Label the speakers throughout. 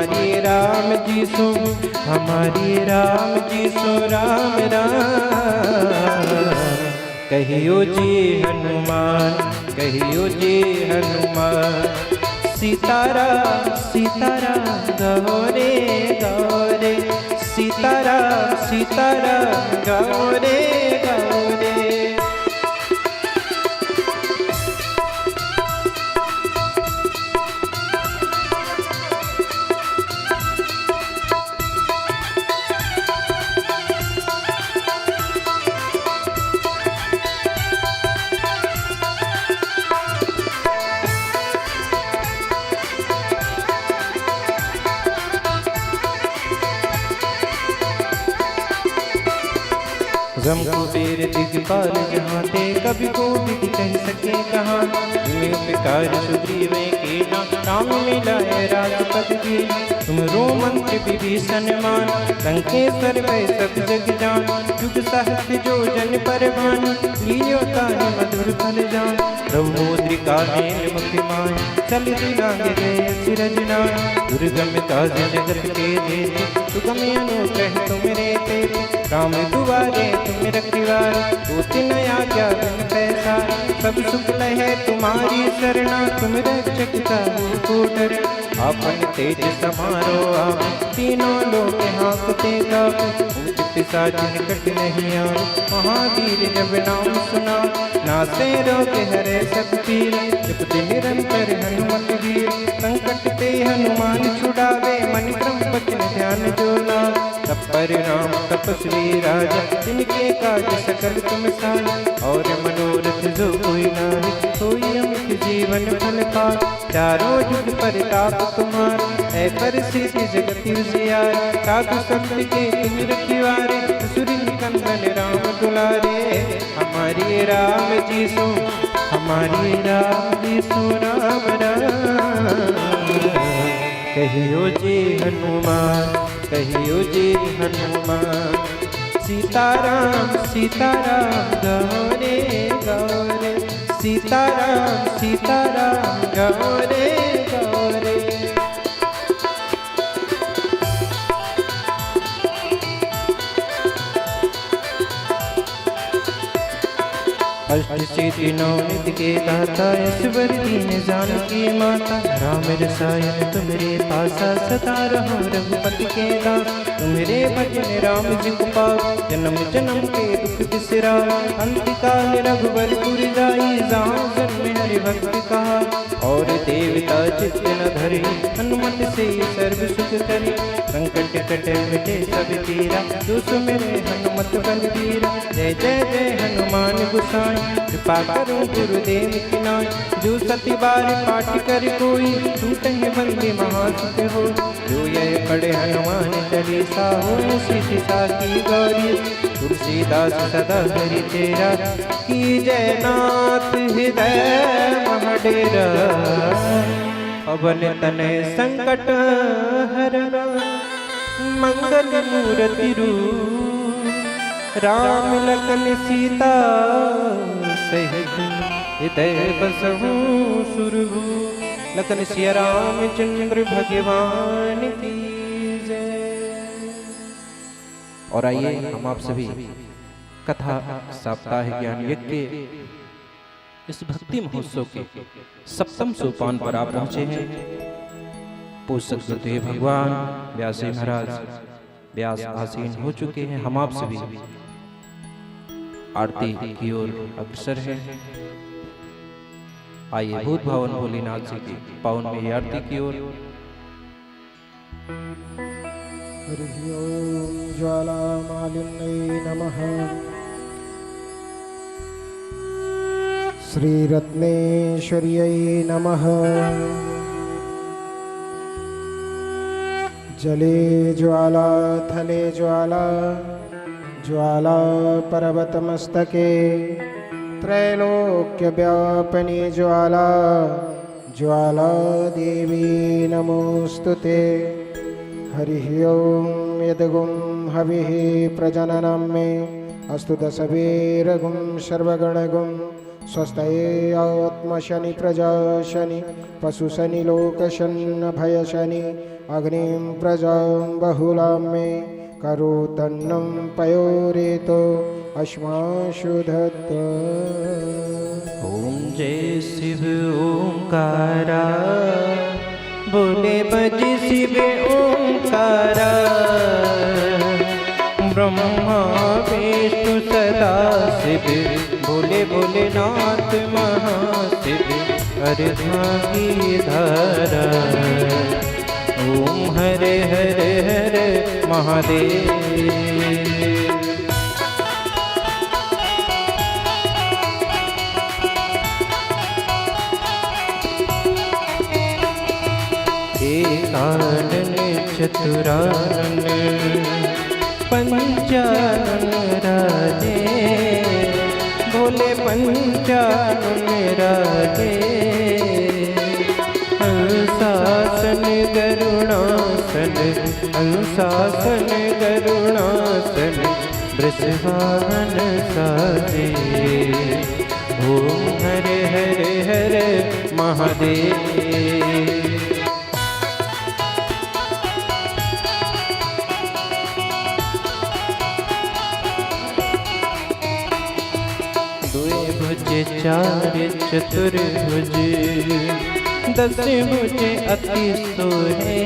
Speaker 1: हमारी राम जी सो, हमारी राम जी सो राम राम। कहियो जी हनुमान, कहियो जी हनुमान। सीताराम सीताराम गौरे गौरे, सीताराम सीताराम गौरे गौरे। जमकुबेर दिगपाल जहाँ ते, कभी को विधि कह सके कहाँ। तुम्हें उपकार सुग्रीव के राम मिलाए राजपद की। तुम रो मंत्र विभीषण मान, लंकेश्वर भय सब जग जान। युग सहस्त्र जो जन पर भान, लियो ताहि मधुर फल जान। रघुमुद्रिका मेल मुखि माय, चल दिलांग गए सिरज नाय। दुर्गम काज जगत के जेते, सुगम अनुग्रह तुमरे तेते। राम दुआरे तुम रखवारे, होती न आज्ञा बिन पैसारे। सब सुख लहे तुम्हारी शरणा, तुम रक्षक काहू को डर। आपन तेज समारो आप, तीनों लोक हाँकते काँपे। भूत पिशाच निकट नहीं आवे, महावीर जब नाम सुना। नासे रोग हरे सब पीर, जपति निरंतर हनुमत वीर। संकट ते हनुमान छुड़ावे, मन क्रम वचन ध्यान जो लावे। तब पर राम तपस्वी राजा, जिनके काज सकल तुम साज। और मनोरथ जो कोई नाहि, सोई अमित जीवन फल पाए। चारों जुग परताप तुम्हारा, है परिसिद्धि जगत उजियार। साधु संत के तुम रखवारे, असुर निकंदन राम दुलारे। हमारी राम जी सो, हमारी राम जी सो राम राम। कहियो जी हनुमान, कहियो जी हनुमान। सीताराम सीताराम गौरे गौरे, सीताराम सीताराम गौरे गौरे। अष्ट सिद्धि नौ निधि के दाता, ईश्वर दीन जानकी माता। राम रसायन तुमरे पासा, सदा रहो रघुपति के दास। तुम्हारे भजन राम जी को पाओ, जन्म जन्म के दुख बिसराओ। अंत काल रघुबरपुर जाई, जहाँ जन्म हरि भक्त कहा। और देवता चित्त न धरे, हनुमत से सर्व सुख करे। संकट कटे मिटे सब पीरा, जो सुमिरे हनुमत बलबीरा। जय जय जय हनुमान गोसाई, कृपा करो गुरुदेव की नाय। जो सती बार पाठ कर कोई, छूटहि बंदी महासुख हो। जो यह पढ़े हनुमान चालीसा, हो सिद्धि साखी गौरी। तुलसीदास सदा हरि चेरा, की जय नाथ हृदय महडेरा। पवन तनय संकट हरना, मंगल मूर्ति रूप। राम लखन सीता सहित, हृदय बसहु सुरभूप। लखन सिया रामचंद्र भगवान की जय। और आइए हम आप सभी कथा साप्ताहिक ज्ञान यज्ञ के इस भक्ति महोत्सव के सप्तम सोपान पर आप पहुंचे हैं। पूज्य सद्गुरुदेव भगवान व्यास जी महाराज व्यास आसीन हो चुके हैं। हम आप सभी आरती की ओर अग्रसर हैं। आइए भूत भवन भोलेनाथ जी की पावन में आरती की ओर।
Speaker 2: हरि ओम ज्वाला मालिन्यै नमः। श्री रत्नेश्वर्यै नमः। जले ज्वाला थले ज्वाला, ज्वाला पर्वतमस्तके। त्रैलोक्य व्यापिनी ज्वाला, ज्वाला देवी नमोस्तुते। हरि ओम यद्गुं हविः प्रजननं मे, अस्तु दशवीरगुं सर्वगणगुं स्वस्तये आत्मशनि प्रजाशनि पशुशनि लोकशन्न भयशनि अग्निं प्रजां बहुलां मे करोतन्नं पयोरेतो अश्माशु दत्ता।
Speaker 1: ओम जय शिव ओंकारा, बोले बज शिव ओंकारा। ब्रह्मा विष्णु सदा शिव, बोले भोलेनाथ महाशिव। अर्धांगी धारा, ओम हरे हरे हरे महादेव। एकानन चतुरानन पंचानन राजे, भोले पंचानन राजे। हंसासन गरुणासन, हंसासन गरुणासन, वृषवाहन साजे। ओम हरे हरे हरे महादेव। चार चतुर्भुज, दस भुज अति सोहे,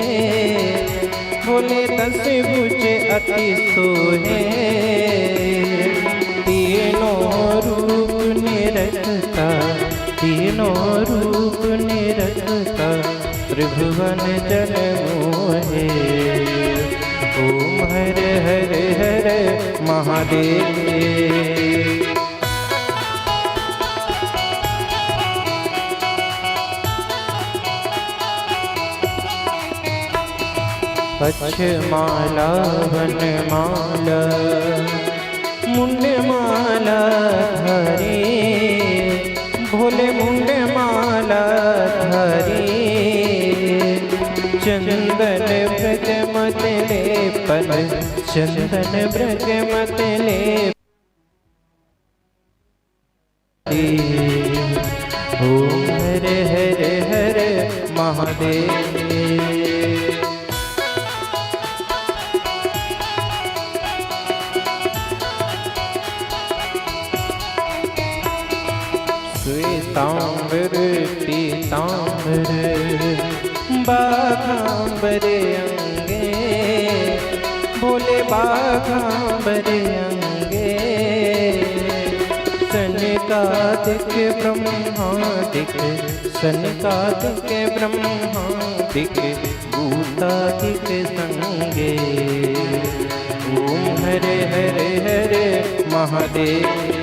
Speaker 1: भोले दस भुज अति सोहे। तीनों रूप निरखता, तीनों रूप निरखता, त्रिभुवन जन मोहे। ओम हरे हरे हरे महादेव। पक्षमाला वनमाला, मुंडमाला धारी, भोले मुंडमाला धारी। चंदन ब्रज मत लेपन, चंदन ब्रज मत लेपन। ओम हरे हरे हरे महादेव। श्वेतांबर पीतांबर, बाघांबर अंगे, भोले बाघांबर अंगे। सनकादिक ब्रह्मादिक, सनकादिक ब्रह्मादिक, भूतादिक संगे। ओम हरे हरे हरे महादेव।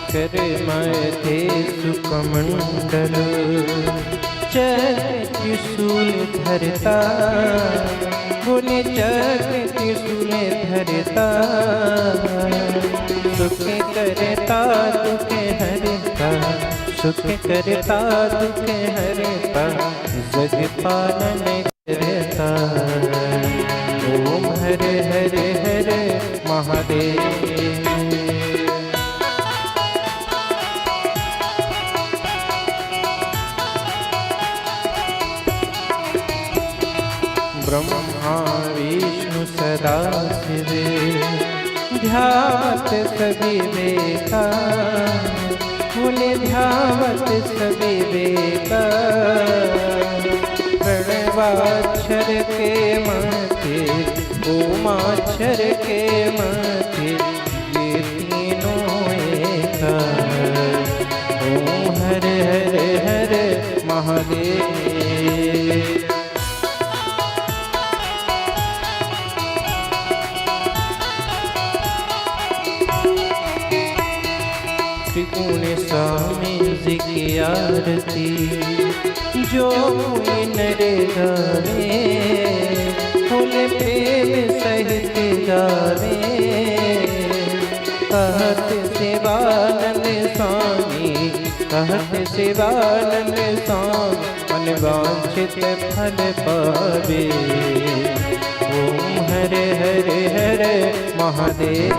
Speaker 1: कर मध्य सुकमंडल, चक्र त्रिशूल धरता, भोले चक्र त्रिशूल धरता। सुख करता दुख हरता, सुख करता दुख हरता, जग पालन करता। ओम हरे हरे हरे महादेव। ब्रह्मा विष्णु सदा शिव, ध्यावत सभी वेका, भोले ध्यावत सभी वेका। प्रणवाक्षर के माथे, ओमाक्षर के माथे, ये तीनों एका। ओम हरे हरे हरे महादेव। त्रिगुण स्वामी जी की आरती, जो कोई नर गावे, भोले प्रेम सहित गावे। कहत शिवानंद स्वामी, कहत शिवानंद स्वामी, मन वांछित फल पावे। ओम हरे हरे हरे महादेव।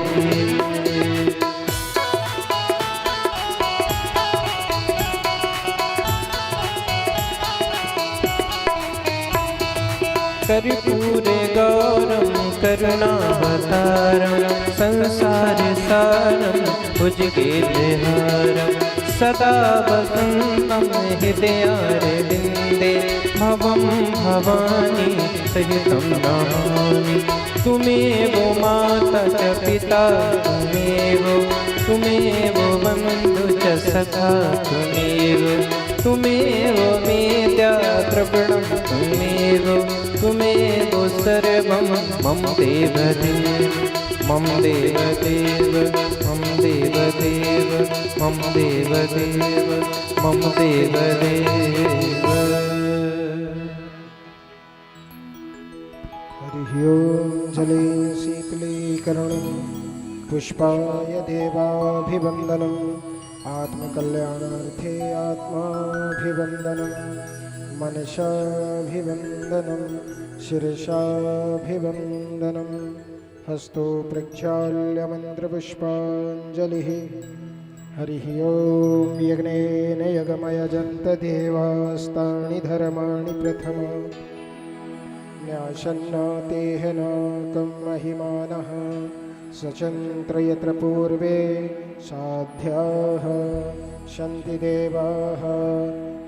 Speaker 1: कर्पूरे गौरम करुणावतारम संसार सारम भुजगेन्द्रहारम सदा वसन्तं हृदयारविन्दे भवं भवानी सहितं नमामि। तुमेव माता च पिता तुमेव बन्धु च सखा तुमेव मेद्या द्रविणं तुमेव सर्वं मम देवदेव मम देवदेव मम देवदेव मम देवदेव मम देवदेव।
Speaker 2: हरि ओम। जले शीतलीकरणं पुष्पाय देवाभिवन्दनम् आत्मकल्याणार्थे आत्माभिवन्दनं मनसाभिवन्दनं शिरसाभिवन्दनं हस्तो प्रक्षाल्य मन्त्रपुष्पाञ्जलिः। हरिः ओम। यज्ञेन यज्ञमयजन्त देवास्तानि धर्माणि प्रथम न्यासन्नातेह नाकं महिमानः सचन्त्र यत्र पूर्वे साध्याः सन्ति देवाः।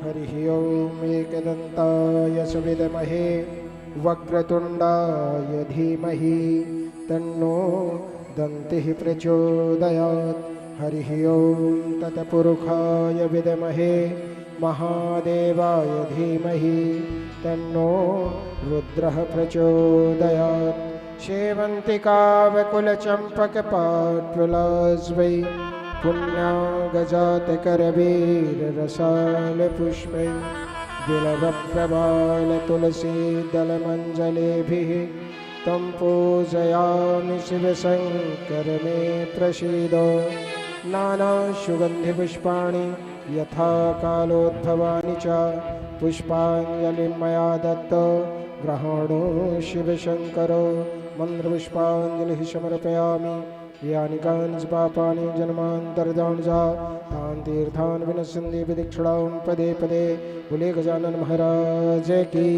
Speaker 2: हरिः ओम। एकदन्ताय सुविद्महे वक्रतुण्डाय धीमहि तन्नो दन्तिः प्रचोदयात्। हरिः ओम। तत्पुरुषाय विद्महे महादेवाय धीमहि तन्नो रुद्रः प्रचोदयात्। सेवन्तिकावकुलचम्पकपाटविलास्वै पुण्यागजातकरवीररसालपुष्पै बिल्वप्रवालतुलसीदलमञ्जलेभिः तं पूजयामि शिवशङ्कर मे प्रसीद। नानासुगन्धिपुष्पाणि यथा कालोद्भवानि च पुष्पाञ्जलिं मया दत्त ग्रहणो शिवशङ्कर। मन्त्रपुष्पाञ्जलिः समर्पयामि। यानि कानि पापानि जन्मान्तर्जानि च तानि तीर्थानि विनश्यन्ति विदक्षिणां पदे पदे। बोले गजानन महाराज की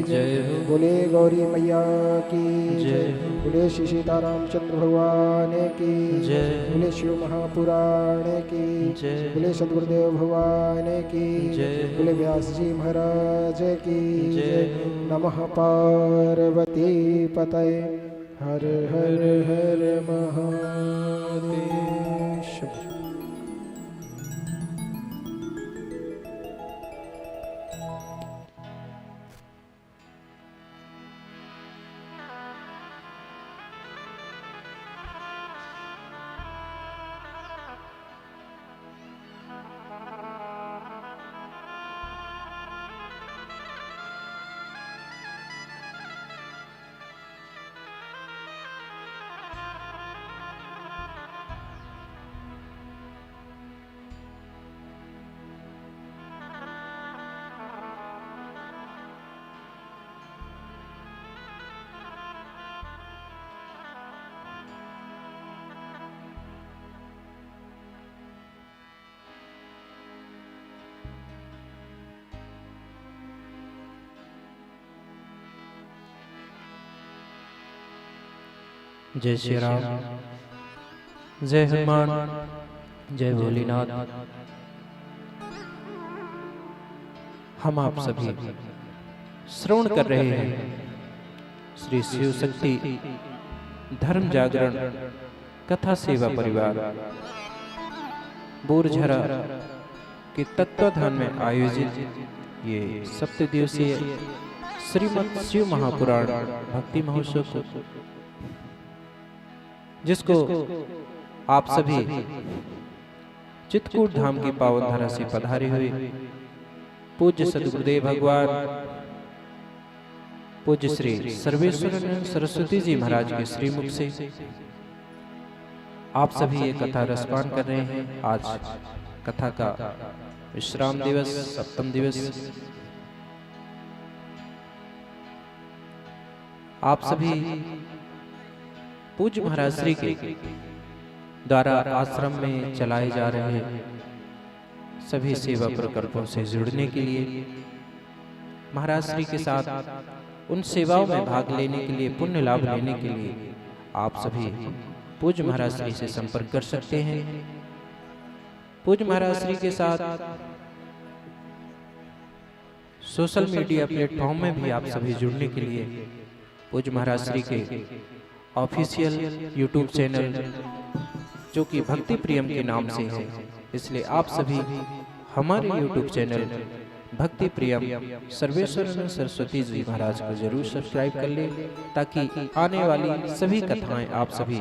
Speaker 2: जय। बोले गौरी मैया की जय। बोले श्री सीतारामचंद्र भगवान की जय। बोले शिव महापुराण की जय। बोले सद्गुरुदेव भगवान की जय। बोले व्यास जी महाराज की जय। नमः पार्वती पतये। हर हर हर महादेव।
Speaker 1: जय श्री राम। जय हनुमान। जय भोलेनाथ। हम आप सभी श्रवण कर रहे हैं श्री शिव शक्ति धर्म जागरण कथा सेवा परिवार बोरझरा के तत्वाधान में आयोजित ये सप्तदिवसीय श्रीमद् शिव महापुराण भक्ति महोत्सव जिसको आप सभी चित्रकूट धाम की पावन धरा से पधारे हुए पूज्य सद्गुरुदेव भगवान पूज्य श्री सर्वेश्वर सरस्वती जी महाराज के श्रीमुख से आप सभी ये कथा रसपान कर रहे हैं। आज कथा का विश्राम दिवस सप्तम दिवस आप सभी पूज्य महाराज श्री के द्वारा आश्रम में चलाए जा रहे सभी सेवा प्रकल्पों से जुड़ने के लिए, महाराज श्री के साथ उन सेवाओं में भाग लेने के लिए, पुण्य लाभ लेने के लिए आप सभी पूज्य महाराज श्री से संपर्क कर सकते हैं। पूज्य महाराज श्री के साथ सोशल मीडिया प्लेटफॉर्म में भी आप सभी जुड़ने के लिए पूज्य महाराज श्री के ऑफिशियल यूट्यूब चैनल जो कि भक्ति प्रियम के नाम से है, इसलिए आप सभी हमारे यूट्यूब चैनल भक्ति प्रियम सर्वेश्वर सरस्वती जी महाराज को जरूर सब्सक्राइब कर ले, ताकि आने वाली सभी कथाएं आप सभी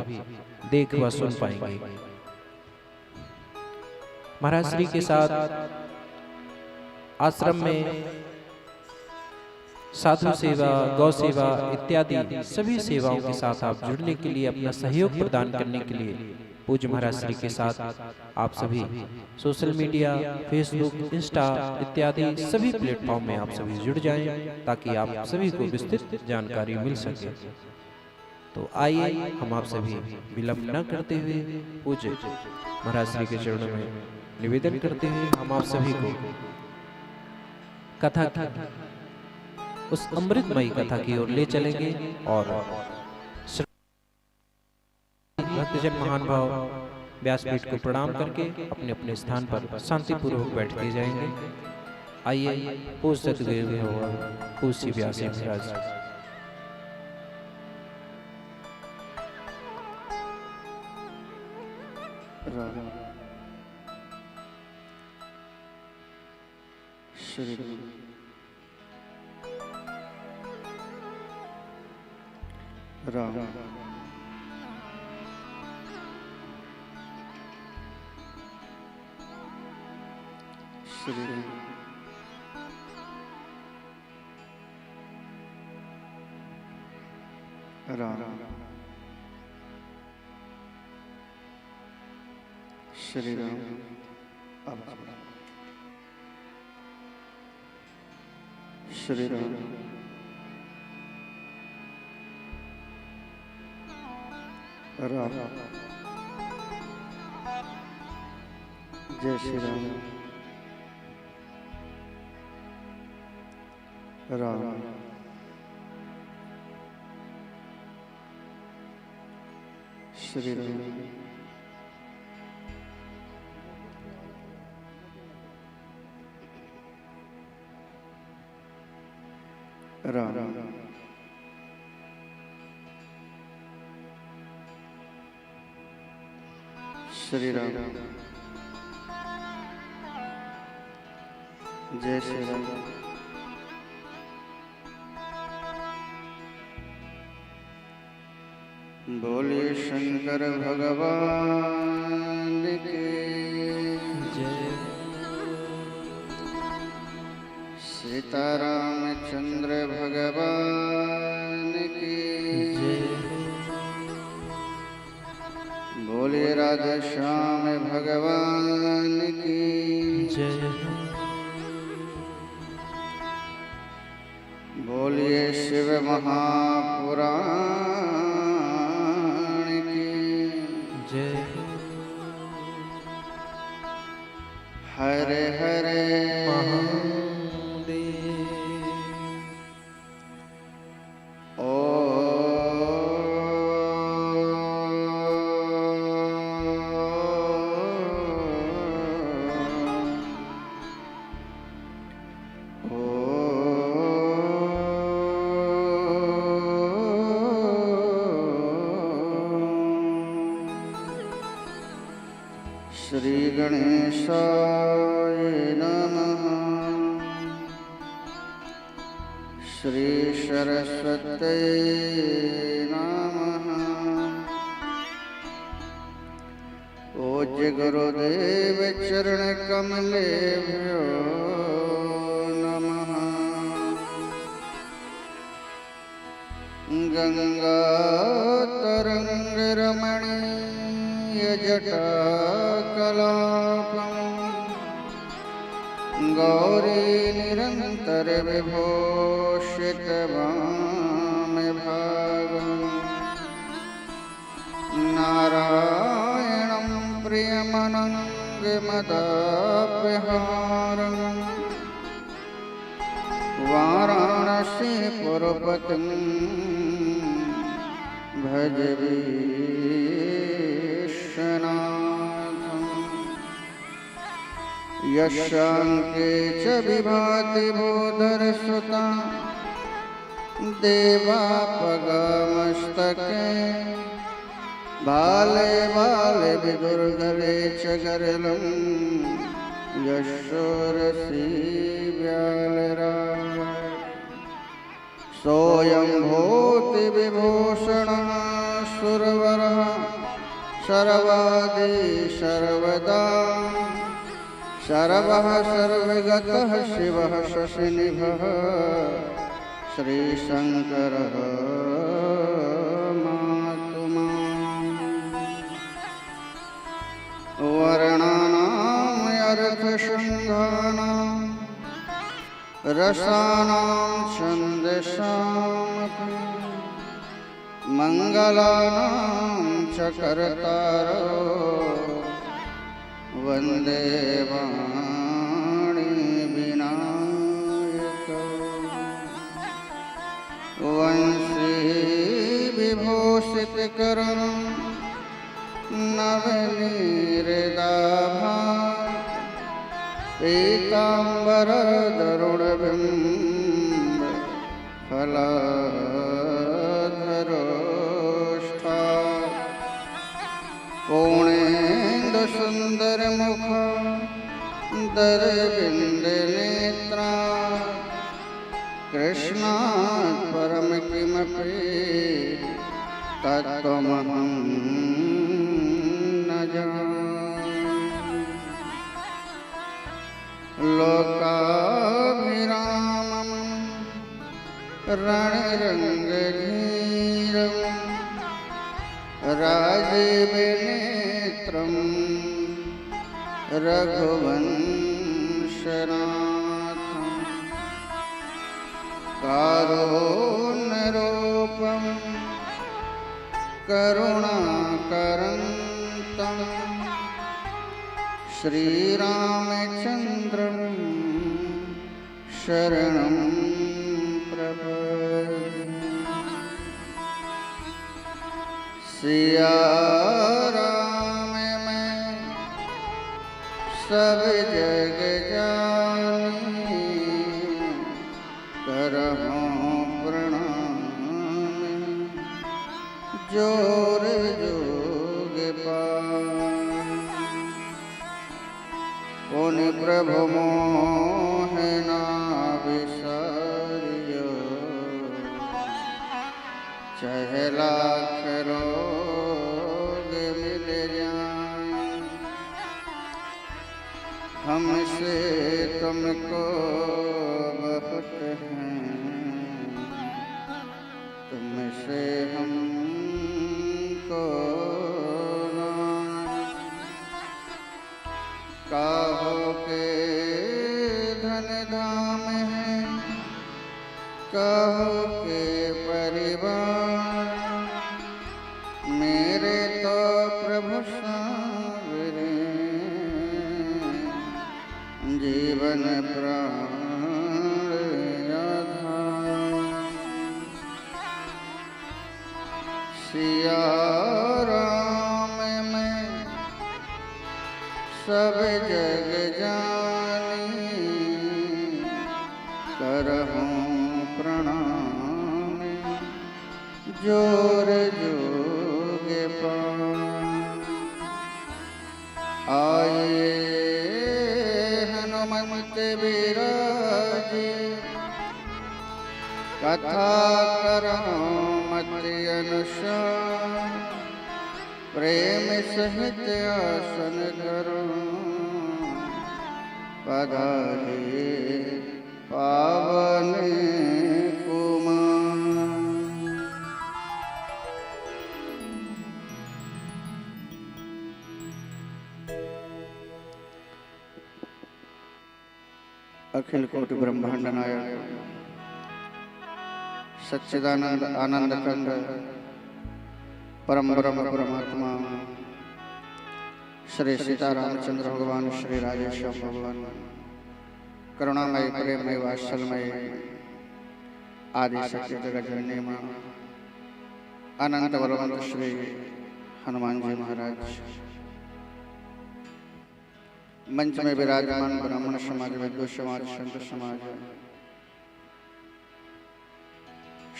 Speaker 1: देख व सुन पाएंगे। महाराज श्री के साथ आश्रम में साधु सेवा, गौ सेवा इत्यादि सभी सेवाओं के साथ आप जुड़ने के लिए, अपना सहयोग प्रदान करने के लिए पूज्य महाराज श्री के साथ आप सभी सोशल मीडिया, फेसबुक, इंस्टा इत्यादि सभी प्लेटफॉर्म में आप सभी जुड़ जाएं, ताकि आप सभी को विस्तृत जानकारी मिल सके। तो आइए हम आप सभी विलंब न करते हुए पूज्य महाराज श्री के चरणों में निवेदन करते हुए हम आप सभी को कथा की उस अमृतमयी कथा की ओर ले चलेंगे और भक्तजन महान भाव व्यासपीठ को प्रणाम करके अपने अपने स्थान पर शांतिपूर्वक बैठते जाएंगे। आइए पूज्य सतगुरु पूज्य व्यास महाराज
Speaker 3: श्री राम श्री राम श्री राम श्री राम राम जय श्री राम राम श्री राम राम श्री राम जय श्री राम बोलिए शंकर भगवान की
Speaker 1: जय।
Speaker 3: सीतारामचंद्र भगवान की
Speaker 1: जय।
Speaker 3: बोलिए राधा श्याम भगवान की
Speaker 1: जय।
Speaker 3: बोलिए शिव महापुराण की
Speaker 1: जय।
Speaker 3: हरे हरे श्री गणेशाय नमः। श्री सरस्वती नमः। पूज्य गुरुदेव चरण कमलेभ्यो नमः। गंगा तरंग रमणीय जटा कलापम गौरी निरंतर विभूषित वाम भाग नारायणं प्रियमनङ्गमदापहारम् वाराणसीपुरपतिं भज विश्वनाथम् यशाङ्के च विभाति भूधरसुता देवापगामस्तके बाले बाले विदुर्गले च गरलं यशोरसी व्यालराय सोऽयं भूति विभूषणः सुरवरः सर्वादि सर्वदा सर्वः सर्वगतः शिवः शशिनिभः श्रीशङ्करः मातुमा वर्णानाम् अर्थशृङ्गानां रसानां छन्दसामपि मङ्गलानां च कर्तारो वन्दे वाणी विनायक वंशी विभूषितकरणं नवनीरदाभा पीताम्बरदरुणबिम्ब फलाधरोष्ठा पूर्णेन्दुसुन्दरमुख दरबिन्दनेत्रा कृष्णात् परं किमपि तत्त्वमहं न जाने लोकाभिरामं रणरङ्गधीरं राजीवनेत्रं रघुवंशनाथं कारुण्यरूपं करुणाकरन्तं श्रीरामचन्द्रं शरणं प्रपद्ये सिया राम मैं सब जग जानी करहूँ प्रणाम जोर जोग पाए पुन प्रभु मोहना विसारियो चाहे लाख रोग मिल जाए हमसे तुमको बहुत हैं तुमसे हमको काहो के धन धाम है कहो के परिवार मेरे तो प्रभु सावरे जीवन प्राण आधार सिया राम मैं सब जग जानी करहूँ प्रणाम जोर जोग आए हनुमंत विराजे कथा करो मत अनुसार प्रेम सहित आसन धरो पधारे पावन कुमार अखिल कोटि ब्रह्मांड नायक सच्चिदानंद आनंद कंद परम ब्रह्म परमात्मा श्री सीतारामचंद्र भगवान, श्री राजेश्वर भगवान, करुणामय प्रेममय वात्सल्यमय आदि शक्ति जगत जननी मां अनंत बलवंत श्री हनुमान जी महाराज, मंच में विराजमान ब्राह्मण समाज, विद्वत समाज, संत समाज,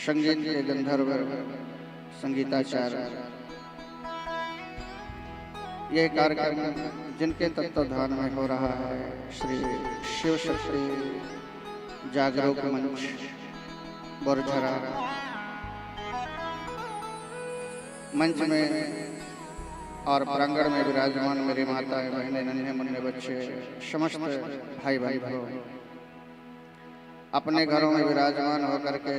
Speaker 3: संगीत के गंधर्व, संगीताचार्य, यह कार्यक्रम जिनके तत्वाधान में हो रहा है श्री शिव शक्ति जागरूक मंच बोरझरा, मंच में और प्रांगण में विराजमान मेरी माताएं, बहनें, नन्हे मुन्ने बच्चे, समस्त भाई भाई भाई अपने घरों में विराजमान होकर के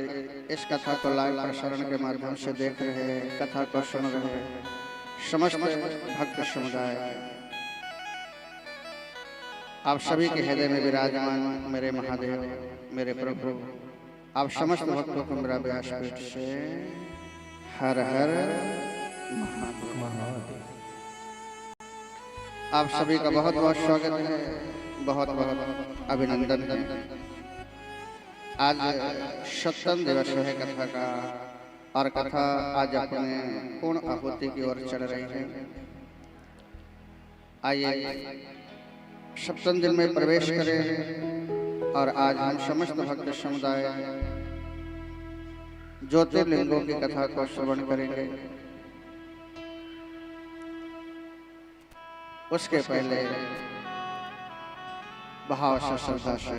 Speaker 3: इस कथा को लाइव प्रसारण के माध्यम से देख रहे हैं, कथा को सुन रहे हैं समस्त भक्त समुदाय, आप सभी के हृदय में विराजमान मेरे महादेव, मेरे प्रभु, आप समस्त भक्तों को मेरा व्यासपीठ से हर हर महादेव। आप सभी का बहुत बहुत स्वागत है, बहुत बहुत अभिनंदन है। आज सप्तम दिवस है कथा का और कथा आज अपने पूर्ण आहुति की ओर चल रही है। आइए सप्तम दिन में प्रवेश करें और आज हम समस्त भक्त समुदाय ज्योतिर्लिंगों की कथा को श्रवण करेंगे। उसके पहले भाव से श्रद्धा से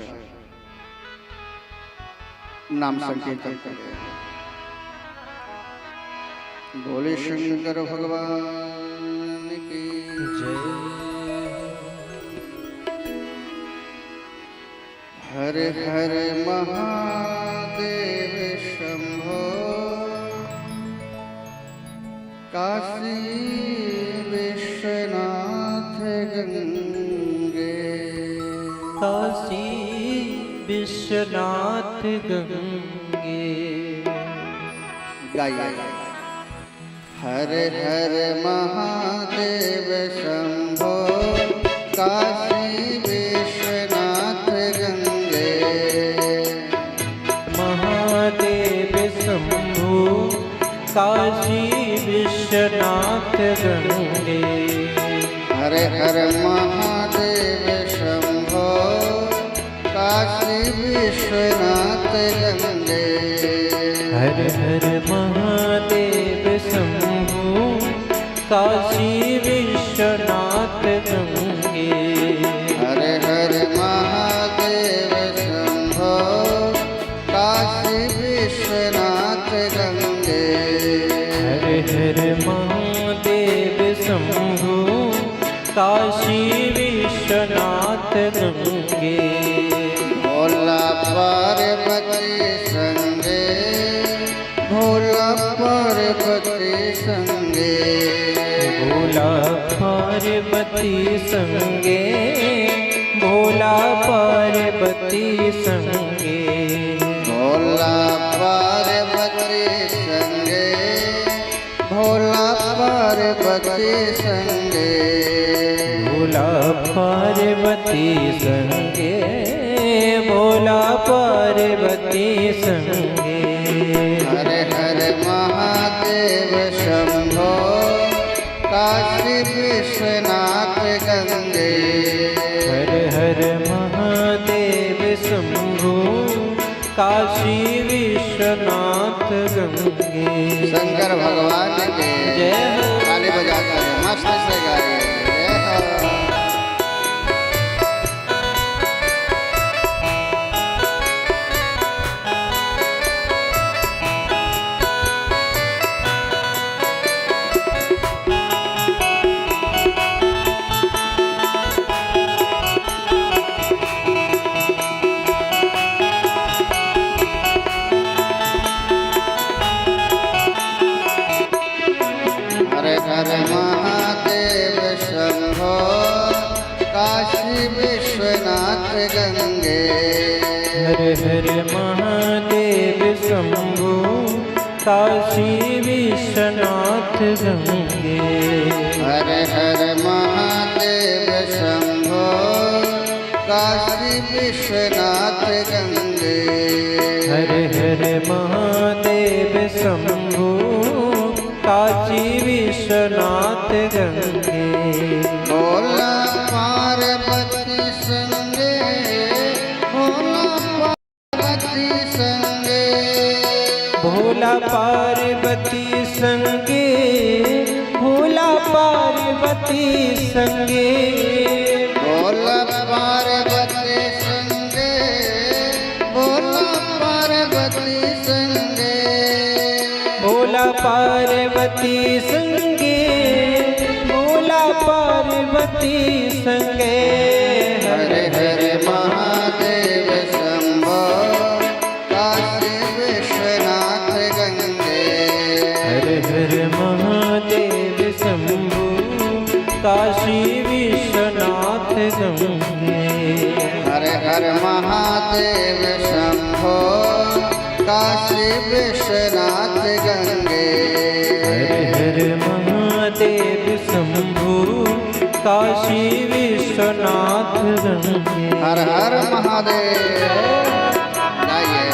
Speaker 3: नाम संकीर्तन करें। बोले शंकर भगवान की जय। हर हर महादेव शंभो, काशी विश्वनाथ गंगे,
Speaker 1: काशी विश्वनाथ गंगे।
Speaker 3: गाइए। हर हर महादेव शंभो, काशी विश्वनाथ गंगे,
Speaker 1: महादेव शंभो, काशी विश्वनाथ गंगे।
Speaker 3: हर हर महादेव शंभो, काशी विश्वनाथ गंगे।
Speaker 1: हर हर महादेव शंभो, काशी विश्वनाथ गंगे।
Speaker 3: हर हर महादेव शंभो, काशी विश्वनाथ गंगे।
Speaker 1: हर हर महादेव शंभो, काशी विश्वनाथ गंगे।
Speaker 3: भोला पार्वती संगे, भोला पार्वती संगे,
Speaker 1: भोला पार्वती संगे, भोला पार्वती संगे।
Speaker 3: भोला पार्वती संगे, भोला पार्वती संगे,
Speaker 1: भोला पार्वती संगे, भोला पार्वती संगे।
Speaker 3: हर हर महादेव शंभो, काशी विश्वनाथ गंगे।
Speaker 1: हर हर महादेव शंभो, काशी विश्वनाथ गंगे।
Speaker 3: शंकर भगवान के
Speaker 1: जय हो।
Speaker 3: ताली बजाकर मस्त से गाइए। जय हो। हर महादेव शंभो, काशी विश्वनाथ गंगे।
Speaker 1: हर हर महादेव शंभो, काशी विश्वनाथ गंगे।
Speaker 3: हर हर महादेव शंभो काशी विश्वनाथ गंगे।
Speaker 1: हर हर महादेव शंभो काशी विश्वनाथ गंगे।
Speaker 3: भोला पार्वती संगे भोला पार्वती संगे।
Speaker 1: भोला पार्वती संगे भोला पार्वती संगे।
Speaker 3: भोला पार्वती संगे भोला पार्वती संगे।
Speaker 1: भोला पार्वती संगे भोला पार्वती संगे।
Speaker 3: हर हर महादेव शंभो काशी विश्वनाथ गंगे।
Speaker 1: हर हर महादेव शंभो काशी विश्वनाथ गंगे।
Speaker 3: हर हर महादेव शंभो काशी विश्वनाथ गंगे।
Speaker 1: हर हर महादेव शंभो काशी विश्वनाथ गंगे।
Speaker 3: हर हर महादेव। गाइए।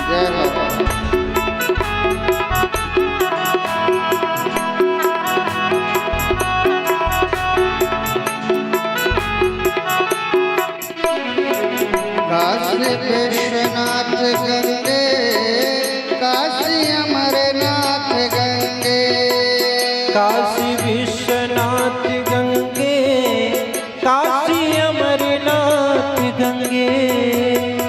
Speaker 3: जय हो। काशी विश्वनाथ गंगे काशी अमरनाथ गंगे।
Speaker 1: काशी विश्वनाथ गंगे काशी अमरनाथ गंगे।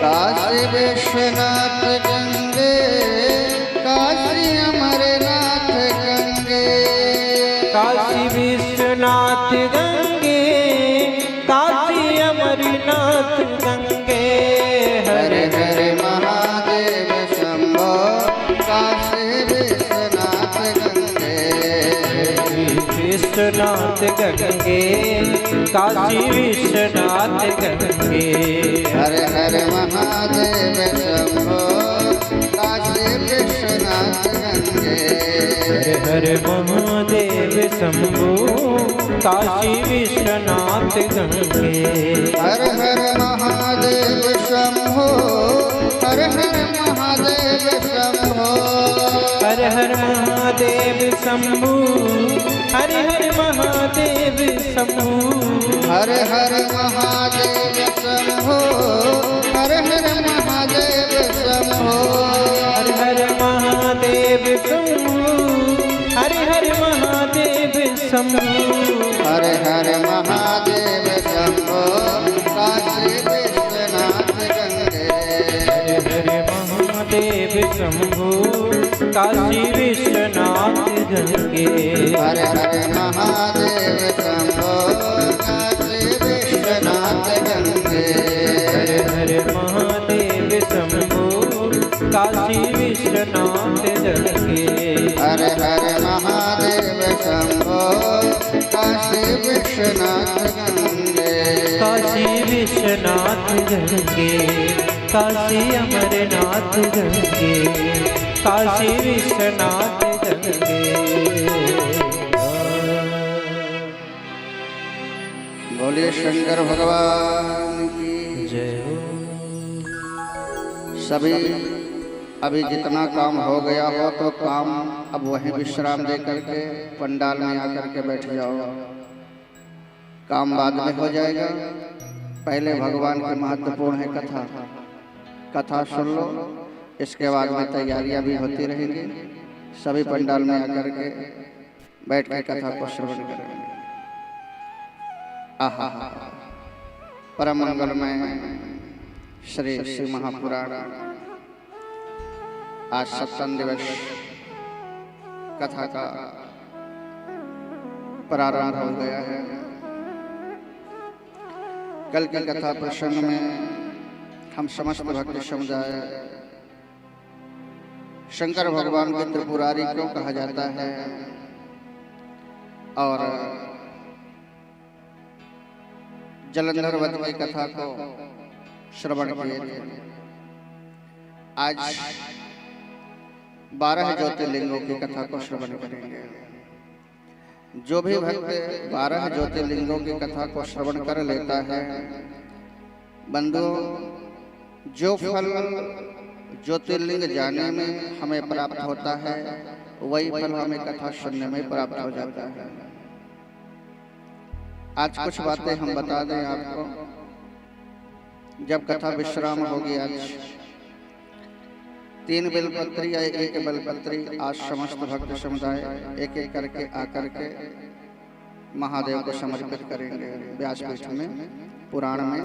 Speaker 3: काशी विश्वनाथ गंगे काशी अमरनाथ गंगे।
Speaker 1: काशी विश्वनाथ गंगे काशी अमरनाथ गंगे।
Speaker 3: हर हर महादेव शंभो काशी विश्वनाथ गंगे।
Speaker 1: विश्वनाथ गंगे काशी विश्वनाथ गंगे।
Speaker 3: हर हर महादेव शंभो काशी विश्वनाथ गंगे।
Speaker 1: हर हर महादेव शंभो काशी विश्वनाथ गंगे।
Speaker 3: हर हर महादेव शंभो हर हर महादेव शंभो।
Speaker 1: हर हर महादेव शंभो हर हर महादेव शंभो।
Speaker 3: हर हर महादेव शंभो हर हर महादेव शंभो।
Speaker 1: हर हर महादेव शंभो हर हर महादेव शंभो।
Speaker 3: हर हर महादेव शंभो काशी विश्वनाथ गंगे।
Speaker 1: हर हर महादेव शंभो काशी विश्वनाथ गंगे।
Speaker 3: हर हर महादेव शंभो काशी विश्वनाथ गंगे।
Speaker 1: हर हर महादेव शंभो काशी विश्वनाथ गंगे।
Speaker 3: हर हर महादेव शंभो काशी विश्वनाथ गंगे।
Speaker 1: काशी विश्वनाथ गंगे काशी अमरनाथ गंगे। काशी विश्वनाथ गंगे।
Speaker 3: बोलिए शंकर भगवान की
Speaker 1: जय हो।
Speaker 3: सभी अभी जितना काम हो गया हो तो काम अब वहीं विश्राम दे करके पंडाल में आकर के बैठ जाओ। काम बाद में हो जाएगा। पहले भगवान की महत्वपूर्ण है कथा। कथा सुन लो, इसके बाद में तैयारियां भी होती रहेंगी। सभी पंडाल में आकर के बैठ के कथा को श्रवण करेंगे। आहा परम मंगलमय श्री शिव महापुराण आज सत्संग दिवस कथा का प्रारंभ हो गया है। कल की कथा प्रसंग में हम समस्त भक्त समुदाय शंकर भगवान के त्रिपुरारी क्यों कहा जाता है और जलंधर वध की कथा को श्रवण किए थे। आज 12 ज्योतिर्लिंगों की कथा को श्रवण करेंगे। जो भी भक्त 12 ज्योतिर्लिंगों की कथा को श्रवण कर लेता है, बंधुओं, जो फल ज्योतिर्लिंग जाने में हमें प्राप्त होता है वही फल हमें कथा सुनने में प्राप्त हो जाता है। आज कुछ बातें हम बता दें आपको। जब कथा विश्राम होगी, आज 3 बेलपत्री या 1 बेलपत्री आज समस्त भक्त समुदाय एक एक करके आकर के महादेव को समर्पित करेंगे। व्यासपीठ में पुराण में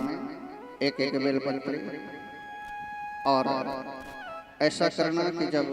Speaker 3: एक एक बेलपत्री, और ऐसा करना कि जब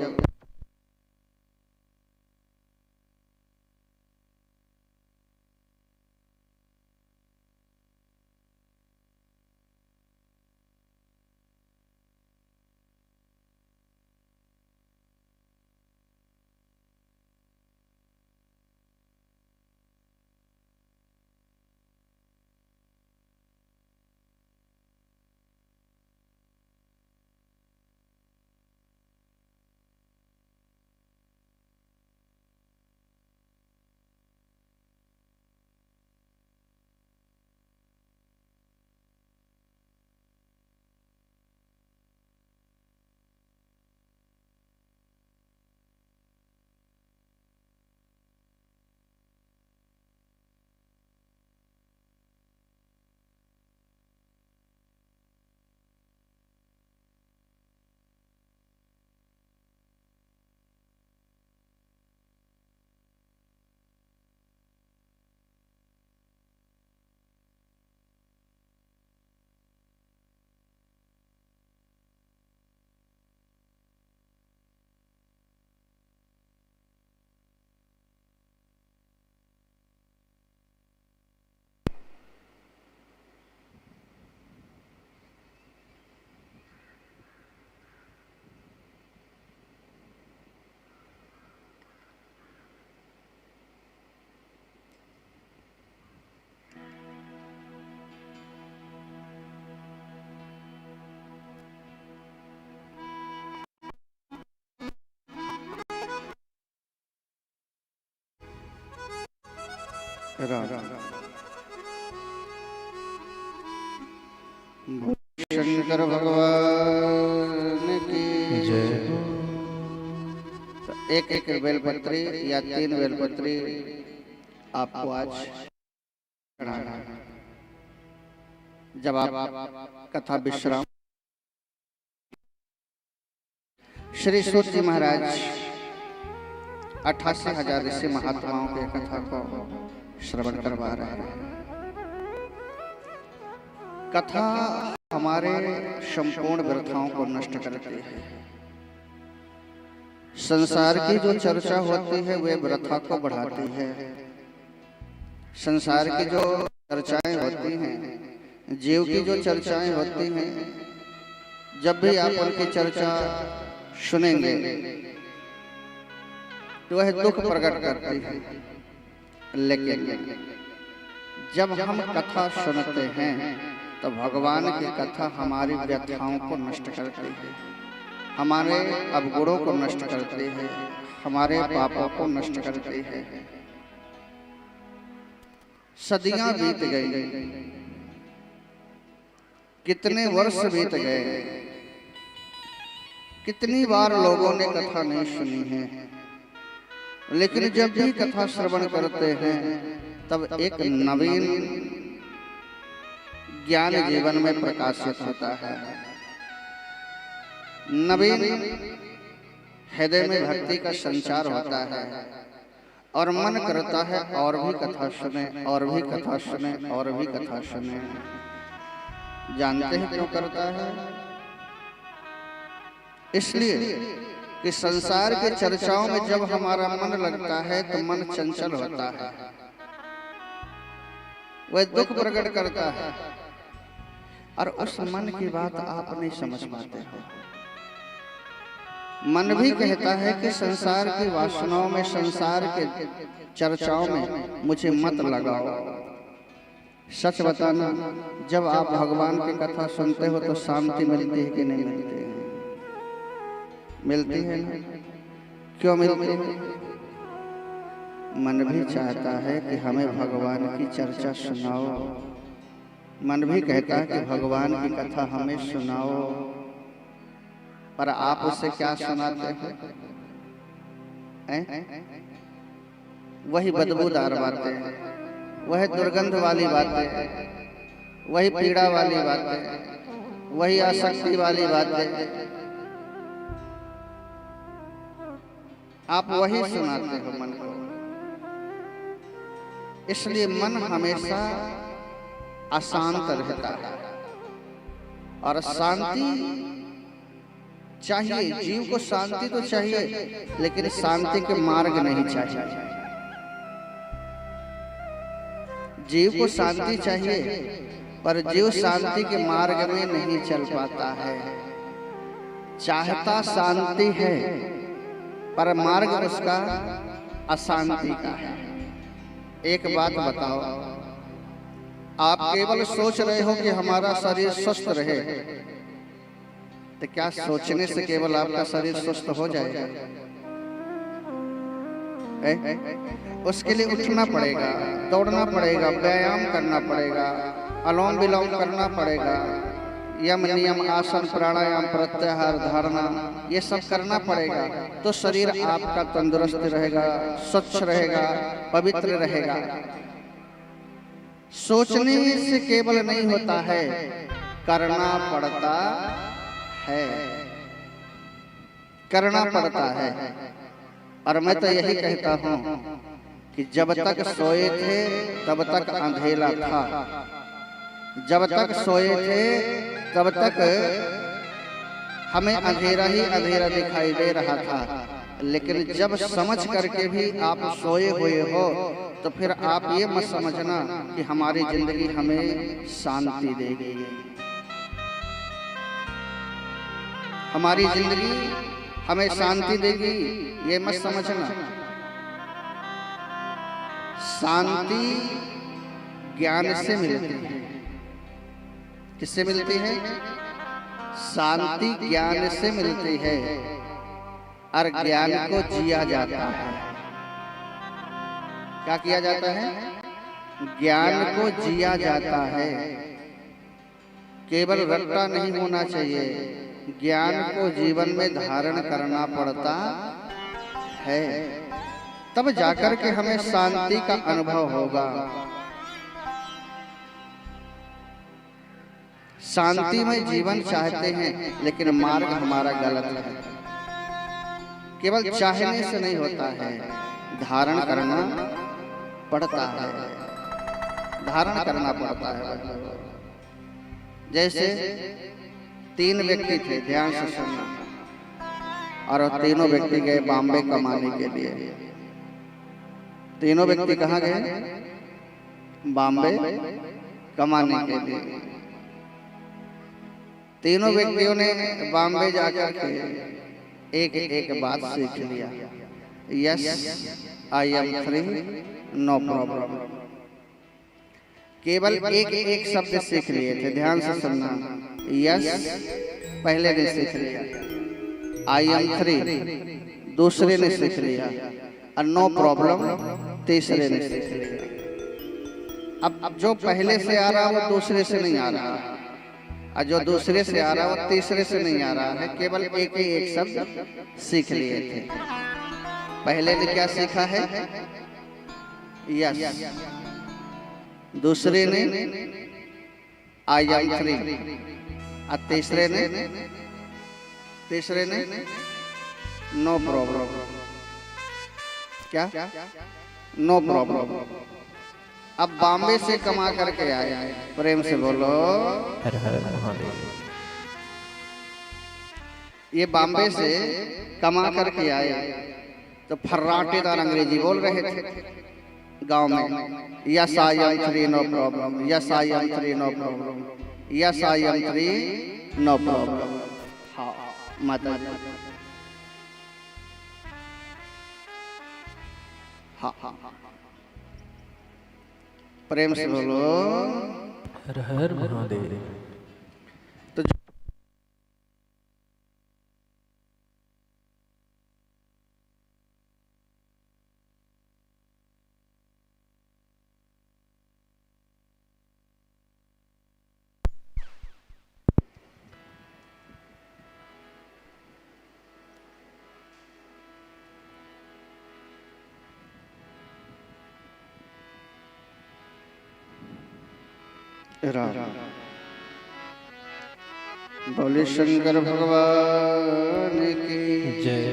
Speaker 3: शंकर भगवान की जय। तो एक एक बेलपत्री या 3 बेलपत्री आपको आज चढ़ाना है। जब आप कथा विश्राम, श्री सूत जी महाराज 88,000 ऋषि महात्माओं के कथा को श्रवण करवा रहे हैं। कथा हमारे संपूर्ण व्यर्थाओं को नष्ट करती है। संसार की जो चर्चा होती है वे व्यर्था को बढ़ाती है। संसार की जो चर्चाएं होती हैं, जीव की जो चर्चाएं होती हैं, जब भी आप उनकी चर्चा सुनेंगे तो वह दुख प्रकट करती है। लेकिन जब हम कथा सुनते हैं तो भगवान की कथा हमारी व्यथाओं को नष्ट करती है, हमारे अवगुणों को नष्ट करती है, हमारे पापों को नष्ट करती है। सदियां बीत गई, कितने वर्ष बीत गए, कितनी बार लोगों ने कथा नहीं सुनी है, लेकिन जब भी कथा श्रवण करते हैं तब एक नवीन ज्ञान जीवन में प्रकाशित होता है। नवीन हृदय में भक्ति का संचार होता है और मन करता है और भी कथा सुने, और भी कथा सुने, और भी कथा सुने। जानते हैं क्यों करता है? इसलिए कि संसार के चर्चाओं में जब हमारा मन लगता है तो मन चंचल होता है, वह दुख प्रकट करता है और उस मन की बात आप नहीं समझ पाते हो। मन भी कहता है कि संसार की वासनाओं में, संसार के चर्चाओं में मुझे मत लगाओ। सच बताना, जब आप भगवान की कथा सुनते हो तो शांति मिलती है कि नहीं मिलती है? मिलती है ना? क्यों मिलती है? मन भी चाहता है कि हमें भगवान की चर्चा सुनाओ, मन भी कहता है कि भगवान की कथा हमें सुनाओ, पर आप उससे क्या सुनाते हैं? वही बदबूदार बातें, वही दुर्गंध वाली बातें, वही पीड़ा वाली बातें, वही आसक्ति वाली बातें, आप वही सुनाते हो मन को। इसलिए मन हमेशा अशांत रहता है और शांति चाहिए, जीव को शांति तो चाहिए, लेकिन शांति के मार्ग नहीं चाहिए। जीव को शांति चाहिए पर जीव शांति के मार्ग में नहीं चल पाता है। चाहता शांति है पर मार्ग उसका अशांति का है। एक बात बताओ, आप केवल सोच रहे हो कि हमारा शरीर स्वस्थ रहे, तो क्या सोचने से केवल आपका शरीर स्वस्थ हो जाएगा? उसके लिए उठना पड़ेगा, दौड़ना पड़ेगा, व्यायाम करना पड़ेगा, अनुलोम विलोम करना पड़ेगा, यम नियम आसन प्राणायाम प्रत्याहार धारणा ये सब करना पड़ेगा, तो शरीर आपका तंदुरुस्त रहेगा, स्वच्छ रहेगा, पवित्र रहेगा। सोचने से केवल नहीं होता है, करना पड़ता है, करना पड़ता है। और मैं तो यही कहता हूं कि जब तक सोए थे तब तक अंधेरा था, जब तक सोए थे तब तक हमें अंधेरा ही अंधेरा दिखाई दे रहा था, लेकिन जब समझ करके भी आप सोए हुए हो तो फिर आप ये मत समझना कि हमारी जिंदगी हमें शांति देगी, हमारी जिंदगी हमें शांति देगी, ये मत समझना। शांति ज्ञान से मिलती है। किससे मिलती है? शांति ज्ञान से मिलती है और ज्ञान को जिया जाता है। क्या किया जाता है? ज्ञान को जिया जाता है। केवल रट्टा नहीं होना चाहिए, ज्ञान को जीवन में धारण करना पड़ता है, तब जाकर के हमें शांति का अनुभव होगा। शांति में जीवन चाहते हैं लेकिन मार्ग हमारा गलत है। केवल चाहने से नहीं होता है, धारण करना पड़ता है, धारण करना पड़ता है। जैसे 3 व्यक्ति थे, ध्यान से सुनना, और तीनों व्यक्ति गए बॉम्बे कमाने के लिए। तीनों व्यक्ति कहाँ गए? बॉम्बे कमाने के लिए। तीनों व्यक्तियों ने बॉम्बे जाकर के एक एक बात सीख लिया, yes I am free, no problem. केवल एक शब्द सीख लिए थे, ध्यान से सुनना। यस पहले ने सीख लिया, आई एम फ्री दूसरे ने सीख लिया, और नो प्रॉब्लम तीसरे ने सीख लिया। अब जो पहले से आ रहा वो दूसरे से नहीं आ रहा, और जो दूसरे से आ रहा वो तीसरे से नहीं आ रहा है। केवल एक ही एक शब्द सीख लिए थे। पहले ने क्या सीखा है? यस। दूसरे ने आई एम फ्री, और तीसरे ने नो प्रॉब्लम। क्या? No problem. अब बॉम्बे से कमा करके आया है, प्रेम से बोलो
Speaker 1: हर हर महादेव।
Speaker 3: ये बॉम्बे से कमा करके आए तो फर्राटेदार अंग्रेजी बोल रहे थे गांव में। Yes I am free no problem, yes I am free no problem, yes I am free no problem. हाँ माता जी, हाँ हाँ प्रेम से बोलो
Speaker 1: हर हर महादेव।
Speaker 3: तो बोले शंकर भगवान की
Speaker 1: जय।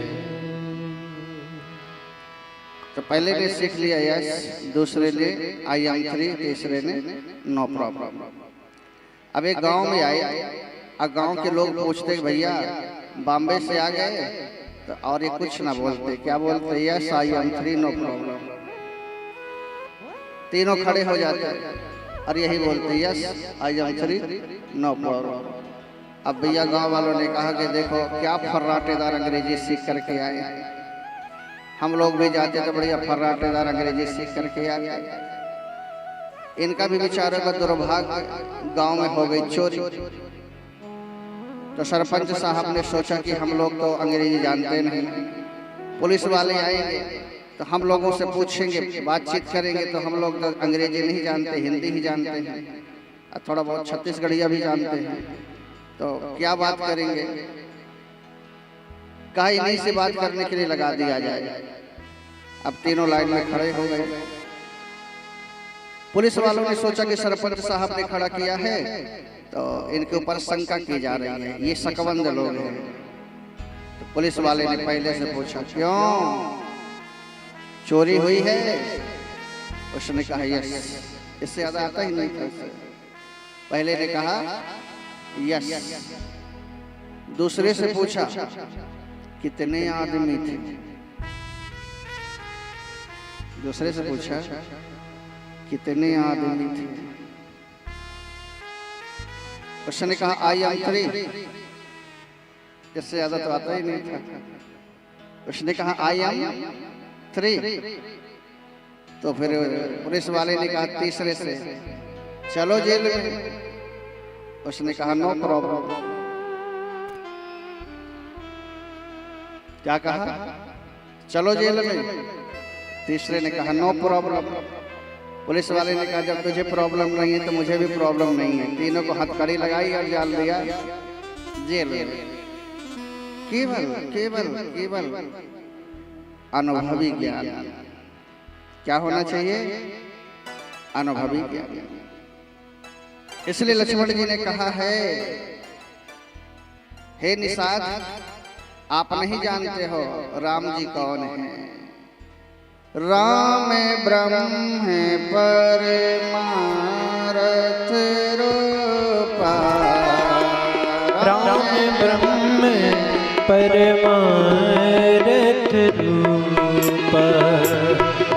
Speaker 3: तो पहले ने सीख लिया यस, दूसरे ने आई एम फ्री, तीसरे ने नो प्रॉब्लम। अब एक गांव में आए और गांव के लोग पूछते कि भैया बॉम्बे से आ गए, तो और ये कुछ ना बोलते, क्या बोलते? Yes I am free no problem. तीनों खड़े हो जाते और यही बोलते yes I am free no problem. अब भैया गांव वालों ने कहा कि देखो क्या फर्राटेदार अंग्रेजी सीख करके आए, हम लोग भी जाते तो बढ़िया फर्राटेदार अंग्रेजी सीख करके आए। इनका भी बेचारों का दुर्भाग्य, गांव में हो गई चोरी। तो सरपंच साहब ने सोचा कि हम लोग तो अंग्रेजी जानते नहीं, पुलिस वाले आएंगे तो हम लोगों से पूछेंगे, बातचीत करेंगे, तो हम लोग तो अंग्रेजी नहीं जानते, हिंदी ही जानते हैं और थोड़ा बहुत छत्तीसगढ़िया भी जानते हैं, तो क्या बात करेंगे? कहा इन्हीं से बात करने के लिए लगा दिया जाए। अब तीनों लाइन में खड़े हो गए। पुलिस वालों ने सोचा कि सरपंच साहब ने खड़ा किया है तो इनके ऊपर शंका की जा रही है, ये शकवंद लोग हैं। तो पुलिस वाले ने पहले से पूछा क्यों चोरी हुई है? उसने कहा यस, इससे ज्यादा आता ही नहीं था। पहले ने कहा यस। दूसरे से पूछा कितने आदमी थे? दूसरे से पूछा कितने आदमी थे? उसने कहा आई एम फ्री, इससे ज्यादा तो आता ही नहीं था। उसने कहा आई एम फ्री, तो फिर पुलिस वाले ने कहा तीसरे से चलो जेल में। उसने कहा नो प्रॉब्लम। क्या कहा? चलो जेल में। तीसरे ने कहा नो प्रॉब्लम। पुलिस वाले ने कहा जब तुझे प्रॉब्लम नहीं है तो मुझे भी प्रॉब्लम नहीं है। तीनों को हथकड़ी लगाई और डाल दिया जेल में। केवल केवल केवल अनुभवी ज्ञान। क्या होना चाहिए? अनुभवी ज्ञान। इसलिए लक्ष्मण जी ने कहा है, हे निषाद आप नहीं जानते हो राम जी कौन है। राम ब्रह्म परमार्थ रूपा,
Speaker 1: राम ब्रह्म परमार्थ रूपा,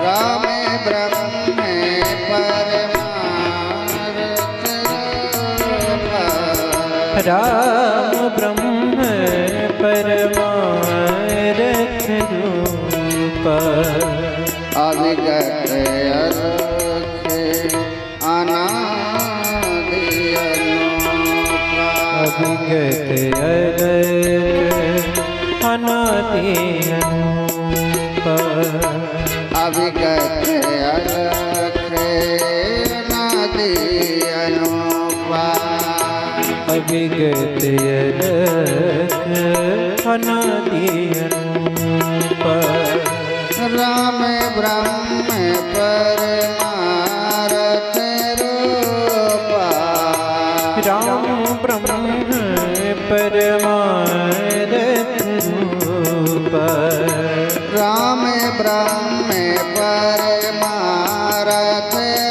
Speaker 3: राम ब्रह्म परमार्थ रूपा,
Speaker 1: राम ब्रह्म परमार्थ रूपा,
Speaker 3: अविगत अलख अनादि अनुपा,
Speaker 1: अविगत अलख अनादि अनुपा,
Speaker 3: अविगत अलख अनादि अनुपा,
Speaker 1: अविगत अलख अनादि अनुपा,
Speaker 3: राम ब्रह्म परमार्थ रूपा,
Speaker 1: राम ब्रह्म परमार्थ रूपा,
Speaker 3: राम ब्रह्म परमार्थ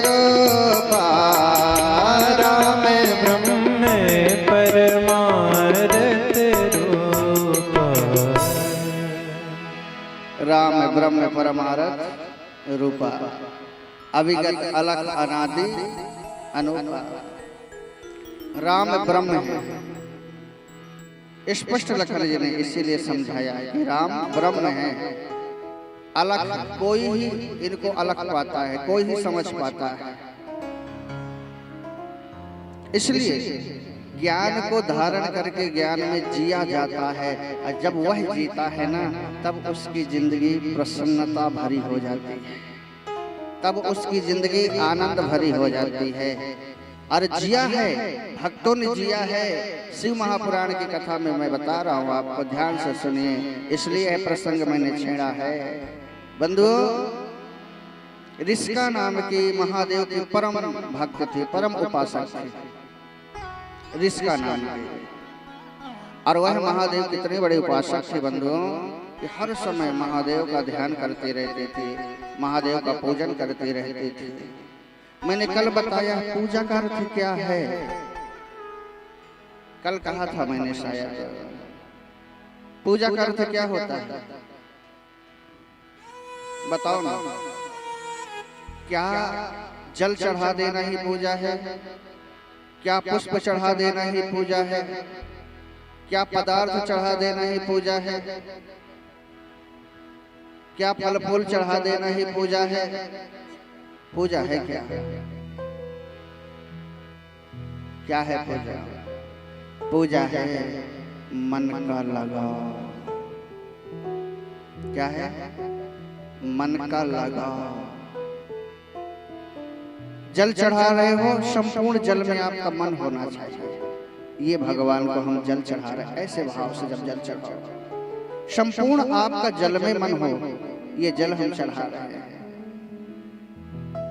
Speaker 3: रूपा,
Speaker 1: राम ब्रह्म परमार्थ रूपा,
Speaker 3: परमारथ रूपा, अविगत अलख अनादि अनूपा। राम ब्रह्म है, स्पष्ट लखन जी ने इसीलिए समझाया है कि राम ब्रह्म है। अलख कोई ही इनको अलख पाता है, कोई ही समझ पाता है। इसलिए ज्ञान को धारण करके ज्ञान में जिया जाता है, और जब वह जीता है ना, तब उसकी जिंदगी प्रसन्नता भरी हो जाती है, तब उसकी जिंदगी आनंद भरी हो जाती है। और जिया है, भक्तों ने जिया है। शिव महापुराण की कथा में मैं बता रहा हूँ, आपको ध्यान से सुनिए, इसलिए यह प्रसंग मैंने छेड़ा है। बंधुओं, ऋषिका नाम की महादेव की परम भक्त थी, परम उपासक थी, ऋषिका नाम की। और वह महादेव कितने बड़े उपासक थे बंधुओं कि हर समय महादेव का ध्यान करते रहते थे, महादेव का पूजन करते रहते थे। मैंने कल बताया पूजा का अर्थ क्या है, कल कहा था मैंने शायद। पूजा का अर्थ क्या होता है बताओ ना? क्या जल चढ़ा देना ही पूजा है? क्या पुष्प चढ़ा देना ही पूजा है? क्या पदार्थ चढ़ा देना ही पूजा है? क्या फल फूल चढ़ा देना ही पूजा है? पूजा है क्या? क्या है पूजा? पूजा है मन का लगाव। क्या है? मन का लगाव। जल चढ़ा रहे हो, संपूर्ण जल में आपका मन होना चाहिए। ये भगवान को हम जल चढ़ा रहे हैं, ऐसे भाव से जब जल चढ़ाओ, संपूर्ण आपका जल में मन हो, ये जल हम चढ़ा रहे हैं।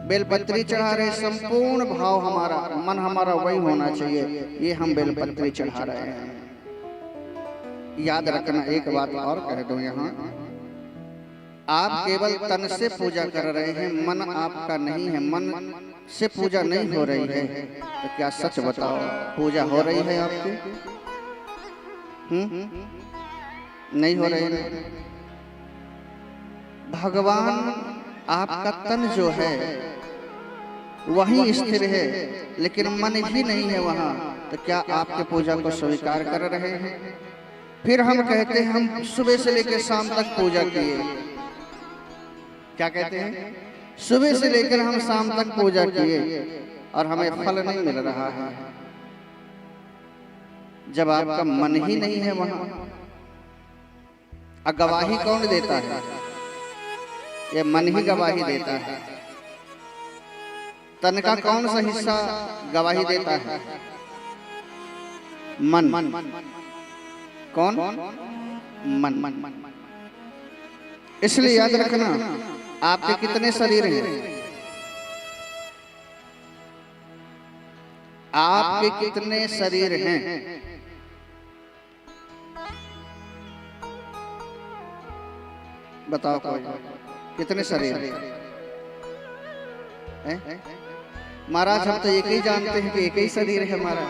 Speaker 3: बेलपत्री चढ़ा रहे, संपूर्ण भाव हमारा, मन हमारा वही होना चाहिए, ये हम बेलपत्री चढ़ा रहे हैं। याद रखना, एक बात और कह दो यहाँ, आप केवल तन से पूजा कर रहे हैं, मन आपका नहीं है, मन से पूजा नहीं हो रही है। तो क्या सच बताओ, पूजा हो रही है आपकी? नहीं हो रही है। भगवान आपका तन जो है वही स्थिर है, लेकिन मन ही नहीं है वहां। तो क्या आपके पूजा को स्वीकार कर रहे हैं? फिर हम कहते हैं हम सुबह से लेकर शाम तक पूजा किए। क्या कहते हैं? सुबह से लेकर हम शाम तक पूजा किए और हमें फल नहीं मिल रहा है। जब आपका मन ही नहीं है वहां। गवाही कौन देता है? ये मन ही गवाही देता है। तन का कौन सा हिस्सा गवाही देता है? मन। कौन? मन। इसलिए याद रखना, आपके कितने शरीर हैं? आपके कितने शरीर हैं? बताओ कोई, कितने शरीर हैं? महाराज हम तो एक ही जानते हैं कि एक ही शरीर है हमारा।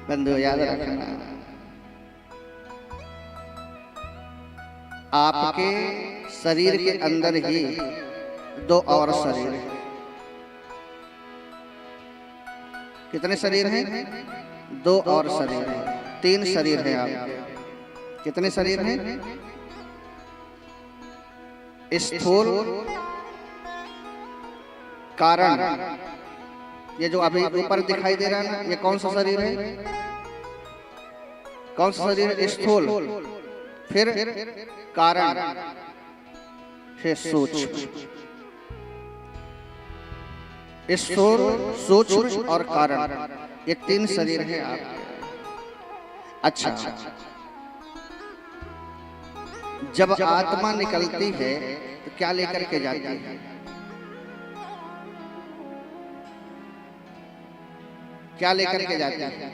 Speaker 3: बंधु याद रखना, आपके शरीर के अंदर ही दो और शरीर हैं। कितने शरीर हैं? दो और शरीर हैं, तीन शरीर है आपके। कितने शरीर हैं? स्थूल, कारण, ये जो अभी ऊपर दिखाई दे रहा है ना, ये कौन सा शरीर है? कौन सा शरीर? स्थूल, फिर कारण, फिर सूक्ष्म। स्थूल, सूक्ष्म और कारण, ये तीन शरीर है आपके। अच्छा, जब आत्मा निकलती है तो क्या लेकर के जाती है? क्या लेकर के जाती है?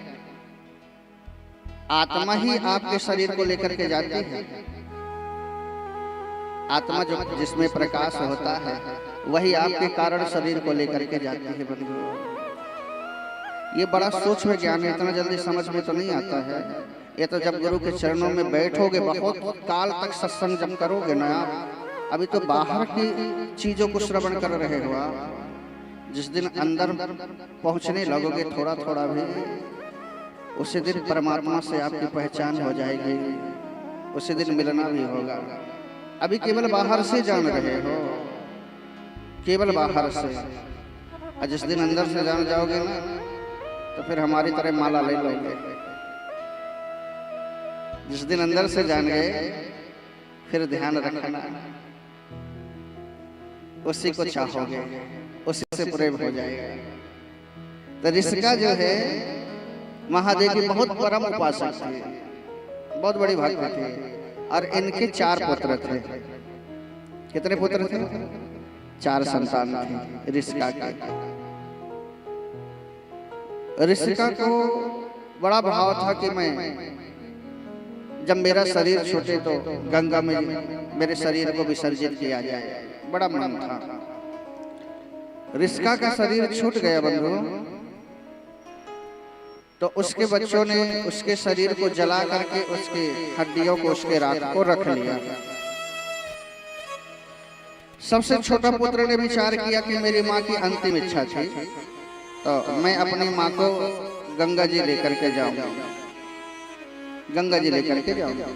Speaker 3: आत्मा ही आपके शरीर को लेकर के जाती है। आत्मा जो जिसमें प्रकाश होता है वही आपके कारण शरीर को लेकर के जाती है। बंधुओं, ये बड़ा सूक्ष्म ज्ञान है, इतना जल्दी समझ में तो नहीं आता है, ये तो जब गुरु के चरणों में बैठोगे, बहुत काल तक सत्संग जब करोगे ना आप, अभी तो बाहर की चीजों को श्रवण कर रहे हो आप। जिस दिन अंदर पहुंचने लगोगे थोड़ा थोड़ा भी, उसी दिन परमात्मा से आपकी पहचान हो जाएगी, उसी दिन मिलना भी होगा। अभी केवल बाहर से जान रहे हो, केवल बाहर से, और जिस दिन अंदर से जान जाओगे ना तो फिर हमारी तरह माला ले लोगे। जिस दिन अंदर से जान गए फिर ध्यान रखना, उसी को चाहोगे, उसी से प्रेम हो जाएगा। तो ऋषिका जो है महादेव की बहुत परम उपासक थी, बहुत बड़ी भक्त थी, और इनके 4 पुत्र थे। कितने पुत्र थे? 4 संतान थे ऋषिका के। ऋषिका को बड़ा भाव था कि मैं जब मेरा शरीर छूटे तो गंगा में मेरे शरीर को विसर्जित किया जाए, बड़ा मन था। ऋषिका का शरीर छूट गया बंधु, तो उसके बच्चों ने उसके शरीर को जला करके उसके हड्डियों को, उसके राख को रख लिया। सबसे छोटा पुत्र ने विचार किया कि मेरी माँ की अंतिम इच्छा थी, तो मैं अपनी माँ को गंगा जी लेकर के जाऊंगा, गंगा जी लेकर के जाऊंगा।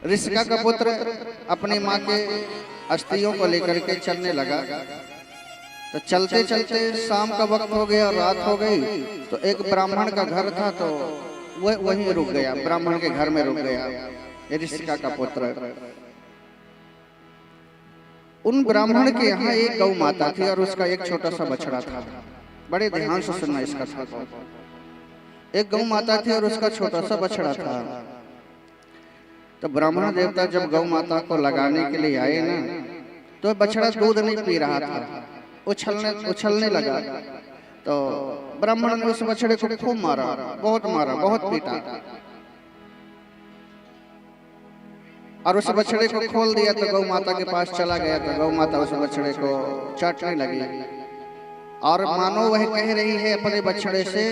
Speaker 3: ऋषिका का पुत्र अपनी माँ के अस्थियों को लेकर के चलने लगा। तो चलते चलते शाम का वक्त हो गया, रात हो गई, तो एक ब्राह्मण का घर था, तो वह वहीं रुक गया, ब्राह्मण के घर में रुक गया ऋषिका का पुत्र। उन ब्राह्मण के यहाँ एक गौ माता थी और उसका एक छोटा सा बछड़ा था। बड़े ध्यान से सुनना इसका था। एक गौ माता थी और उसका छोटा सा बछड़ा था। तो ब्राह्मण देवता जब गौ माता को लगाने के लिए आए ना, तो बछड़ा दूध नहीं पी रहा था, उछलने लगा। तो ब्राह्मण ने उस बछड़े को खूब मारा, बहुत पीटा, और उस बछड़े को खोल दिया। तो गौ माता के पास चला गया, तो गौ माता उस बछड़े को चाटने लगी, और मानो वह कह रही है अपने बछड़े से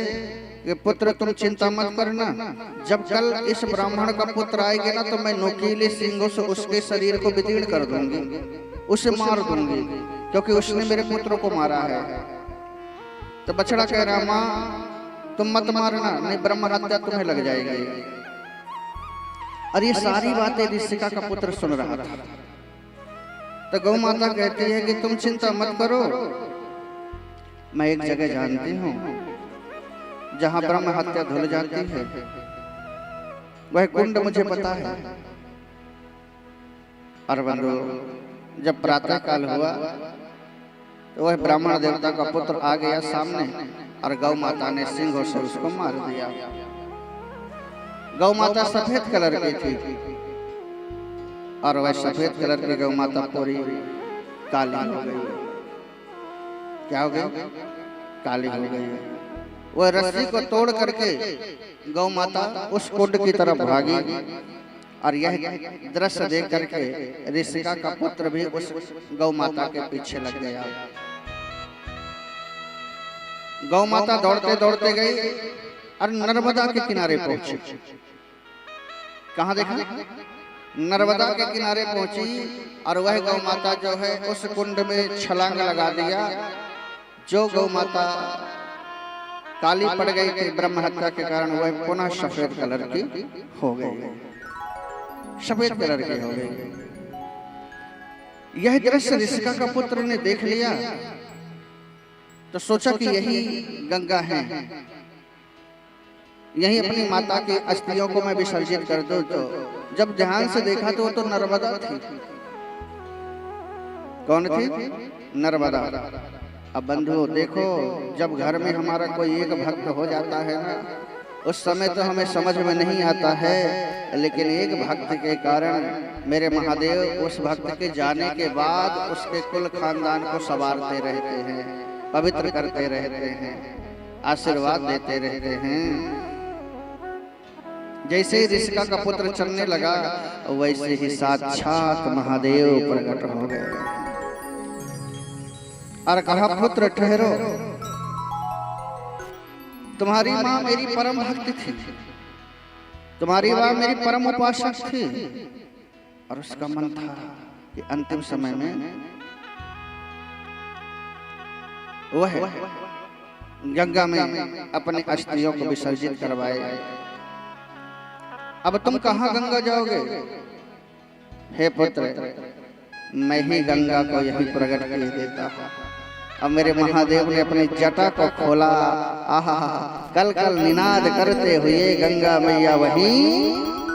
Speaker 3: कि पुत्र तुम चिंता मत करना, जब कल इस ब्राह्मण का पुत्र आएगा ना, तो मैं नुकीले सींगों से उसके शरीर को विदीर्ण कर दूंगी, उसे मार दूंगी, क्योंकि उसने मेरे पुत्र को मारा है। तो बछड़ा कह रहा, माँ तुम मत मारना, नहीं ब्रह्म हत्या तुम्हें लग जाएगी। और ये सारी बातें ऋषिका का पुत्र सुन रहा था। तो गौ माता कहती है कि तुम चिंता मत करो, मैं एक जगह जानती हूँ जहाँ ब्रह्म हत्या धुल जाती है, वह कुंड मुझे पता है। और बंधु जब प्रातः काल हुआ तो वह ब्राह्मण देवता का पुत्र आ गया सामने, और गौ माता ने सिंहों से उसको मार दिया। गौ माता सफेद कलर की थी, और वह सफेद कलर की गौ माता पूरी काली हो गई। क्या हो गई? काली हो गई। वह रस्सी को तोड़ करके गौ माता उस कुंड की तरफ भागी, और यह दृश्य देख करके ऋषिका का पुत्र भी उस गौ माता के पीछे लग गया। गौ माता दौड़ते दौड़ते गई और नर्मदा के किनारे पहुंची। कहाँ देखा? नर्मदा के किनारे पहुंची, और वह गौ माता जो है उस कुंड में छलांग लगा दिया। जो गौ माता काली पड़ गई थी ब्रह्म हत्या के कारण, वह पुनः सफेद कलर की हो गई, सफेद कलर की हो गई। यह दृश्य ऋषिका का पुत्र ने देख लिया, तो सोचा कि यही गंगा है, यही अपनी माता की अस्थियों को मैं विसर्जित कर दूं। तो जब ध्यान से देखा तो वो तो नर्मदा थी। कौन थी? नर्मदा। अब बंधुओं देखो, जब घर में हमारा कोई एक भक्त हो जाता है ना, उस समय तो हमें समझ में नहीं आता है, लेकिन एक भक्त के कारण मेरे महादेव उस भक्त के जाने के बाद उसके कुल खानदान को संवारते रहते हैं, पवित्र करते रहते हैं, आशीर्वाद देते रहते हैं। जैसे ही ऋषिका का पुत्र चलने लगा, वैसे ही साक्षात महादेव प्रकट हो गए और कहा, पुत्र ठहरो। तुम्हारी माँ मेरी परम भक्त थी, तुम्हारी माँ मेरी परम उपासक थी, और उसका मन था कि अंतिम समय में वह गंगा में अपने अस्थियों को विसर्जित करवाए। अब तुम कहाँ गंगा जाओगे? हे पुत्र, मैं ही गंगा को यही प्रकट कर देता हूँ। अब मेरे महादेव ने अपनी जटा को खोला। आहा, कल कल निनाद करते हुए गंगा मैया वहीं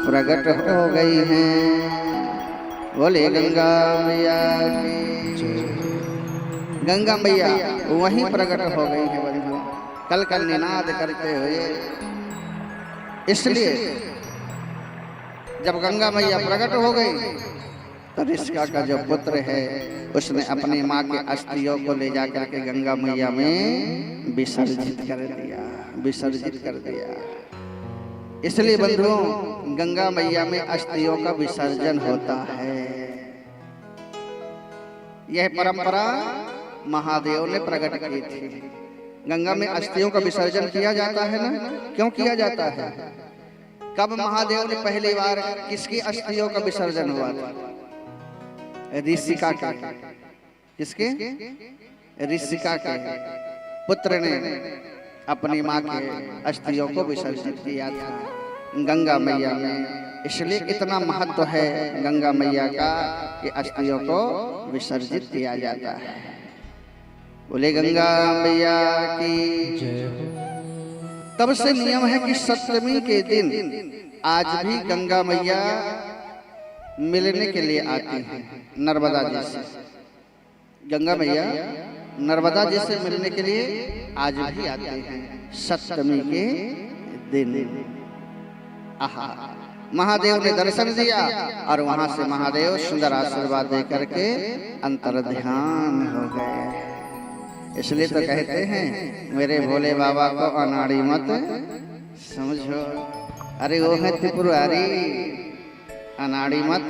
Speaker 3: प्रकट हो गई हैं। बोले गंगा मैया की। गंगा मैया वहीं प्रकट हो गई है बंधु, कल कल निनाद करते हुए। इसलिए जब गंगा मैया प्रकट हो गई तो ऋषिका का जो पुत्र है उसने अपनी माँ के अस्थियों को ले जाकर के गंगा मैया में विसर्जित कर दिया। इसलिए बंधुओं, गंगा मैया में अस्थियों का विसर्जन होता है। यह परंपरा महादेव ने प्रकट की थी। गंगा में अस्थियों का विसर्जन किया जाता है ना? क्यों किया जाता है? कब महादेव ने पहली बार किसकी अस्थियों का विसर्जन हुआ था? ऋषिका के। किसके? ऋषिका के पुत्र ने अपनी माँ के अस्थियों को विसर्जित किया था गंगा मैया में। इसलिए इतना महत्व है गंगा मैया का कि अस्थियों को विसर्जित किया जाता है। बोले गंगा मैया की जय हो। तब से नियम है कि सप्तमी के दिन आज भी गंगा मैया मिलने के लिए आती हैं नर्मदा जी से। गंगा मैया नर्मदा जी से मिलने के लिए आज भी आते हैं सप्तमी के दिन। आहा, महादेव ने दर्शन दिया और वहां से महादेव सुंदर आशीर्वाद दे करके अंतर ध्यान हो गए। इसलिए तो कहते हैं मेरे भोले बाबा को अनाड़ी मत समझो। अरे वो है त्रिपुरारी, अनाड़ी मत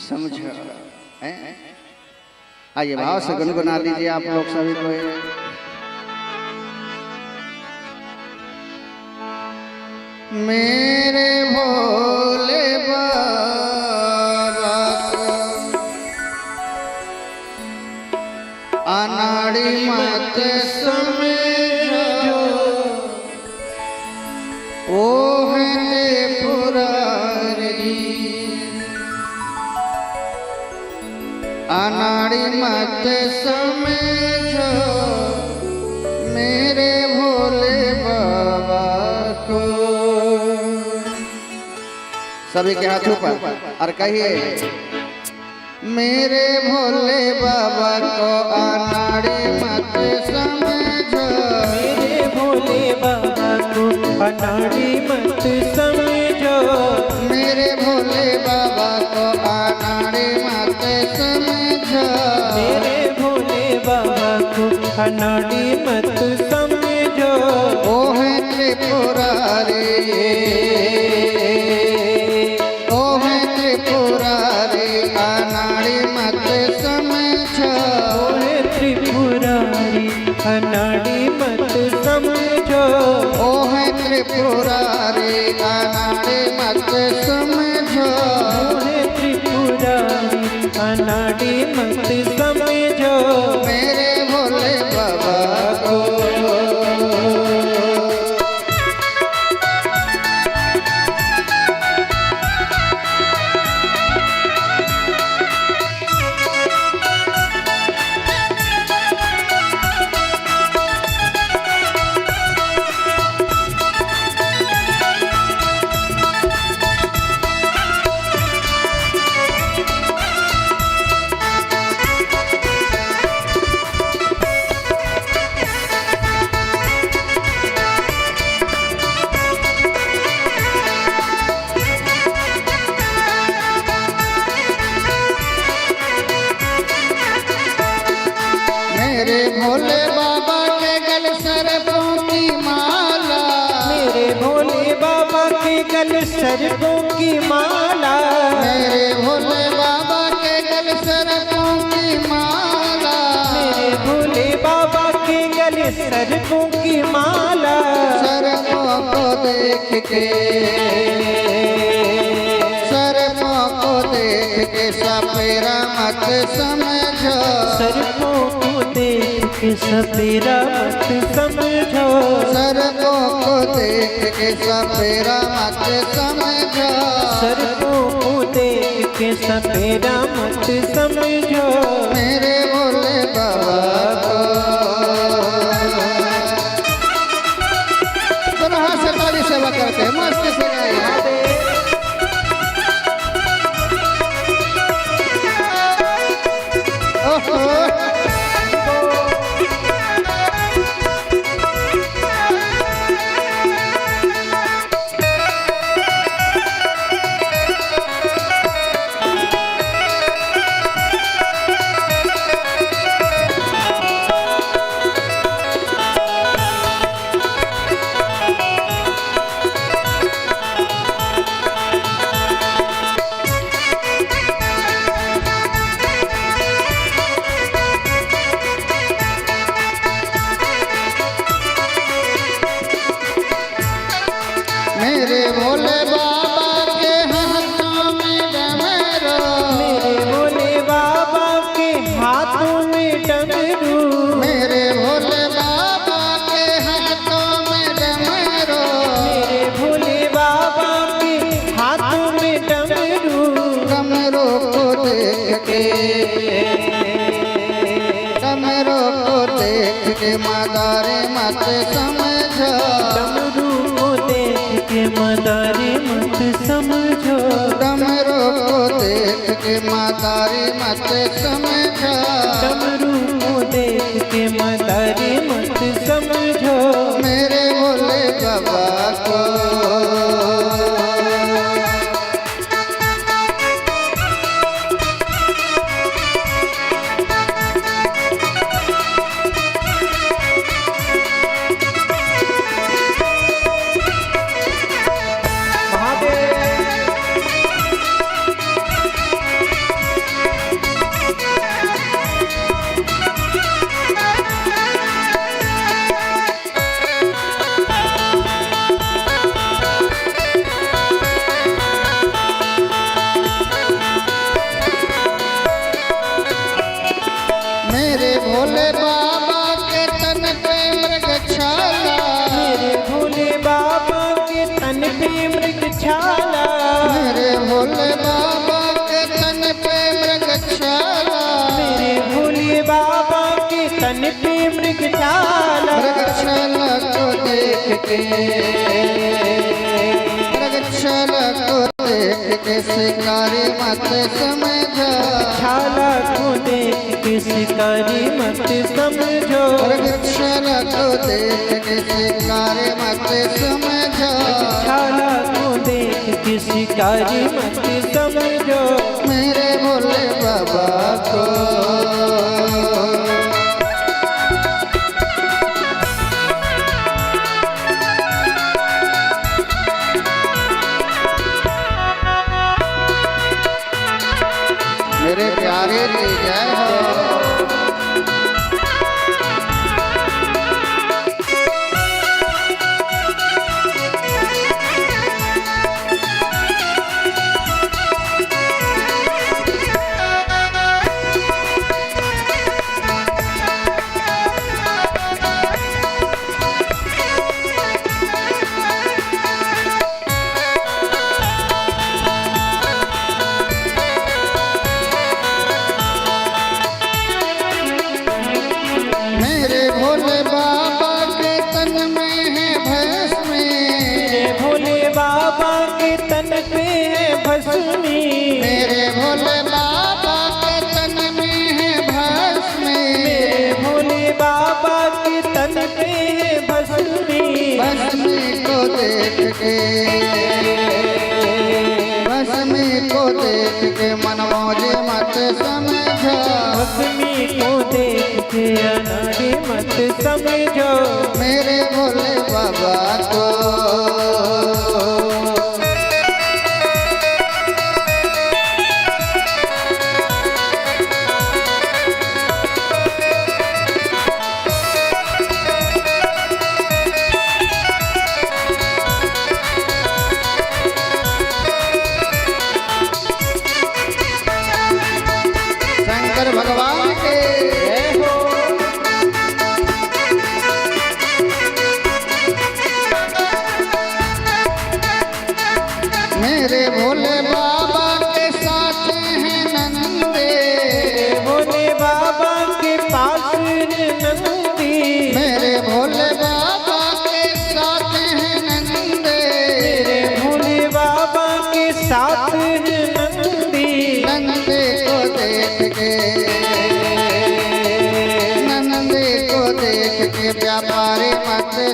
Speaker 3: समझो। आइए भाव से गुनगुना लीजिए आप लोग सभी को। मेरे भोले बाबा को अनाड़ी मत समझो, ओ है पुरारी। अनाड़ी मत समझो मेरे भोले बाबा को। सभी के हाथों पर और कहिए मेरे भोले बाबा को अनाड़ी मत समझो।
Speaker 1: मेरे भोले बाबा को अनाड़ी मत समझो।
Speaker 3: मेरे भोले बाबा को अनाड़ी मत समझो।
Speaker 1: मेरे भोले बाबा को अनाड़ी मत समझो।
Speaker 3: ओ है त्रिपुरारी, ओ है त्रिपुरारी, अनाड़ी मत समझो।
Speaker 1: ओ है त्रिपुरारी, अनाड़ी मत समझो।
Speaker 3: ओ है त्रिपुरारी, अनाड़ी मत समझो।
Speaker 1: ओ है त्रिपुरारी, अनाड़ी मत समझो।
Speaker 3: मेरे भोले बाबा को मेरे भोले बाबा के गल सरपों की माला।
Speaker 1: मेरे भोले बाबा के गल सरपों की माला।
Speaker 3: मेरे भोले बाबा के गल सरपों की माला।
Speaker 1: मेरे भोले बाबा के गल सरपों की माला।
Speaker 3: देख के, सर्पों को देख के सपेरा मत समझो,
Speaker 1: सर्पों को देख के सपेरा मत समझो,
Speaker 3: सर्पों को देख के सपेरा मत समझो,
Speaker 1: सर्पों को देख के सपेरा मत समझो,
Speaker 3: मेरे भोले बाबा को। दोनों हाथ से ताली सेवा करते हैं, मस्त से गाइए। ओहो मेरे भोले बाबा के हाथों में डमरू,
Speaker 1: मेरे भोले बाबा के हाथों में डमरू,
Speaker 3: मेरे भोले बाबा के हाथों में डमरू,
Speaker 1: मेरे भोले बाबा के हाथों में डमरू,
Speaker 3: डमरू को देख के, डमरू को देख के मदारे मत समझो,
Speaker 1: डमरू को देख के मदारी मत समझो,
Speaker 3: डमरू को देख के मदारे मत समझो,
Speaker 1: डमरू को देख के मदारी मत समझो,
Speaker 3: मेरे भोले बाबा को। मेरे भोले बाबा के तन पे मृग छाला,
Speaker 1: मेरे भोले बाबा के तन पे मृग छाला,
Speaker 3: मेरे भोले बाबा के तन पे मृग छाला,
Speaker 1: मेरे भोले बाबा के तन पे मृग छाला,
Speaker 3: मृग छाला को देख के, मृग छाला को देख के शिकारी मत समझो,
Speaker 1: छाला को देख के शिकारी मत समझो,
Speaker 3: मृग छाला को देख के शिकारी मत समझो,
Speaker 1: छाला को देख के शिकारी मत समझो,
Speaker 3: मेरे भोले बाबा को। मेरे प्यारे की जय हो। मेरे भोले बाबा के तन में है भस्मी,
Speaker 1: मेरे भोले बाबा के तन पे है भस्मी,
Speaker 3: मेरे भोले बाबा के तन में है भस्मी,
Speaker 1: मेरे भोले बाबा के तन पे है भस्मी,
Speaker 3: भस्मी को देख के, भस्मी को देख के मनमोजे मत समझो,
Speaker 1: भस्मी को देख के अनाड़ी मत समझो,
Speaker 3: मेरे भोले बाबा को।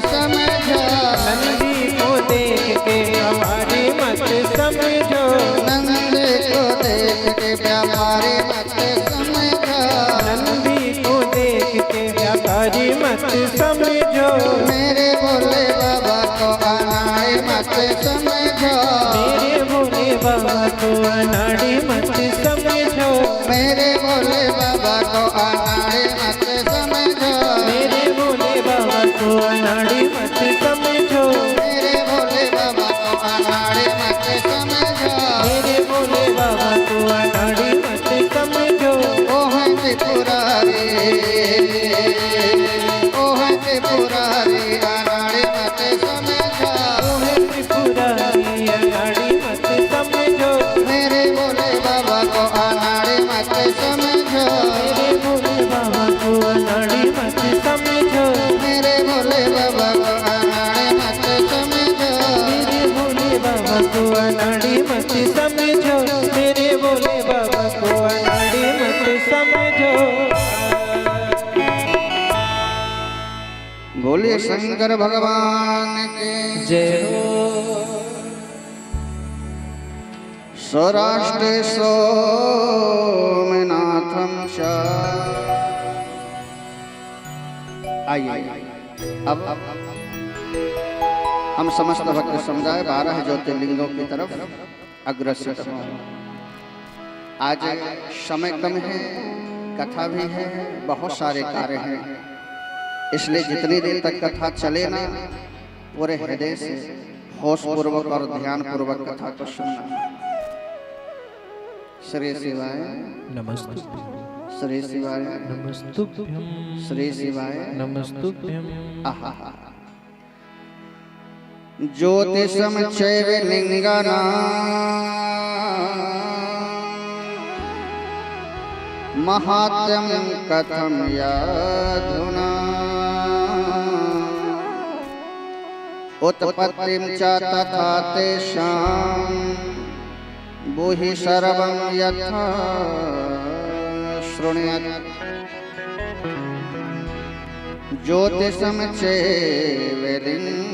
Speaker 3: समझो,
Speaker 1: नंदी को देख के हमारी मत समझो,
Speaker 3: नंद को देख के व्यापारी मत समझो,
Speaker 1: नंदी को देख के व्यापारी मत समझो,
Speaker 3: मेरे भोले बाबा को अनाड़ी मत समझो,
Speaker 1: मेरे भोले बाबा को अनाड़ी मत समझो,
Speaker 3: मेरे भोले बाबा को अनाड़ी मत समझो,
Speaker 1: मेरे भोले बाबा को अनाड़ी मत समझो,
Speaker 3: मेरे भोले बाबा को अनाड़ी मत समझो,
Speaker 1: मेरे भोले बाबा को अनाड़ी मत समझो।
Speaker 3: ओ है त्रिपुरारी, ओ है त्रिपुरारी अनाड़ी मत समझो,
Speaker 1: ओ है त्रिपुरारी अनाड़ी मत समझो,
Speaker 3: मेरे भोले बाबा को अनाड़ी मत समझो,
Speaker 1: मेरे भोले बाबा को अनाड़ी मत समझो,
Speaker 3: मेरे भोले बाबा को अनाड़ी मत समझो,
Speaker 1: मेरे भोले बाबा को अनाड़ी मत समझो, मेरे भोले बाबा को अनाड़ी मत समझो।
Speaker 3: बोले शंकर भगवान के
Speaker 1: जय हो।
Speaker 3: सौराष्ट्र सोमनाथम च। आइए अब हम समस्त भक्त समुदाय 12 ज्योतिर्लिंगों की तरफ अग्रसर हैं। आज समय कम है, कथा भी है, बहुत सारे कार्य हैं, इसलिए जितनी देर तक कथा चले ना पूरे हृदय से होश पूर्वक और ध्यान पूर्वक कथा को सुनना। श्री शिवाय
Speaker 1: नमस्तु
Speaker 3: श्री शिवाय
Speaker 1: नमस्तुभ्यं
Speaker 3: श्री शिवाय
Speaker 1: नमस्तुभ्यं।
Speaker 3: आहा ज्योतिषम चैव लिंगानां महात्म्यं कथं याधुना उत्पत्तिं च तथा तेषां बुहि सर्वं यथा शृणुयात् ज्योतिषं चैव लिंगानां।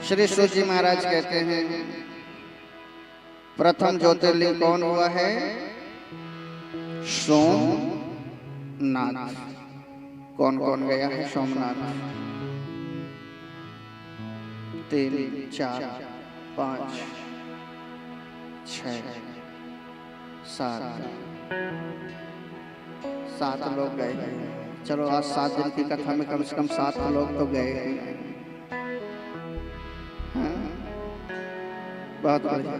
Speaker 3: श्री सूत जी महाराज कहते हैं प्रथम ज्योतिर्लिंग कौन हुआ है? सोमनाथ। कौन कौन गया है सोमनाथ? 3 4 5 6 7 लोग गए हैं। चलो आज 7 दिन की कथा में कम से कम 7 लोग तो गए हैं। हाँ? बहुत बढ़िया।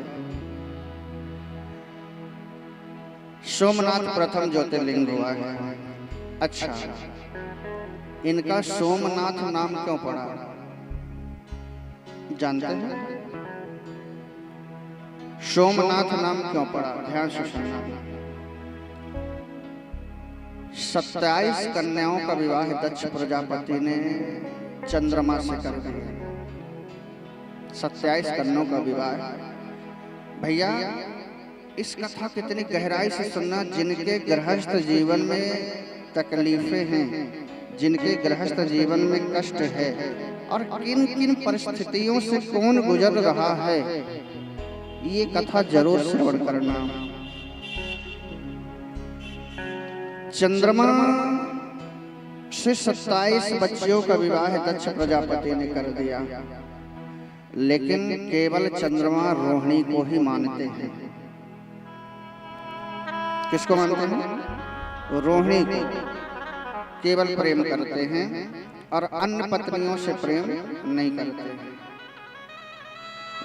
Speaker 3: सोमनाथ प्रथम ज्योतिर्लिंग हुआ है। अच्छा, इनका सोमनाथ नाम क्यों पड़ा जानते हैं? सोमनाथ नाम क्यों पड़ा? ध्यान से सुनना। 27 कन्याओं का विवाह दक्ष प्रजापति ने चंद्रमा से कर दिया। 27 कन्याओं का विवाह। भैया इस कथा कितनी गहराई से सुनना। जिनके गृहस्थ जीवन में तकलीफें हैं, जिनके गृहस्थ जीवन में कष्ट है और किन किन परिस्थितियों से कौन गुजर रहा है, ये कथा जरूर श्रवण करना। चंद्रमा से 27 बच्चियों का विवाह दक्ष प्रजापति ने कर दिया, लेकिन केवल चंद्रमा रोहिणी को ही मानते हैं। किसको मानते हैं? रोहिणी को केवल प्रेम करते हैं और अन्य पत्नियों से प्रेम नहीं करते हैं।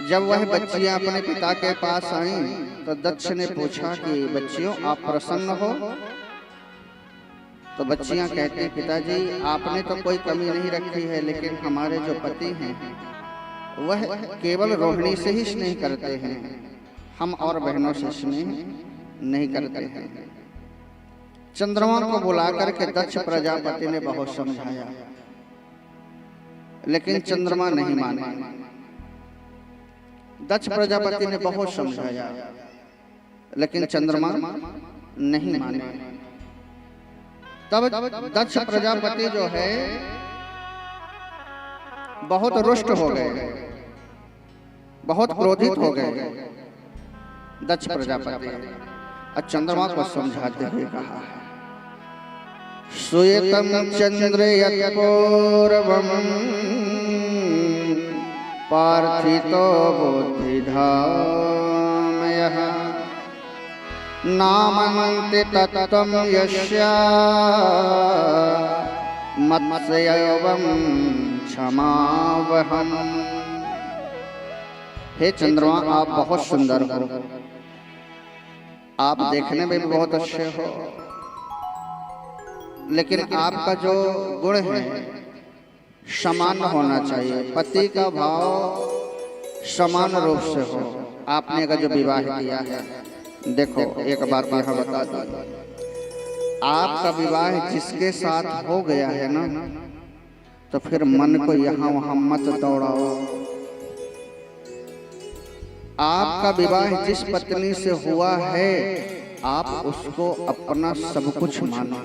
Speaker 3: जब वह बच्चियां अपने पिता के पास आईं तो दक्ष ने पूछा कि बच्चियों आप प्रसन्न हो? तो बच्चियां कहती पिताजी आपने तो कोई कमी नहीं रखी है, लेकिन हमारे जो पति हैं वह केवल रोहिणी से ही स्नेह करते हैं, हम और बहनों से स्नेह नहीं करते हैं। चंद्रमा को बुलाकर के दक्ष प्रजापति ने बहुत समझाया, लेकिन चंद्रमा नहीं माने। दक्ष प्रजापति ने बहुत समझाया, लेकिन चंद्रमा नहीं माने। तब दक्ष प्रजापति जो है बहुत रुष्ट हो गए, बहुत क्रोधित हो गए। दक्ष प्रजापति और चंद्रमा को समझाते हुए कहा, श्रूयतं चंद्र यत्पूर्वं पार्थितो बुद्धिधामयः नामन्ति तत्त्वं यस्य मत्स्यैवं क्षमावहम्। हे चंद्रमा, आप बहुत सुंदर हो, आप देखने में भी बहुत अच्छे हो, लेकिन आपका जो गुण है समान होना चाहिए। पति का भाव समान रूप से हो। आपने अगर जो विवाह किया है, देखो एक बात यहाँ बता दूं, आपका विवाह जिसके साथ हो गया है ना, तो फिर मन को यहाँ वहाँ मत दौड़ाओ। आपका विवाह जिस पत्नी से हुआ है, आप उसको अपना सब कुछ मानो।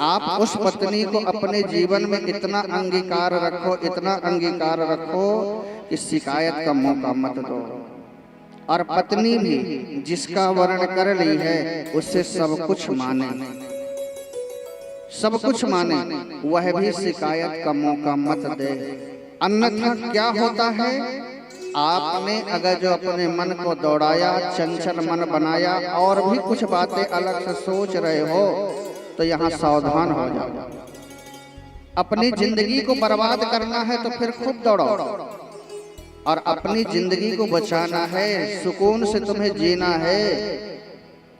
Speaker 3: आप उस पत्नी को अपने जीवन में इतना अंगीकार रखो, इतना अंगीकार रखो कि शिकायत का मौका मत दो। और पत्नी भी जिसका वर्ण कर ली है उससे सब कुछ माने, सब कुछ माने, वह भी शिकायत का मौका मत दे। अन्यथा क्या होता है, आपने अगर जो अपने मन को दौड़ाया, चंचल मन बनाया और भी कुछ बातें अलग से सोच रहे हो, तो यहाँ सावधान हो जाओ। अपनी जिंदगी को बर्बाद करना है तो फिर खूब दौड़ो, और अपनी जिंदगी को बचाना है, सुकून से तुम्हें जीना है,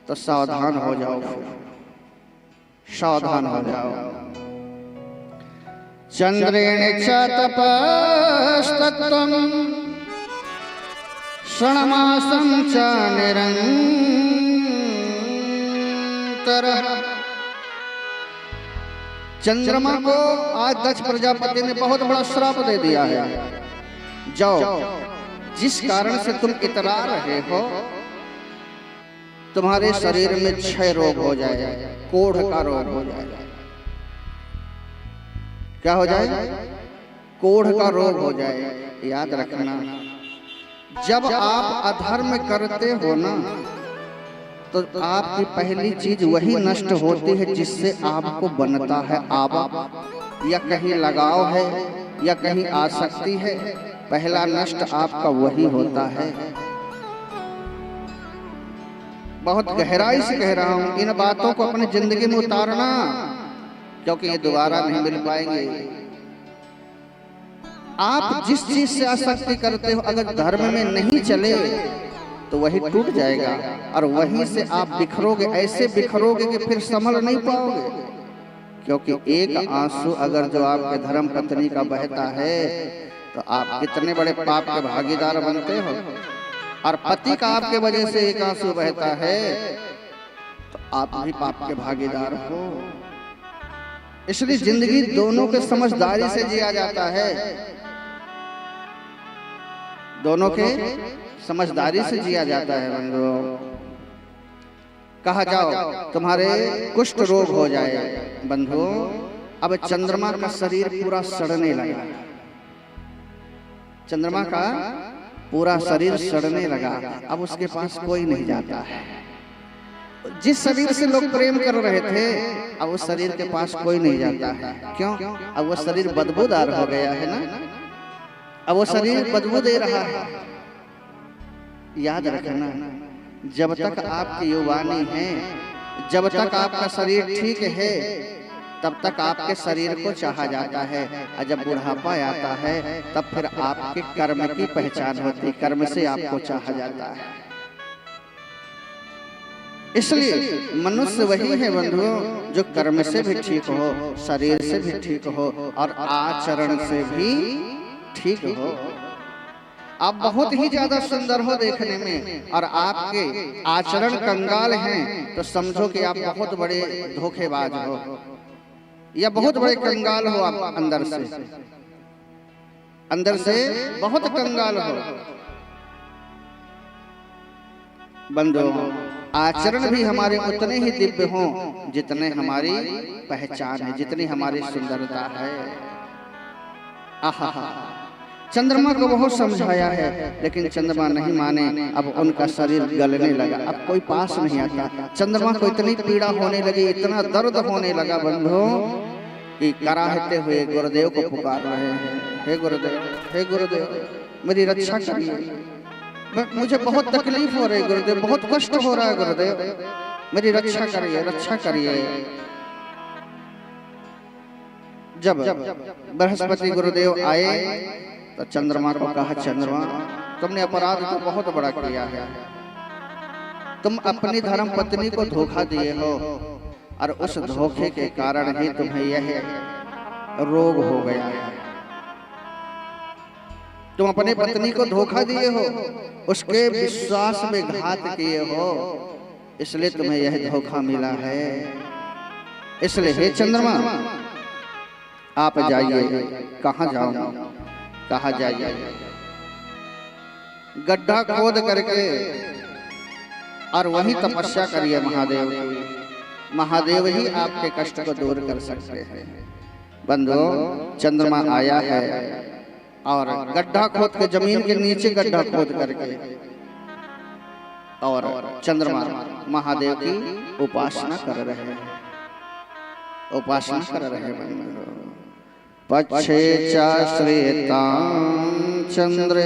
Speaker 3: तो सावधान हो जाओ, सावधान हो जाओ। चंद्रेण च तपस्तत्त्वं षण्मासं च निरन्तरः। चंद्रमा को आज दक्ष प्रजापति ने बहुत बड़ा श्राप दे दिया है। जाओ, जिस कारण से तुम इतरा रहे हो, तुम्हारे शरीर में क्षय रोग हो जाए, कोढ़ का रोग हो जाए। क्या हो जाए? कोढ़ का रोग हो जाए। याद रखना, जब आप अधर्म करते हो ना, तो आपकी पहली चीज वही नष्ट होती है जिससे आपको बनता है आवा, या कहीं लगाव है, या कहीं आसक्ति है। पहला नष्ट आपका वही होता है। बहुत गहराई से कह रहा हूं, इन बातों को अपनी जिंदगी में उतारना, क्योंकि ये दोबारा नहीं मिल पाएंगे। आप जिस चीज से आसक्ति करते हो, अगर धर्म में नहीं चले तो वही टूट जाएगा, और वहीं से आप बिखरोगे, ऐसे बिखरोगे कि फिर संभल नहीं पाओगे। क्योंकि एक आंसू अगर जो आपके धर्म पत्नी का बहता है, तो आप कितने बड़े पाप के भागीदार बनते हो। और पति का आपके वजह से एक आंसू बहता है, तो आप भी पाप के भागीदार हो। इसलिए जिंदगी दोनों के समझदारी से जिया जाता है, दोनों के समझदारी से जिया जाता है। बंधुओं, कहा जाओ तुम्हारे कुष्ठ रोग हो जाए। बंधुओं, अब चंद्रमा का शरीर पूरा सड़ने लगा, चंद्रमा का पूरा शरीर सड़ने लगा। अब उसके पास कोई नहीं जाता है। जिस शरीर से लोग प्रेम कर रहे थे, अब उस शरीर के पास कोई नहीं जाता है। क्यों? अब वो शरीर बदबूदार हो गया है ना, अब वो शरीर बदबू दे रहा है। याद रखना, जब तक आपकी युवानी है, जब तक आपका शरीर ठीक है, तब तक आपके शरीर को चाहा जाता है। और जब बुढ़ापा आता है, तब फिर आपके कर्म की पहचान होती, कर्म से आपको चाहा जाता है। इसलिए मनुष्य वही है बंधुओं, जो कर्म से भी ठीक हो, शरीर से भी ठीक हो, और आचरण से भी ठीक हो। आप बहुत ही ज्यादा सुंदर हो देखने में, और आपके आचरण कंगाल हैं, तो समझो कि आप बहुत बड़े धोखेबाज हो, या बहुत बड़े कंगाल हो। आप अंदर से बहुत कंगाल हो। बंधुओं, आचरण भी हमारे उतने ही दिव्य हों जितने हमारी पहचान है, जितनी हमारी सुंदरता है। आहा, चंद्रमा को बहुत समझाया है लेकिन चंद्रमा नहीं माने। अब उनका शरीर गलने लगा, अब कोई पास नहीं आता। चंद्रमा को इतनी पीड़ा होने लगी, इतना दर्द होने लगा बंधुओं कि कराहते हुए गुरुदेव को पुकार रहे हैं, हे गुरुदेव, हे गुरुदेव मेरी रक्षा करिए, मुझे बहुत तकलीफ हो रही गुरुदेव, बहुत कष्ट हो रहा है गुरुदेव, मेरी रक्षा करिए, रक्षा करिए। जब बृहस्पति गुरुदेव आए तो चंद्रमा को कहा, चंद्रमा तुमने अपराध तो बहुत बड़ा किया है, तुम अपनी धर्म पत्नी को धोखा दिए हो और उस धोखे के कारण ही तुम्हें यह रोग हो गया है। तुम अपने पत्नी को धोखा दिए हो, उसके विश्वास में घात किए हो, इसलिए तुम्हें यह धोखा मिला है। इसलिए हे चंद्रमा आप जाइए। कहाँ जाओ? कहा जाइए, गड्ढा खोद करके और वही तपस्या करिए महादेव की। महादेव ही आपके कष्ट को दूर कर सकते हैं। बंधुओं, चंद्रमा आया है और गड्ढा खोद के, जमीन के नीचे गड्ढा खोद करके और चंद्रमा महादेव की उपासना कर रहे हैं, उपासना कर रहे हैं। पक्षे च श्वेतां चंद्र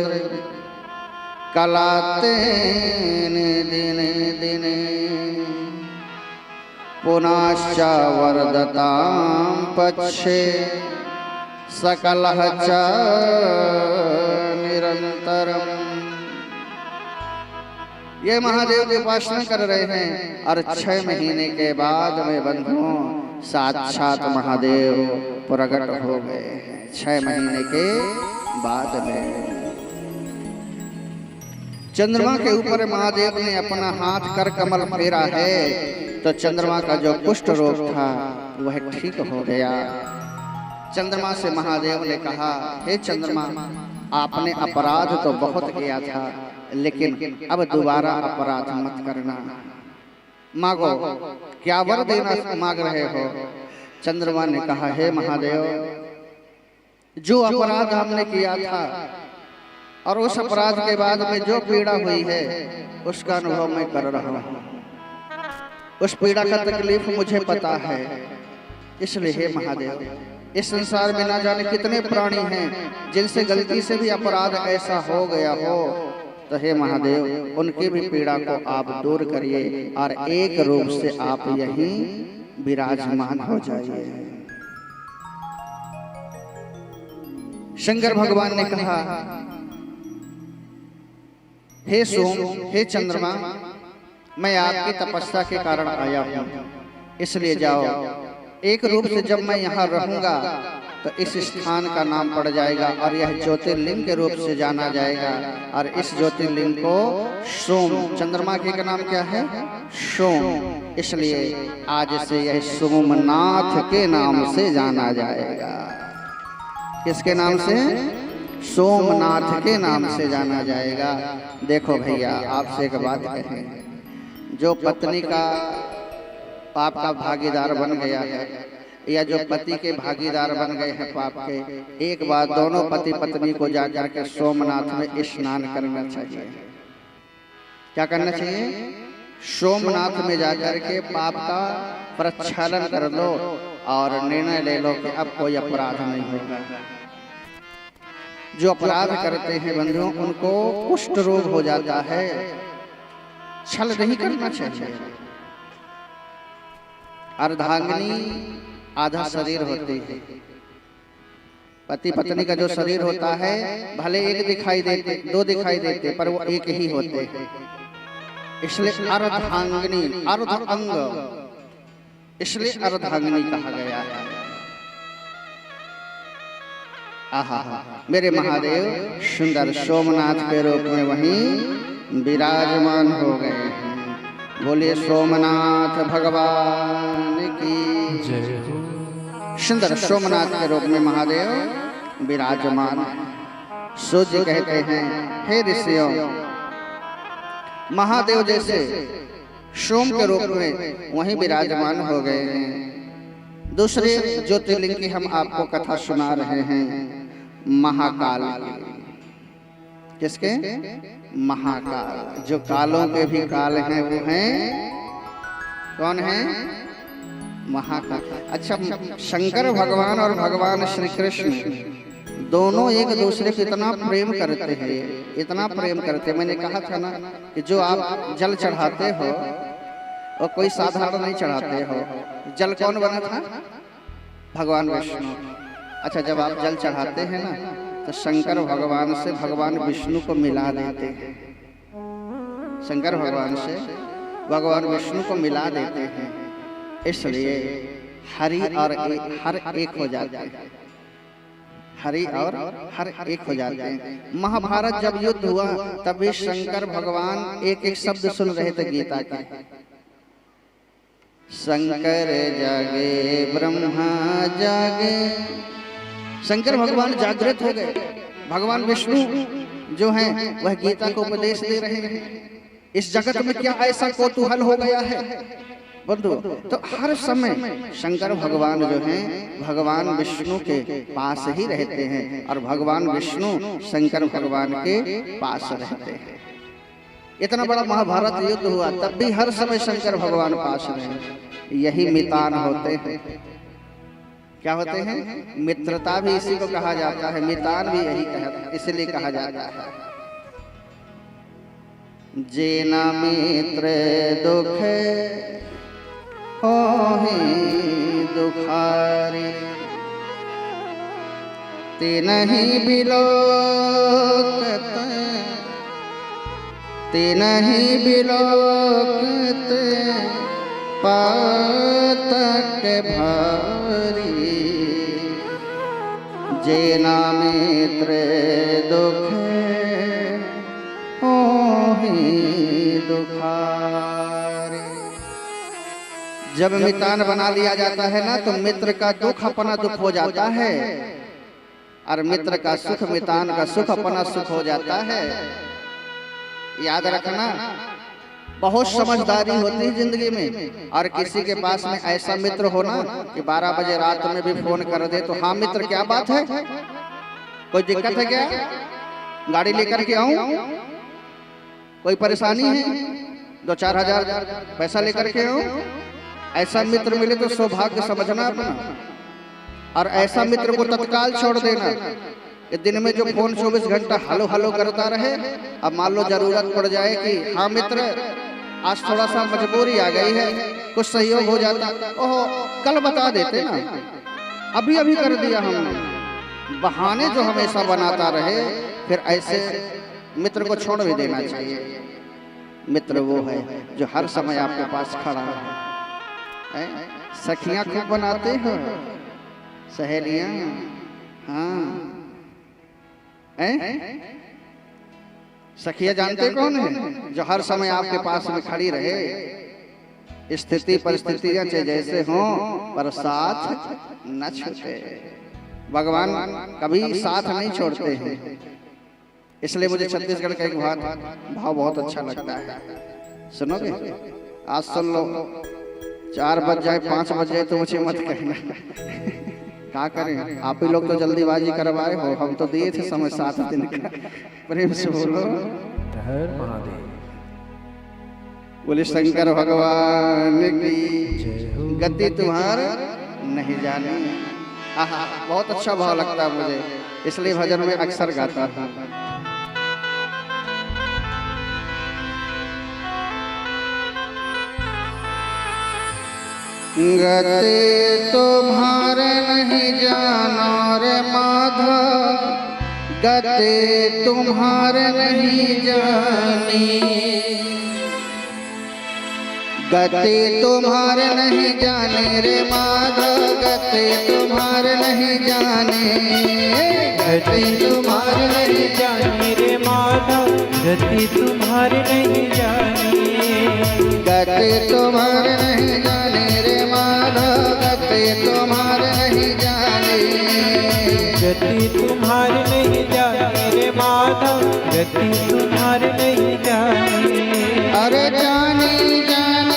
Speaker 3: कलातेन दिने दिने पुनश्च वर्धतां पक्षे सकलः च निरंतरम्। ये महादेव की उपासना कर रहे हैं और 6 महीने के बाद में बंधुओं साक्षात महादेव प्रकट हो गए हैं। 6 महीने के बाद में चंद्रमा के ऊपर महादेव ने अपना हाथ कर कमल फेरा है तो चंद्रमा का जो कुष्ठ रोग था वह ठीक हो गया। चंद्रमा से महादेव ने कहा, हे चंद्रमा आपने अपराध तो बहुत किया था लेकिन अब दोबारा अपराध मत करना, मांगो, क्या वर देना मांग रहे हो? चंद्रमा ने कहा, हे महादेव जो अपराध हमने किया था और उस अपराध के बाद में जो पीड़ा हुई है उसका अनुभव मैं कर रहा हूँ, उस पीड़ा का तकलीफ मुझे पता है। इसलिए हे महादेव इस संसार में ना जाने कितने प्राणी हैं जिनसे गलती से भी अपराध ऐसा हो गया हो, तो हे महादेव उनकी भी पीड़ा को आप दूर करिए और एक रूप से आप यहीं विराजमान हो जाइए। शंकर भगवान ने कहा, हे सोम, हे चंद्रमा मैं आपकी तपस्या के कारण आया हूँ, इसलिए जाओ। एक रूप से जब मैं यहाँ रहूंगा तो इस स्थान का नाम पड़ जाएगा और यह ज्योतिर्लिंग के रूप से जाना जाएगा और इस ज्योतिर्लिंग को सोम, चंद्रमा के का नाम क्या है? सोम, इसलिए आज से यह सोमनाथ के नाम से जाना जाएगा। किसके नाम से? सोमनाथ के नाम से जाना जाएगा। देखो भैया आपसे एक बात कहें, जो पत्नी का पाप का भागीदार बन गया है या जो पति के भागीदार बन गए हैं पाप के, एक बार दोनों पति पत्नी को जाकर के सोमनाथ में स्नान करना चाहिए। क्या करना चाहिए? सोमनाथ में जाकर के पाप का प्रक्षालन कर लो और निर्णय ले लो कि अब कोई अपराध नहीं होगा। जो अपराध करते हैं बंधुओं उनको कुष्ठ रोग हो जाता है। छल नहीं करना चाहिए। अर्धांगिनी आधा शरीर होती है। पति पत्नी का जो शरीर होता है भले एक दिखाई देते, दो दिखाई देते, पर वो एक ही होते हैं। इसलिए अर्धांगिनी, अर्ध अंग, इसलिए अर्धांगिनी कहा गया है। आहा, मेरे महादेव सुंदर सोमनाथ के रूप में वहीं विराजमान हो गए हैं। बोले सोमनाथ भगवान की जय हो। सुंदर सोमनाथ के रूप में महादेव विराजमान है। सूर्य कहते हैं, हे ऋषियों, महादेव जैसे सोम के रूप में वहीं विराजमान हो गए हैं। दूसरे ज्योतिर्लिंग की हम आपको कथा सुना रहे हैं, महाकाल की। किसके? महाकाल। जो कालों के भी काल हैं वो हैं, कौन है? महाकाल। अच्छा, शंकर भगवान और भगवान श्री कृष्ण दोनों एक दूसरे को इतना प्रेम करते हैं, इतना प्रेम करते हैं। मैंने कहा था ना कि जो आप जल चढ़ाते हो और कोई साधारण नहीं चढ़ाते हो। जल कौन बना था? भगवान विष्णु। अच्छा, जब आप जल चढ़ाते हैं ना तो शंकर भगवान से भगवान विष्णु को मिला देते हैं। शंकर भगवान से भगवान विष्णु को मिला देते हैं, इसलिए हरि और हर एक हो जाते हैं। हरि और हर एक हो जाते हैं। महाभारत जब युद्ध हुआ तब भी शंकर भगवान एक एक शब्द सुन रहे थे गीता के। शंकर जागे ब्रह्मा जागे। शंकर भगवान जागृत हो गए। भगवान विष्णु जो हैं वह गीता को उपदेश दे रहे हैं। इस जगत में क्या ऐसा कौतूहल हो गया है बंधु। तो हर समय शंकर भगवान जो हैं भगवान विष्णु के पास ही रहते हैं और भगवान विष्णु शंकर भगवान के पास रहते हैं। इतना बड़ा महाभारत युद्ध हुआ तब भी हर समय शंकर भगवान पास रहे। यही मितान होते हैं। क्या होते हैं? मित्रता भी इसी को कहा जाता है, मितान भी यही इसलिए कहा जाता है। जेना मित्र दुख होहि दुखारी, तिनहि बिलोकत पातक भारी। जेना मित्र दुख होहि दुखारी। जब मितान बना लिया जाता है ना तो मित्र का दुख अपना दुख हो जाता है और मित्र का सुख मितान का सुख अपना सुख हो जाता है। याद रखना, बहुत समझदारी होती है जिंदगी में। और किसी के पास में ऐसा मित्र हो ना कि 12 बजे रात में भी फोन कर दे तो हाँ मित्र क्या बात है, कोई दिक्कत है क्या, गाड़ी लेकर के आऊं, कोई परेशानी है, 2-4 हजार पैसा लेकर के आऊं। ऐसा मित्र मिले तो सौभाग्य समझना अपना। और ऐसा मित्र को तत्काल छोड़ देना। दिन में जो फोन 24 घंटा हलो हलो करता रहे, अब मान लो जरूरत पड़ जाए कि हाँ मित्र आज थोड़ा सा मजबूरी आ गई है, कुछ सहयोग हो जाता, ओहो कल बता देते ना, अभी अभी कर दिया हमने। बहाने जो हमेशा बनाता रहे, फिर ऐसे मित्र को छोड़ भी देना चाहिए। मित्र वो है जो हर समय आपके पास खड़ा है। सखियां खूब बनाते हो, सहेलियां, हाँ सखिया जानते कौन है? जो हर समय आपके पास में खड़ी रहे। स्थिति परिस्थितियां चाहे जैसे हों पर साथ न छूटे। भगवान कभी साथ नहीं छोड़ते हैं। इसलिए मुझे छत्तीसगढ़ का एक भाव बहुत अच्छा लगता है, सुनोगे? आज सुन लो, 4 बज जाए 5 बज जाए तो मुझे मत कहना। क्या करें, आप ही लोग तो जल्दीबाजी करवाए हो, हम तो दिए थे समय 7 दिन का। प्रेम से बोलो हर महादेव। बोले शंकर भगवान की गति तुम्हार नहीं जानी। आहा, बहुत अच्छा भाव लगता है मुझे, इसलिए भजन में अक्सर गाता हूँ। गति तुम्हारे नहीं जानो रे माधव, गति तुम्हारे नहीं जानी। गति तुम्हारे नहीं जाने रे माधव, गति तुम्हारे नहीं जाने। गति तुम्हारे नहीं जाने रे माधव,
Speaker 1: गति तुम्हारे नहीं जानी।
Speaker 3: गति तुम्हारे नहीं जाने रे माधव, गति तुम्हारे नहीं जाने।
Speaker 1: गति तुम्हारे नहीं जाने रे माधव, गति तुम्हारे नहीं जानी।
Speaker 3: अरे जानी जानी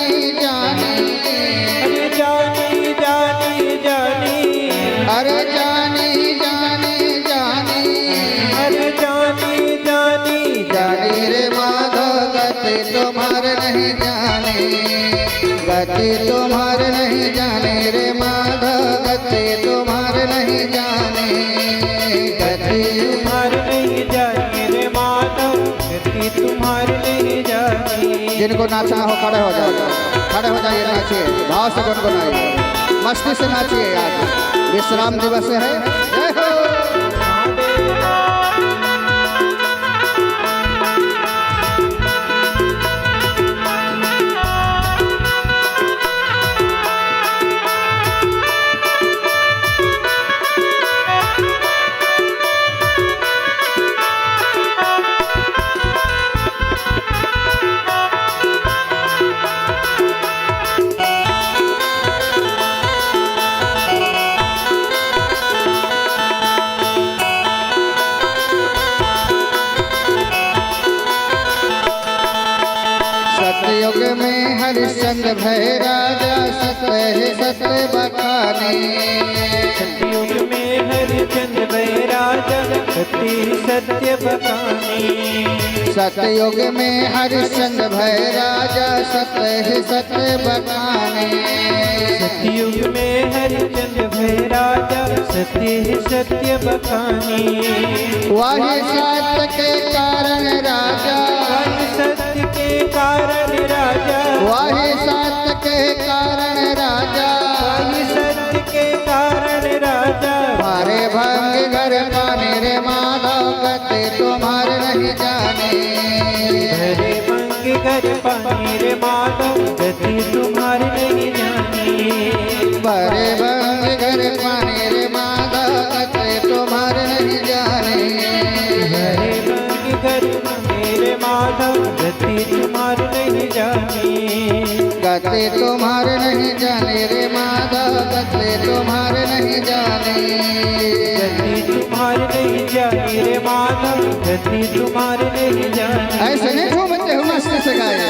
Speaker 3: तुम्हारे नहीं जाने, गति तुम्हारे नहीं जाने रे माधव, गति तुम्हारे नहीं जाने, गति
Speaker 1: तुम्हारे नहीं जाने रे माधव, गति तुम्हारे नहीं जाने।
Speaker 3: जिनको नाचना हो खड़े हो जाओ, खड़े हो जाइए, नाचिए, भाव से गुनगुनाइए, मस्ती से नाचिए। आज विश्राम दिवस है। जय हो। सतयुग में हरिश्चंद्र भय राजा, सत्य है सत्य बखाने।
Speaker 1: सतयुग में हरिचंद्र भय राजा, सत्य सत्य बखाने।
Speaker 3: सतयुग में हरिश्चंद्र भय राजा, सत्य है सत्य बखाने।
Speaker 1: सतयुग में हरिचंद्र भय राजा, सत्य सत्य बखाने।
Speaker 3: वही सत्य के कारण राजा,
Speaker 1: वही सत्य के कारण राजा,
Speaker 3: वही सत्य के कारण राजा,
Speaker 1: वही सत्य के कारण राजा।
Speaker 3: हमारे भंग घर पाने रे माधव, गति तुम्हारे नहीं जाने।
Speaker 1: हरे मंग घर पानी रे माधव, गति तुम्हारे नहीं जाने।
Speaker 3: भरे भंग घर पाने रे माधव, गति तुम्हारे नहीं जाने।
Speaker 1: हरे मंग घर पानी रे माधव, गति तुम्हारे नहीं जाने।
Speaker 3: गति तुम्हारे नहीं जाने रे माधव, गति तुम्हारे नहीं जाने।
Speaker 1: गति तुम्हारे नहीं जाने रे माधव, गति तुम्हारे नहीं जाने।
Speaker 3: ऐसे नहीं झूमते हो, मस्ती से गाए।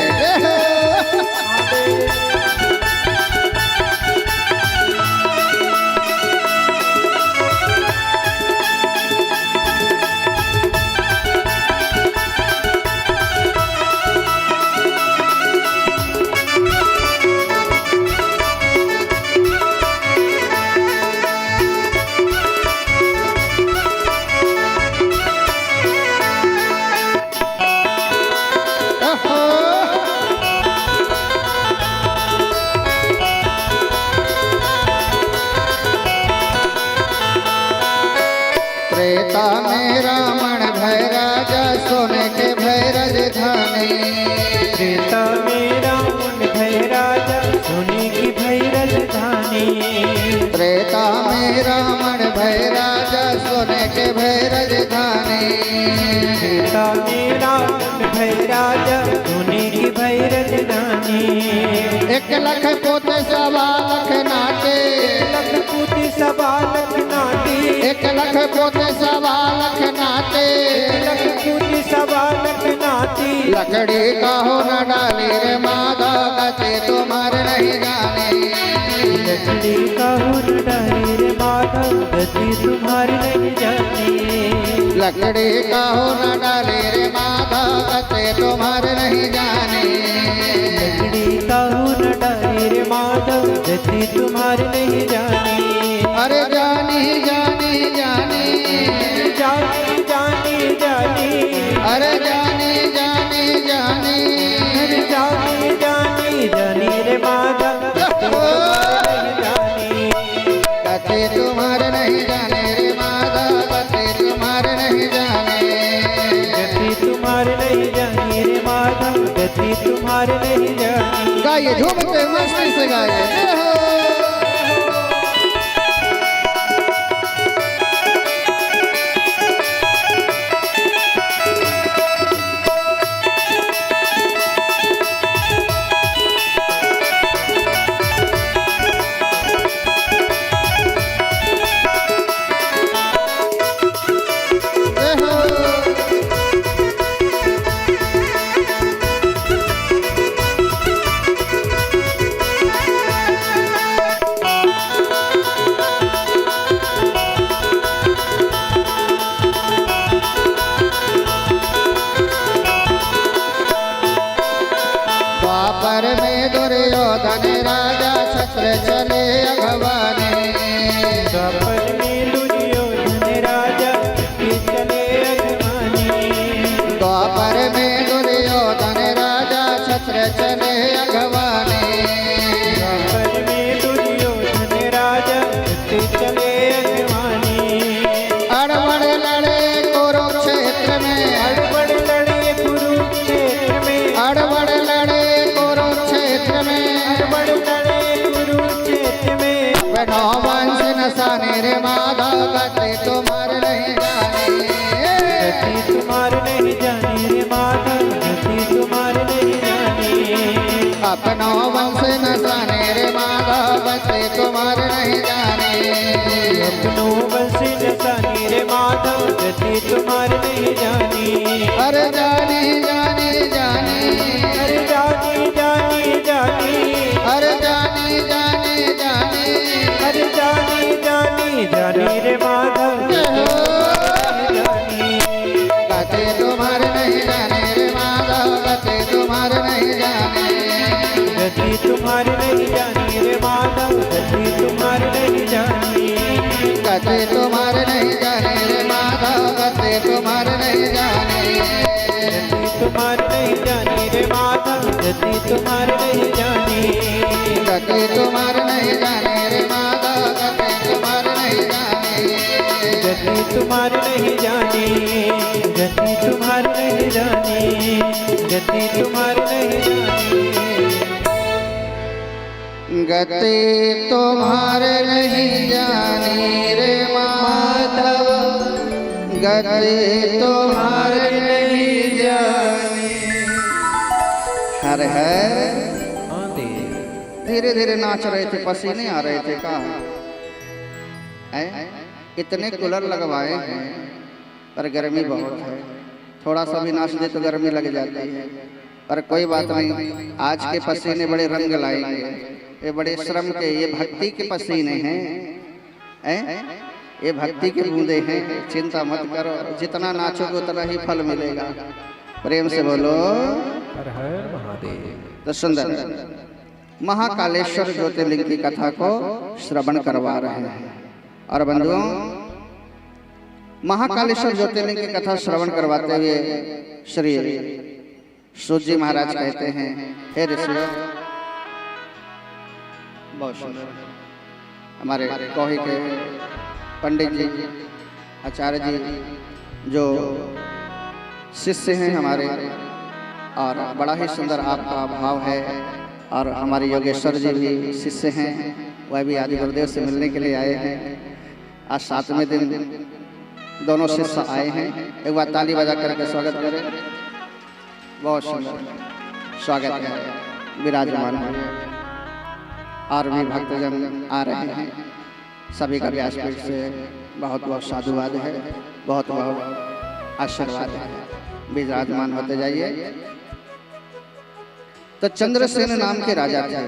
Speaker 3: त्रेता में रावण भय राजा, सोने के भय राजधानी।
Speaker 1: त्रेता में रावण भय राजा, सोने की भय राजधानी।
Speaker 3: त्रेता में रावण भय राजा, सोने के भय राजधानी।
Speaker 1: त्रेता में रावण भय राजा, सोने की भय राजधानी।
Speaker 3: 1 लाख पोते 1.25 लाख नाटे,
Speaker 1: 1 लाख पूती 1.25 लाख नाटी।
Speaker 3: 1 लाख पोते 1.25 लाख नाटे।
Speaker 1: 1 लाख पूती 1.25 लाख नाटी।
Speaker 3: लकड़ी का हो न डाली रे माधव, गति तुम्हारे नहीं जाने।
Speaker 1: लकड़ी का हो न डाली रे माधव, गति तुम्हारे नहीं जाने।
Speaker 3: लकड़ी का हो न डाली रे माधव, गति तुम्हारे नहीं जाने।
Speaker 1: लकड़ी का हो न डाली रे माधव, गति तुम्हारे नहीं जाने।
Speaker 3: अरे जानी जानी जानी,
Speaker 1: जानी जानी जानी,
Speaker 3: अरे जानी जानी जानी,
Speaker 1: अरे जानी जानी जानी रे माधव,
Speaker 3: गति तुम्हारे नहीं जाने रे माधव, गति तुम्हारे नहीं जाने।
Speaker 1: गति तुम्हारे नहीं जानी रे माधव, गति तुम्हारे नहीं जानी।
Speaker 3: गाइए झूमते मस्ती से गाइए। द्वापर में दुर्योधन राजा छत्र चले अगवाने।
Speaker 1: द्वापर में दुर्योधन राजा चले अगवाने।
Speaker 3: द्वापर में दुर्योधन राजा छत्र चले अगवाने।
Speaker 1: द्वापर में दुर्योधन राजा चले अगवाने।
Speaker 3: अड़बड़ लड़े कुरुक्षेत्र में।
Speaker 1: अड़बड़ लड़े कुरुक्षेत्र में।
Speaker 3: अड़बड़ लड़े कुरुक्षेत्र में।
Speaker 1: अड़बड़ लड़े कुरुक्षेत्र में।
Speaker 3: बनो वंश नसाने रे माधव गति तुम्हार नहीं जाने।
Speaker 1: गति तुम्हार नहीं जाने रे माधव गति तुम्हार नहीं जाने।
Speaker 3: अपनो वंश नसाने रे माधव गति तुम्हार नहीं जाने।
Speaker 1: अपनो वंश नसाने रे माधव गति तुम्हार नहीं जाने।
Speaker 3: अरे जाने जाने जाने।
Speaker 1: अरे जाने जाने जाने।
Speaker 3: अरे जाने जाने जाने।
Speaker 1: अरे जाने जाने जाने रे माधव जाने।
Speaker 3: गति तुम्हार नहीं जाने रे माधव गति तुम्हार नहीं जाने।
Speaker 1: गति तुम्हार नहीं जाने रे माधव गति तुम्हार नहीं जाने।
Speaker 3: गति तुम्हार नहीं जाने रे माधव गति तुम्हार नहीं जाने।
Speaker 1: गति तुम्हार नहीं जाने रे माधव गति तुम्हार नहीं जाने।
Speaker 3: गति तुम्हार नहीं जाने रे माधव गति तुम्हार नहीं जाने।
Speaker 1: गति तुम्हार नहीं जाने। गति तुम्हार नहीं जाने। गति तुम्हार नहीं जाने।
Speaker 3: गति तुम्हार नहीं जाने रे माधव गति तुम्हार नहीं जाने। हर है धीरे धीरे नाच रहे थे, पसीने आ रहे थे का इतने कूलर लगवाए हैं पर गर्मी बहुत है। थोड़ा सा भी नाच दे तो गर्मी लग जाती है, पर कोई बात नहीं। आज के पसीने बड़े रंग लाएंगे। ये बड़े श्रम के, ये भक्ति के पसीने हैं, ये भक्ति के बूंदे हैं। चिंता मत करो, जितना नाचोगे उतना ही फल मिलेगा। प्रेम से बोलो
Speaker 1: हर हर महादेव।
Speaker 3: तो सुंदर महाकालेश्वर ज्योतिर्लिंग की कथा को श्रवण करवा रहे हैं। और बंधुओं, महाकालेश्वर ज्योतिर्लिंग की कथा श्रवण करवाते हुए श्री सूत जी महाराज कहते हैं, हे ऋषियों, बहुत सुंदर हमारे कोही के पंडित जी आचार्य जी जो शिष्य हैं हमारे, और बड़ा ही सुंदर आपका भाव है। और हमारे योगेश्वर जी भी शिष्य हैं, वह भी आदि गुरुदेव से मिलने के लिए आए हैं। आज 7वें दिन दोनों शिष्य आए हैं। एक बार ताली बजा करके स्वागत करें। बहुत सुंदर स्वागत है, विराजमान है। और भी भक्तजन आ रहे हैं, सभी का व्यासपीठ से बहुत बहुत साधुवाद है, बहुत बहुत आशीर्वाद है। विराजमान होते जाइए। तो चंद्रसेन नाम के राजा थे।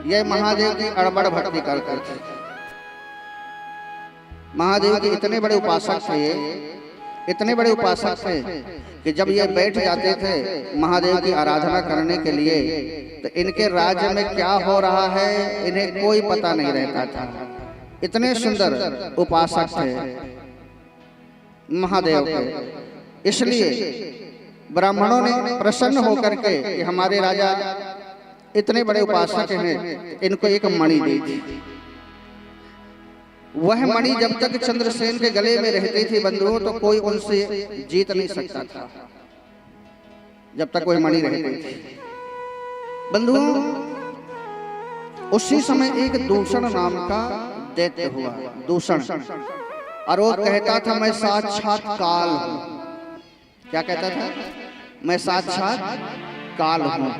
Speaker 3: यह महादेव की अड़बड़ भक्ति करते थे। महादेव के इतने बड़े उपासक थे, इतने बड़े उपासक थे कि जब ये बैठ जाते थे महादेव की आराधना करने के लिए, तो इनके राज्य में क्या हो रहा है इन्हें कोई पता नहीं रहता था। इतने सुंदर उपासक थे महादेव के। इसलिए ब्राह्मणों ने प्रसन्न होकर के कि हमारे राजा इतने बड़े उपासक हैं, इनको एक मणि दी थी। वह मणि जब तक चंद्रसेन के गले में रहती थी बंधुओं, तो कोई उनसे जीत नहीं सकता था, जब तक कोई मणि रहती थी। बंधुओं, उसी समय एक दूषण नाम का दैत्य हुआ, दूषण, और वो कहता था मैं साक्षात काल हूं। क्या कहता था? मैं साक्षात काल हूं।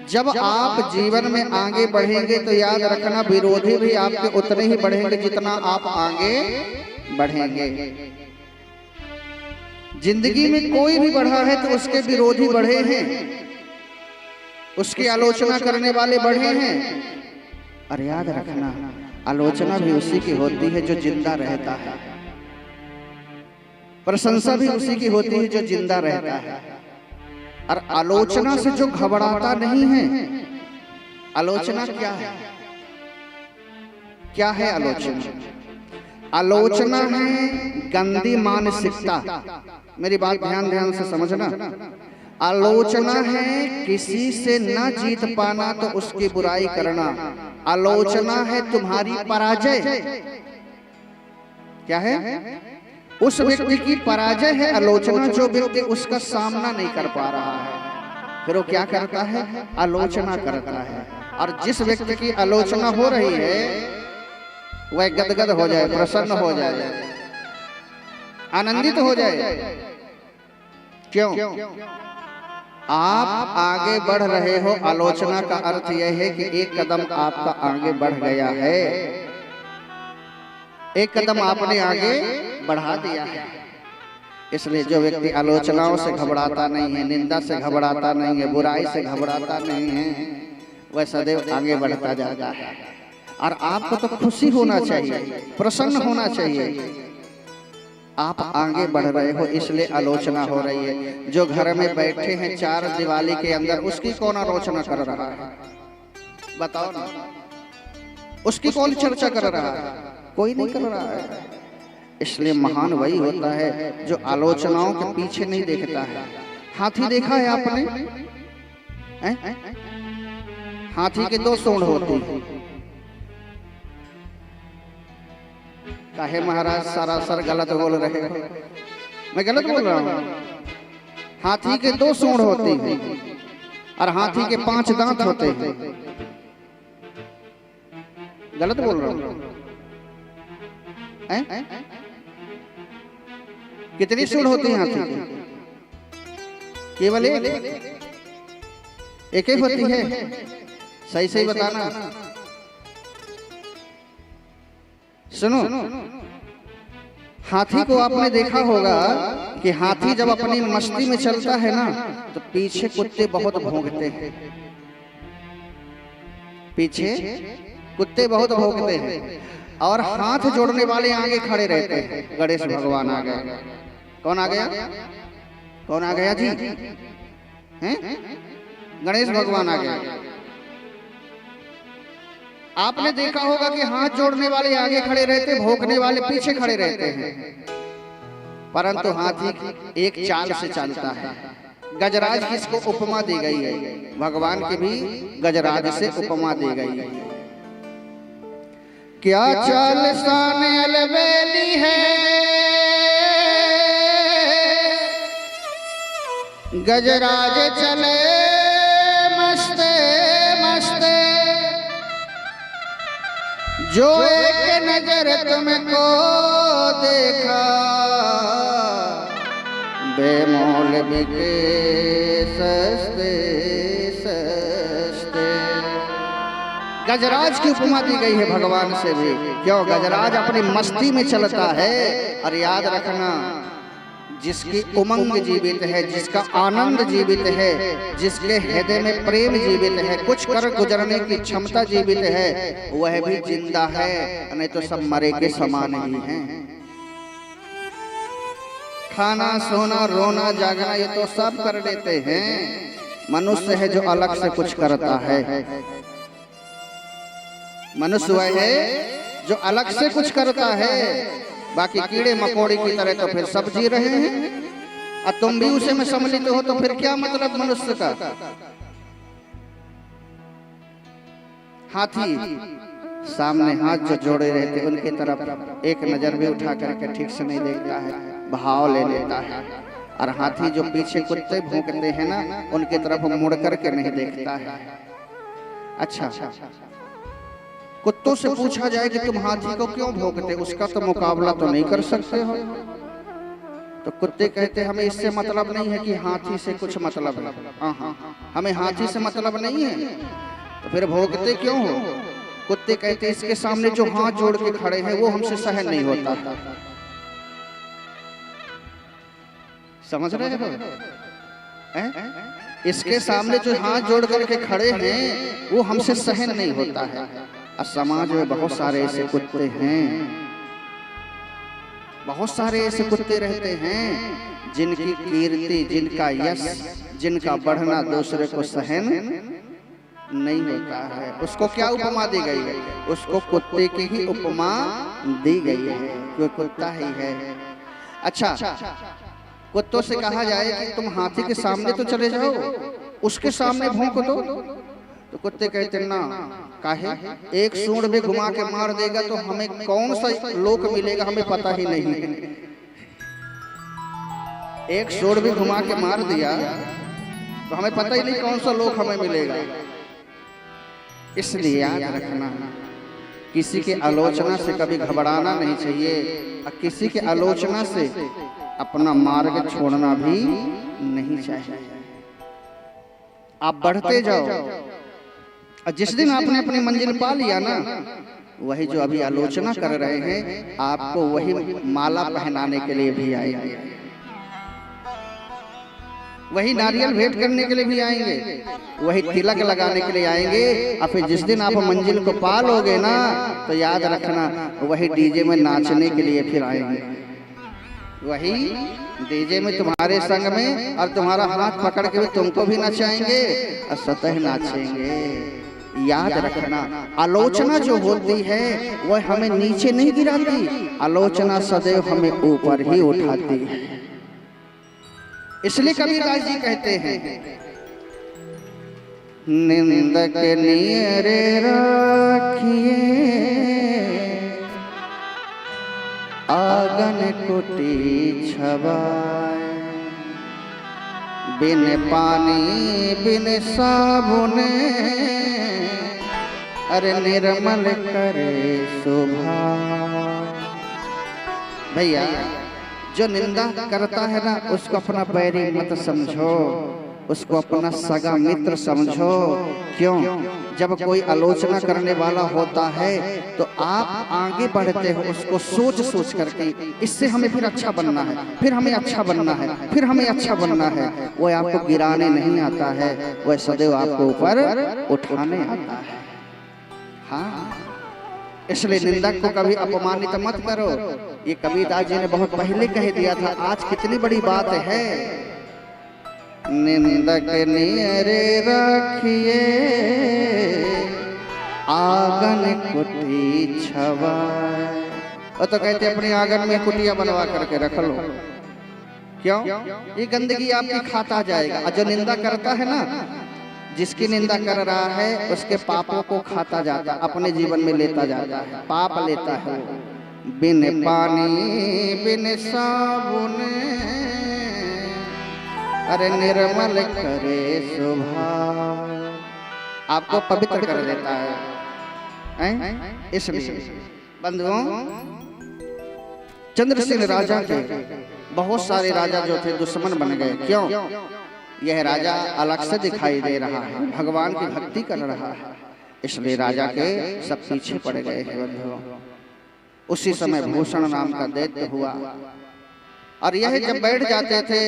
Speaker 3: जब आप जीवन में आगे बढ़ेंगे तो याद रखना, विरोधी भी आपके उतने ही बढ़ेंगे जितना आप आगे बढ़ेंगे। जिंदगी में कोई भी बढ़ा है तो उसके विरोधी बढ़े हैं, उसकी आलोचना करने वाले बढ़े हैं। और याद रखना, आलोचना भी उसी की होती है जो जिंदा रहता है, प्रशंसा भी उसी की होती है जो जिंदा रहता है। और आलोचना से जो घबराता नहीं है, आलोचना क्या है? क्या है आलोचना? आलोचना है गंदी मानसिकता। मेरी बात ध्यान से समझना। आलोचना है किसी से न जीत पाना तो उसकी बुराई करना। आलोचना है तुम्हारी पराजय। क्या है? उस व्यक्ति की पराजय है आलोचना, जो व्यक्ति उसका सामना नहीं कर पा रहा है, फिर वो क्या करता है? आलोचना करता है। और जिस व्यक्ति की आलोचना हो रही है वह गदगद हो जाए, प्रसन्न हो जाए, आनंदित हो जाए। क्यों? आप आगे बढ़ रहे हो। आलोचना का अर्थ यह है कि एक कदम आपका आगे बढ़ गया है, एक कदम आपने आगे बढ़ा दिया है। इसलिए जो व्यक्ति आलोचनाओं से घबराता नहीं है, निंदा से घबराता नहीं है, बुराई से घबराता नहीं है, वह सदैव आगे बढ़ता जाता है। और आपको तो खुशी होना चाहिए, प्रसन्न होना चाहिए। आप आगे बढ़ रहे हो इसलिए आलोचना हो रही है। जो घर में बैठे हैं चार दीवाली के अंदर, उसकी कौन आलोचना कर रहा है? बताओ ना, उसकी कौन चर्चा कर रहा है? कोई नहीं कर रहा है। इसलिए महान वही होता है जो आलोचनाओं के पीछे नहीं देखता है। हाथी देखा है आपने? हाथी के दो सूंड होती है। काहे महाराज सरासर गलत बोल रहे हो? मैं गलत बोल रहा हूँ? हाथी के दो सूंड होती है और हाथी के 5 दांत होते हैं। गलत बोल रहा हूँ? कितनी सूंड होती है हाथी की? केवल एक ही होती है। सही सही बताना। सुनो, हाथी को आपने देखा होगा कि हाथी जब अपनी मस्ती में चलता है ना तो पीछे कुत्ते बहुत भौंकते हैं। पीछे कुत्ते बहुत भौंकते हैं और हाथ जोड़ने वाले आगे खड़े रहते हैं। गणेश भगवान आ गए। कौन आ गया? कौन आ गया जी? हैं? गणेश भगवान आ गया। आपने देखा होगा कि हाथ जोड़ने वाले आगे खड़े रहते, भौंकने वाले पीछे खड़े रहते हैं। परंतु हाथी एक चाल से चलता है। गजराज किसको उपमा दी गई है? भगवान की भी गजराज से उपमा दी गई है। क्या चाल शान अलबेली है, गजराज चले मस्ते मस्ते, जो एक नजर तुमको देखा, बेमोल बिके सस्ते सस्ते। गजराज की उपमा दी गई है भगवान से भी। क्यों? गजराज अपनी मस्ती में चलता है। और याद रखना, जिसकी उमंग जीवित है, जिसका आनंद जीवित है, जिसके हृदय में प्रेम जीवित है, कुछ कर गुजरने की क्षमता जीवित है, वह भी जिंदा है, नहीं तो सब मरे के समान ही हैं। खाना सोना रोना जागना ये तो सब कर लेते हैं। मनुष्य है जो अलग से कुछ करता है। मनुष्य वह है जो अलग से कुछ करता है। बाकी कीड़े मकोड़े की तरह तो फिर सब जी रहे हैं, और तुम भी उसे में सम्मिलित हो, तो फिर क्या मतलब मनुष्य का? हाथी सामने हाथ जो जोड़े रहते उनकी तरफ एक नजर भी उठा करके ठीक से नहीं देखता है, भाव ले लेता है। और हाथी जो पीछे कुत्ते भौंकते हैं ना, उनकी तरफ मुड़ करके नहीं देखता है। अच्छा, कुत्तों से पूछा जाए कि तुम हाथी को क्यों भौंकते, उसका तो मुकाबला तो नहीं कर सकते हो, तो कुत्ते कहते हमें इससे मतलब नहीं है कि हाथी से कुछ मतलब है। हाँ, हमें हाथी से मतलब नहीं है, तो फिर भौंकते क्यों हो? कुत्ते कहते इसके सामने जो हाथ जोड़ के खड़े हैं वो हमसे सहन नहीं होता। समझ रहे हो? इसके सामने जो हाथ जोड़ करके खड़े हैं वो हमसे सहन नहीं होता है। और समाज में बहुत सारे ऐसे कुत्ते हैं, बहुत सारे ऐसे कुत्ते रहते हैं जिनकी कीर्ति, जिनका यश जिनका बढ़ना दूसरे को सहन नहीं होता है। उसको क्या उपमा दी गई है? उसको कुत्ते की ही उपमा दी गई है, कोई कुत्ता ही है। अच्छा, कुत्तों से कहा जाए कि तुम हाथी के सामने तो चले जाओ, उसके सामने भौंक दो, तो कुत्ते कहते ना, काहे? एक सूंड भी घुमा के मार देगा तो हमें कौन सा लोक मिलेगा हमें पता ही नहीं है। एक सूंड भी घुमा के मार दिया तो हमें पता ही नहीं कौन सा लोक हमें मिलेगा। इसलिए याद रखना, किसी की आलोचना से कभी घबराना नहीं चाहिए और किसी की आलोचना से अपना मार्ग छोड़ना भी नहीं चाहिए। आप बढ़ते जाओ और जिस दिन आपने अपनी मंजिल पा लिया ना, वही जो अभी आलोचना कर रहे हैं आपको वही माला पहनाने के लिए भी आएंगे, वही नारियल भेंट करने के लिए भी आएंगे, वही तिलक लगाने के लिए आएंगे। और फिर जिस दिन आप मंजिल को पा लोगे ना, तो याद रखना वही डीजे में नाचने के लिए फिर आएंगे, वही डीजे में तुम्हारे संग में और तुम्हारा हाथ पकड़ के भी तुमको भी नचाएंगे और स्वतः नाचेंगे। याद रखना, आलोचना जो होती है वह हमें नीचे नहीं गिराती, आलोचना सदैव हमें ऊपर ही उठाती है। इसलिए कबीरदास जी कहते हैं, निंदक नियरे राखिए आंगन कुटी छवाए, बिन पानी बिन साबुन अरे निर्मल करे शोभा। भैया, जो निंदा करता है ना, उसको अपना बैरी मत समझो, उसको अपना सगा मित्र समझो। क्यों? जब कोई आलोचना करने वाला होता है तो आप आगे बढ़ते हो उसको सोच सोच करके, इससे हमें फिर अच्छा बनना है, फिर हमें अच्छा बनना है, फिर हमें अच्छा बनना है। वो आपको गिराने नहीं आता है, वह सदैव आपको ऊपर उठाने आता है। हाँ, इसलिए निंदक को कभी अपमानित मत करो। ये कबीरदास जी ने बहुत पहले कह दिया था, आज कितनी बड़ी बात है। निंदक नियरे रखिए आंगन कुटी छवाए। और तो कहते अपने आंगन में कुटिया बनवा करके रख लो। क्यों? ये गंदगी आपकी खाता जाएगा। और जो निंदा करता है ना, जिसकी निंदा कर रहा है उसके पापों को खाता जाता, अपने जीवन में लेता जाता है, पाप लेता है। बिन पानी बिन साबुन अरे निर्मल करे शोभा, आपको पवित्र कर देता है। इसलिए बंधुओं, चंद्रसेन राजा के बहुत सारे राजा जो थे दुश्मन बन गए। क्यों? यह राजा अलग से दिखाई दे रहा है, भगवान की भक्ति कर रहा है, इसलिए राजा के सब पीछे पड़ गए हैं बंधुओं। उसी समय भूषण नाम का दैत्य हुआ और यह जब बैठ जाते थे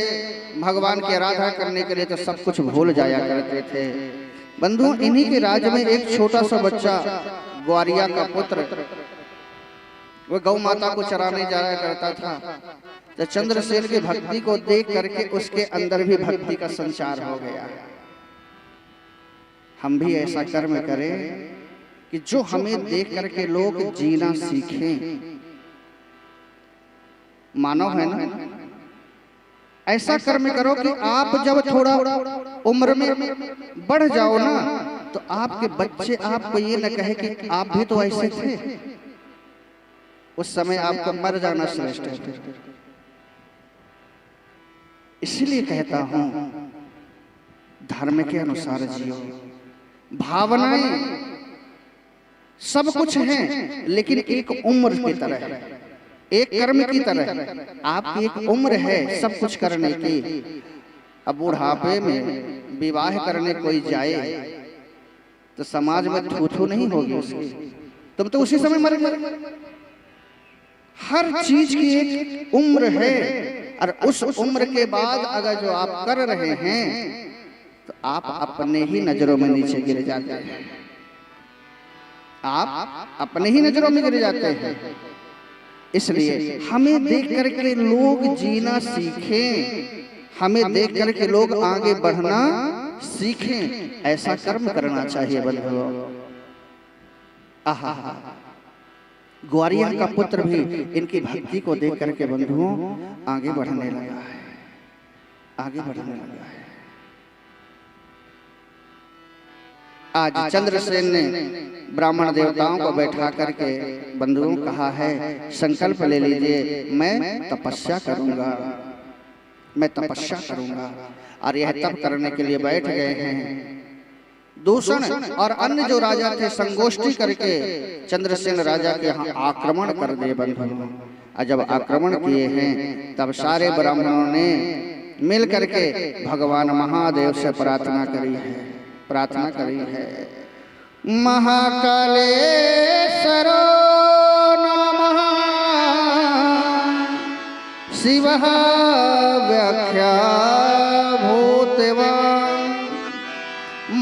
Speaker 3: भगवान की आराधना करने के लिए तो सब कुछ भूल जाया करते थे। बंधुओं, इन्हीं के राज्य में एक छोटा सा बच्चा ग्वारिया का पुत्र वह गौ माता को चराने जाया करता था। तो चंद्रसेन की भक्ति को देख करके उसके अंदर भी भक्ति का संचार हो गया। हम भी ऐसा कर्म करें कि जो हमें देख करके लोग जीना सीखें। मानव है ना, ऐसा कर्म करो कि आप जब थोड़ा उम्र में बढ़ जाओ ना, तो आपके बच्चे आपको ये न कहे कि आप भी तो ऐसे थे। उस समय आपको मर जाना श्रेष्ठ है। इसलिए कहता हूं, धर्म के अनुसार जियो। भावनाएं सब कुछ हैं, लेकिन एक उम्र की तरह है, एक कर्म की तरह। आपकी एक उम्र है सब कुछ करने की। अब बुढ़ापे में विवाह करने कोई जाए तो समाज में थू-थू नहीं होगी उसकी, तुम तो उसी समय मर गए। हर चीज की एक उम्र है और उस उम्र के बाद अगर जो आप कर रहे हैं तो आप अपने ही नजरों में नीचे गिर जाते हैं, आप अपने ही नजरों में गिर जाते हैं। इसलिए हमें देख करके लोग जीना सीखें, हमें देख करके लोग आगे बढ़ना सीखें, ऐसा कर्म करना चाहिए बंधुओं। आहा, ग्वारियर का पुत्र भी इनकी भक्ति को देख करके बंधुओं आगे बढ़ने लगा है, आगे बढ़ने लगा है। आज चंद्रसेन ने ब्राह्मण देवताओं को बैठा करके बंधुओं कहा है, संकल्प ले लीजिए, मैं तपस्या करूंगा, मैं तपस्या करूंगा। और यह तप करने के लिए बैठ गए हैं। दूषण और अन्य जो राजा थे संगोष्ठी करके चंद्रसेन राजा के यहाँ आक्रमण कर दिए बंधुओं। और जब आक्रमण किए हैं तब सारे ब्राह्मणों ने मिल करके भगवान महादेव से प्रार्थना करी है, प्रार्थना करी है। महाकालेश्वरो नमः शिवः व्याख्या भूतवान्,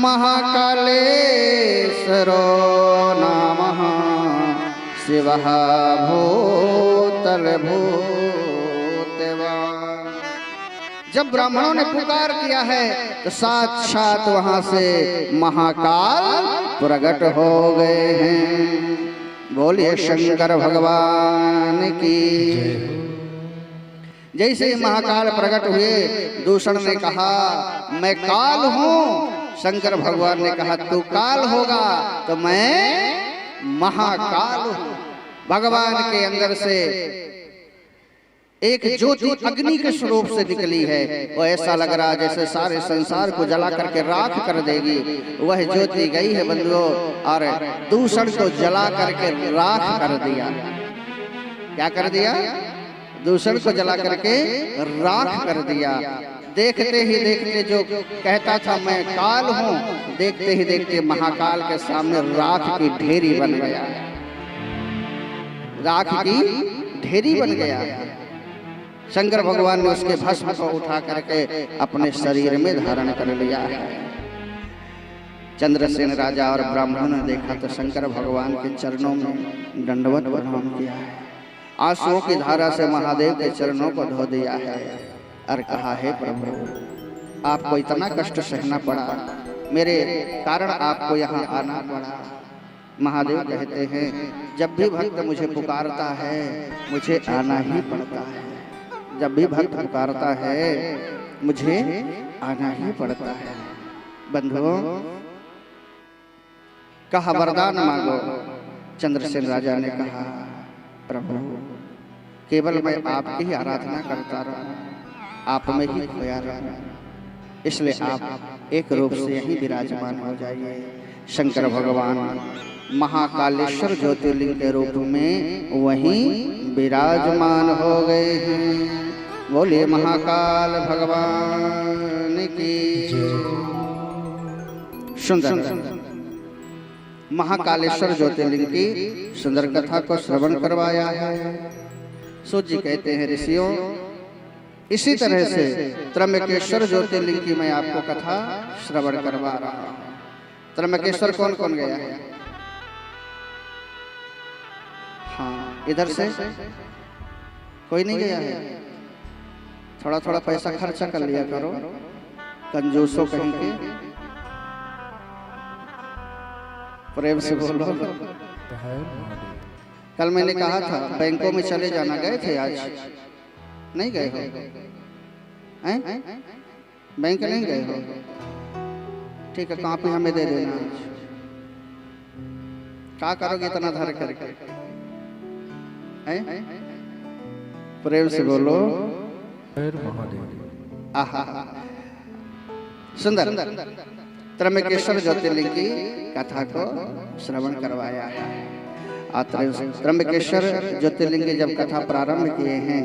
Speaker 3: महाकालेश्वरो नमः शिवः भूतल भूतवान्। जब ब्राह्मणों ने पुकार किया है तो साक्षात वहां से महाकाल प्रकट हो गए हैं। बोलिए शंकर भगवान की। जैसे महाकाल प्रकट हुए दूषण ने कहा मैं काल हूं, शंकर भगवान ने कहा तू काल होगा तो मैं महाकाल हूं। भगवान के अंदर से एक ज्योति अग्नि के स्वरूप से निकली है, वो ऐसा लग रहा जैसे सारे संसार को जला करके राख कर देगी। वह ज्योति गई है बंधुओं और दूषण को जला करके राख कर दिया। क्या कर दिया? दूषण को जला करके राख कर दिया। देखते ही देखते जो कहता था मैं काल हूं, देखते ही देखते महाकाल के सामने राख की ढेरी बन गया, राख की ढेरी बन गया। शंकर भगवान ने उसके भस्म को उठा करके अपने शरीर में धारण कर लिया है। चंद्रसेन राजा और ब्राह्मणों ने देखा तो शंकर भगवान के चरणों में दंडवत प्रणाम किया है। आंसुओं की धारा से महादेव के चरणों को धो दिया है और कहा है प्रभु आपको इतना कष्ट सहना पड़ा, मेरे कारण आपको यहाँ आना पड़ा। महादेव कहते हैं जब भी भक्त मुझे पुकारता है मुझे आना ही पड़ता है, जब भी भक्त पुकारता है मुझे आना ही पड़ता है। बंधुओं कहा वरदान मांगो। चंद्रसेन राजा ने कहा प्रभु केवल मैं आपकी ही आराधना करता रहूं, आप में ही खोया रहूं, इसलिए आप एक रूप से यही विराजमान हो जाइए। शंकर भगवान महाकालेश्वर ज्योतिर्लिंग के रूप में वहीं विराजमान हो गए हैं। बोलिए महाकाल भगवान की। सुंदर महाकालेश्वर ज्योतिर्लिंग की सुंदर कथा को श्रवण करवाया है। सूत जी कहते हैं ऋषियों इसी तरह से त्र्यंबकेश्वर ज्योतिर्लिंग की मैं आपको कथा श्रवण करवा रहा हूँ। त्र्यंबकेश्वर कौन कौन गया है? हाँ इधर से कोई नहीं गया है? थोड़ा थोड़ा पैसा खर्चा कर लिया करो, कंजूसों कहीं के। प्रेम से बोलो। कल मैंने कहा था बैंकों में चले जाना, गए थे आज? नहीं गए हो? हैं? बैंक नहीं गए हो? ठीक है कॉपी हमें दे देना। क्या करोगे इतना धर करके? हैं? प्रेम से बोलो। आहा सुंदर त्र्यंबकेश्वर ज्योतिर्लिंग की कथा को श्रवण करवाया है। त्र्यंबकेश्वर ज्योतिर्लिंग की जब कथा प्रारंभ किए हैं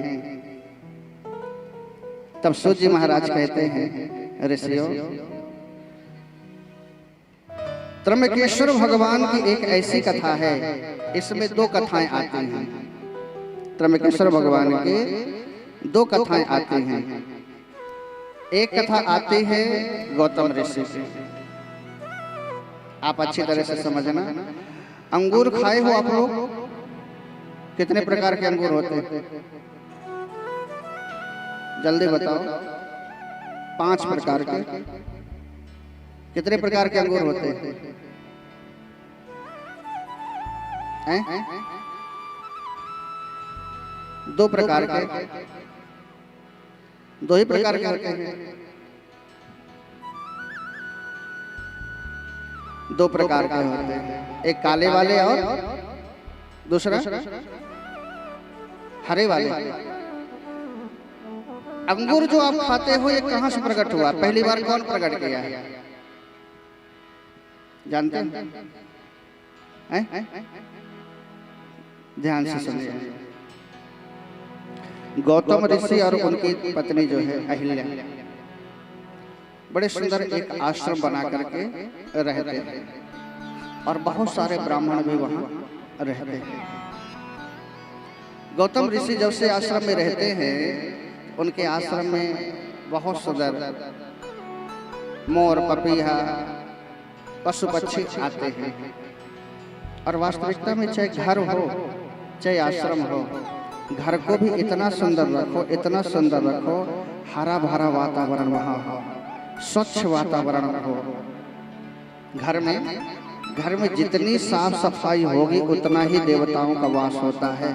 Speaker 3: तब सूत जी महाराज कहते हैं ऋषियों त्र्यंबकेश्वर भगवान की एक ऐसी कथा है, इसमें दो कथाएं आती हैं। त्र्यंबकेश्वर भगवान के दो कथाएं आती हैं। एक कथा आती है गौतम ऋषि से, आप अच्छी तरह से समझना। अंगूर खाए हो आप लोग? कितने प्रकार के अंगूर होते हैं? जल्दी बताओ। 5 प्रकार के। कितने प्रकार के अंगूर होते हैं? 2 प्रकार के, 2 ही प्रकार के होते हैं। 2 प्रकार के होते हैं, एक काले वाले और दूसरा हरे वाले। अंगूर जो आप खाते हो ये कहां से प्रकट हुआ? पहली बार कौन प्रकट किया है? जानते हैं? ध्यान से सुनिए। गौतम ऋषि और उनकी पत्नी जो है अहिल्या बड़े सुंदर एक आश्रम बना करके रहते हैं और बहुत सारे ब्राह्मण भी वहां रहते हैं। गौतम ऋषि जब से आश्रम में रहते हैं, उनके आश्रम में बहुत सुंदर मोर, पपीहा, पशु पक्षी आते हैं। और वास्तविकता में चाहे घर हो चाहे आश्रम हो, घर को भी इतना सुंदर रखो, इतना सुंदर रखो, हरा भरा वातावरण वहाँ हो, स्वच्छ वातावरण हो। घर में जितनी साफ सफाई होगी उतना ही देवताओं का वास होता है।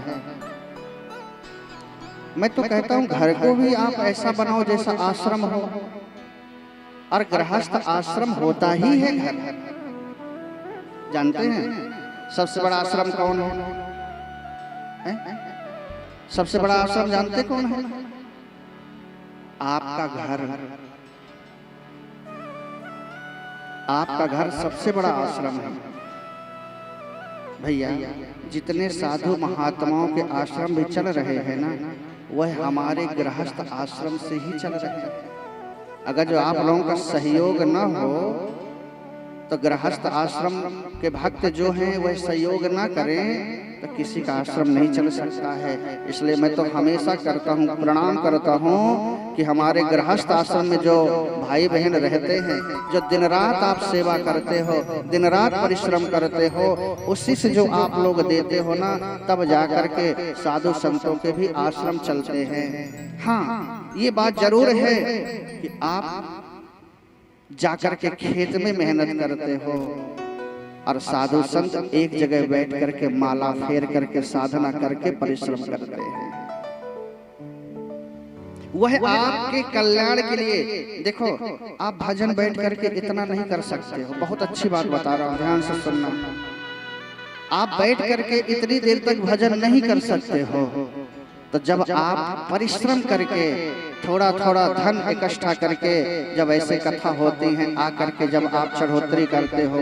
Speaker 3: मैं तो कहता हूँ घर को भी आप ऐसा बनाओ जैसा आश्रम हो, और गृहस्थ आश्रम होता ही है घर। जानते हैं सबसे बड़ा आश्रम कौन है? सबसे बड़ा आश्रम जानते कौन है? आपका घर। आपका घर सबसे बड़ा आश्रम है भैया। जितने साधु महात्माओं के आश्रम भी चल रहे हैं ना, वह हमारे गृहस्थ आश्रम से ही चल रहे हैं। अगर जो आप लोगों का सहयोग न हो तो गृहस्थ आश्रम के भक्त जो हैं वह सहयोग ना करें तो किसी का आश्रम नहीं चल सकता है। इसलिए मैं तो हमेशा करता हूँ, प्रणाम करता हूँ कि हमारे गृहस्थ आश्रम में जो भाई बहन रहते हैं, जो दिन रात आप सेवा करते हो, दिन रात परिश्रम करते हो, उसी से जो आप लोग देते हो ना, तब जाकर के साधु संतों के भी आश्रम चलते हैं। हाँ, ये बात जरूर है कि आप जाकर के खेत में मेहनत करते हो और साधु संत एक जगह बैठ करके माला फेर करके साधना करके परिश्रम करते हैं। वह आपके कल्याण के लिए। देखो, आप भजन बैठ करके इतना नहीं कर सकते हो। बहुत अच्छी बात बता रहा हूं, ध्यान से सुनना। आप बैठ करके इतनी देर तक भजन नहीं कर सकते हो। तो जब आप परिश्रम करके थोड़ा थोड़ा धन इकट्ठा करके जब ऐसे कथा होती हैं, आकर के जब आप चढ़ोतरी करते हो,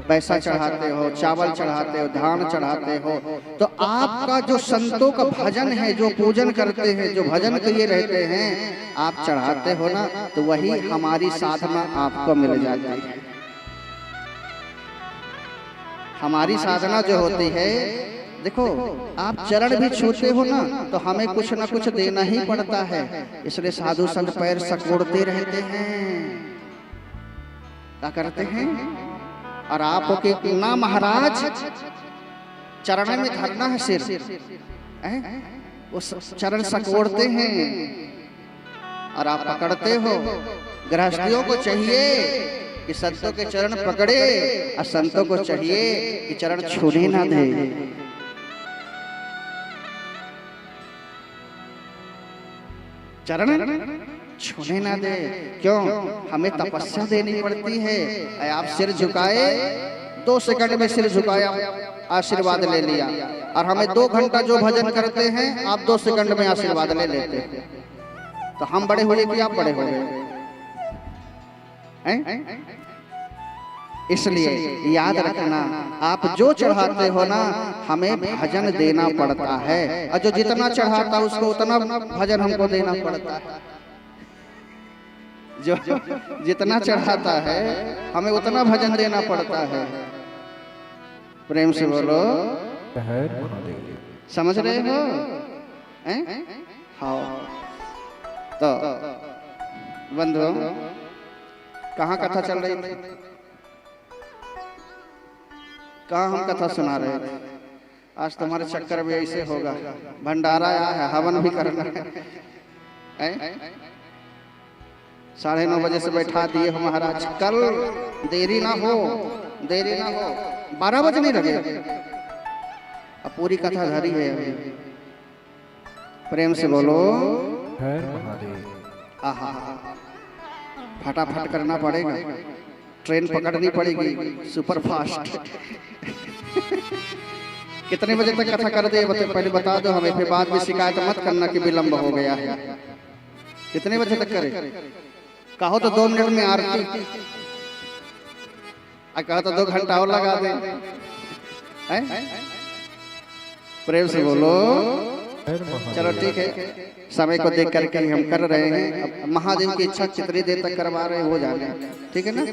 Speaker 3: पैसा चढ़ाते हो, चावल चढ़ाते हो, धान चढ़ाते हो, तो आपका जो संतों का भजन है, जो पूजन करते हैं, जो भजन किए रहते हैं, आप चढ़ाते हो ना, तो वही हमारी साधना आपको मिल जाती है। हमारी साधना जो होती है, देखो, आप चरण भी छूते हो ना, तो हमें कुछ ना कुछ देना ही पड़ता है। इसलिए साधु संत पैर सकोड़ते रहते हैं। क्या करते हैं? और आपके ना महाराज चरण में धरना है सिर, उस चरण सकोड़ते हैं और आप पकड़ते हो। गृहस्थियों को चाहिए कि संतों के चरण पकड़े, और संतों को चाहिए कि चरण छूने ना दे। चरण छूने ना दे। क्यों? हमें तपस्या देनी पड़ती है। आप सिर झुकाए, 2 सेकंड में सिर झुकाया, आशीर्वाद ले लिया। और हमें 2 घंटा जो भजन करते हैं, आप 2 सेकंड में आशीर्वाद ले लेते हैं। तो हम बड़े हुए कि आप बड़े हो गए? इसलिए याद रखना, आप जो चढ़ाते हो ना, हमें भजन देना पड़ता है। और जो जितना चढ़ाता उसको उतना भजन हमको देना पड़ता है। जो जितना चढ़ाता है हमें उतना भजन देना पड़ता है। प्रेम से बोलो, समझ रहे हो? हाँ। तो बंधुओं, कहाँ कथा चल रही थी? कहाँ हम कथा सुना रहे थे? आज तुम्हारे चक्कर में ऐसे होगा, भंडारा आया है, हवन भी करना है। 9:30 बजे से बैठा दिए हो महाराज, कल देरी ना हो, देरी ना हो, 12 बजने लगे। अब पूरी कथा धारी है अभी। प्रेम से बोलो
Speaker 1: हर महादेव।
Speaker 3: आहा, फटाफट करना पड़ेगा, ट्रेन पकड़नी पड़ेगी सुपर फास्ट। कितने बजे तक कथा कर दे पहले बता दो हमें, फिर बाद में शिकायत मत करना कि विलंब हो गया है। कितने बजे तक करे? कहो तो 2 मिनट में आरती, कहा तो 2 घंटा और लगा दे। प्रेम से बोलो। चलो ठीक है, समय को देख करके हम कर रहे हैं। अब महादेव की इच्छा कितनी देर तक करवा रहे हैं वो जाने, ठीक है ना।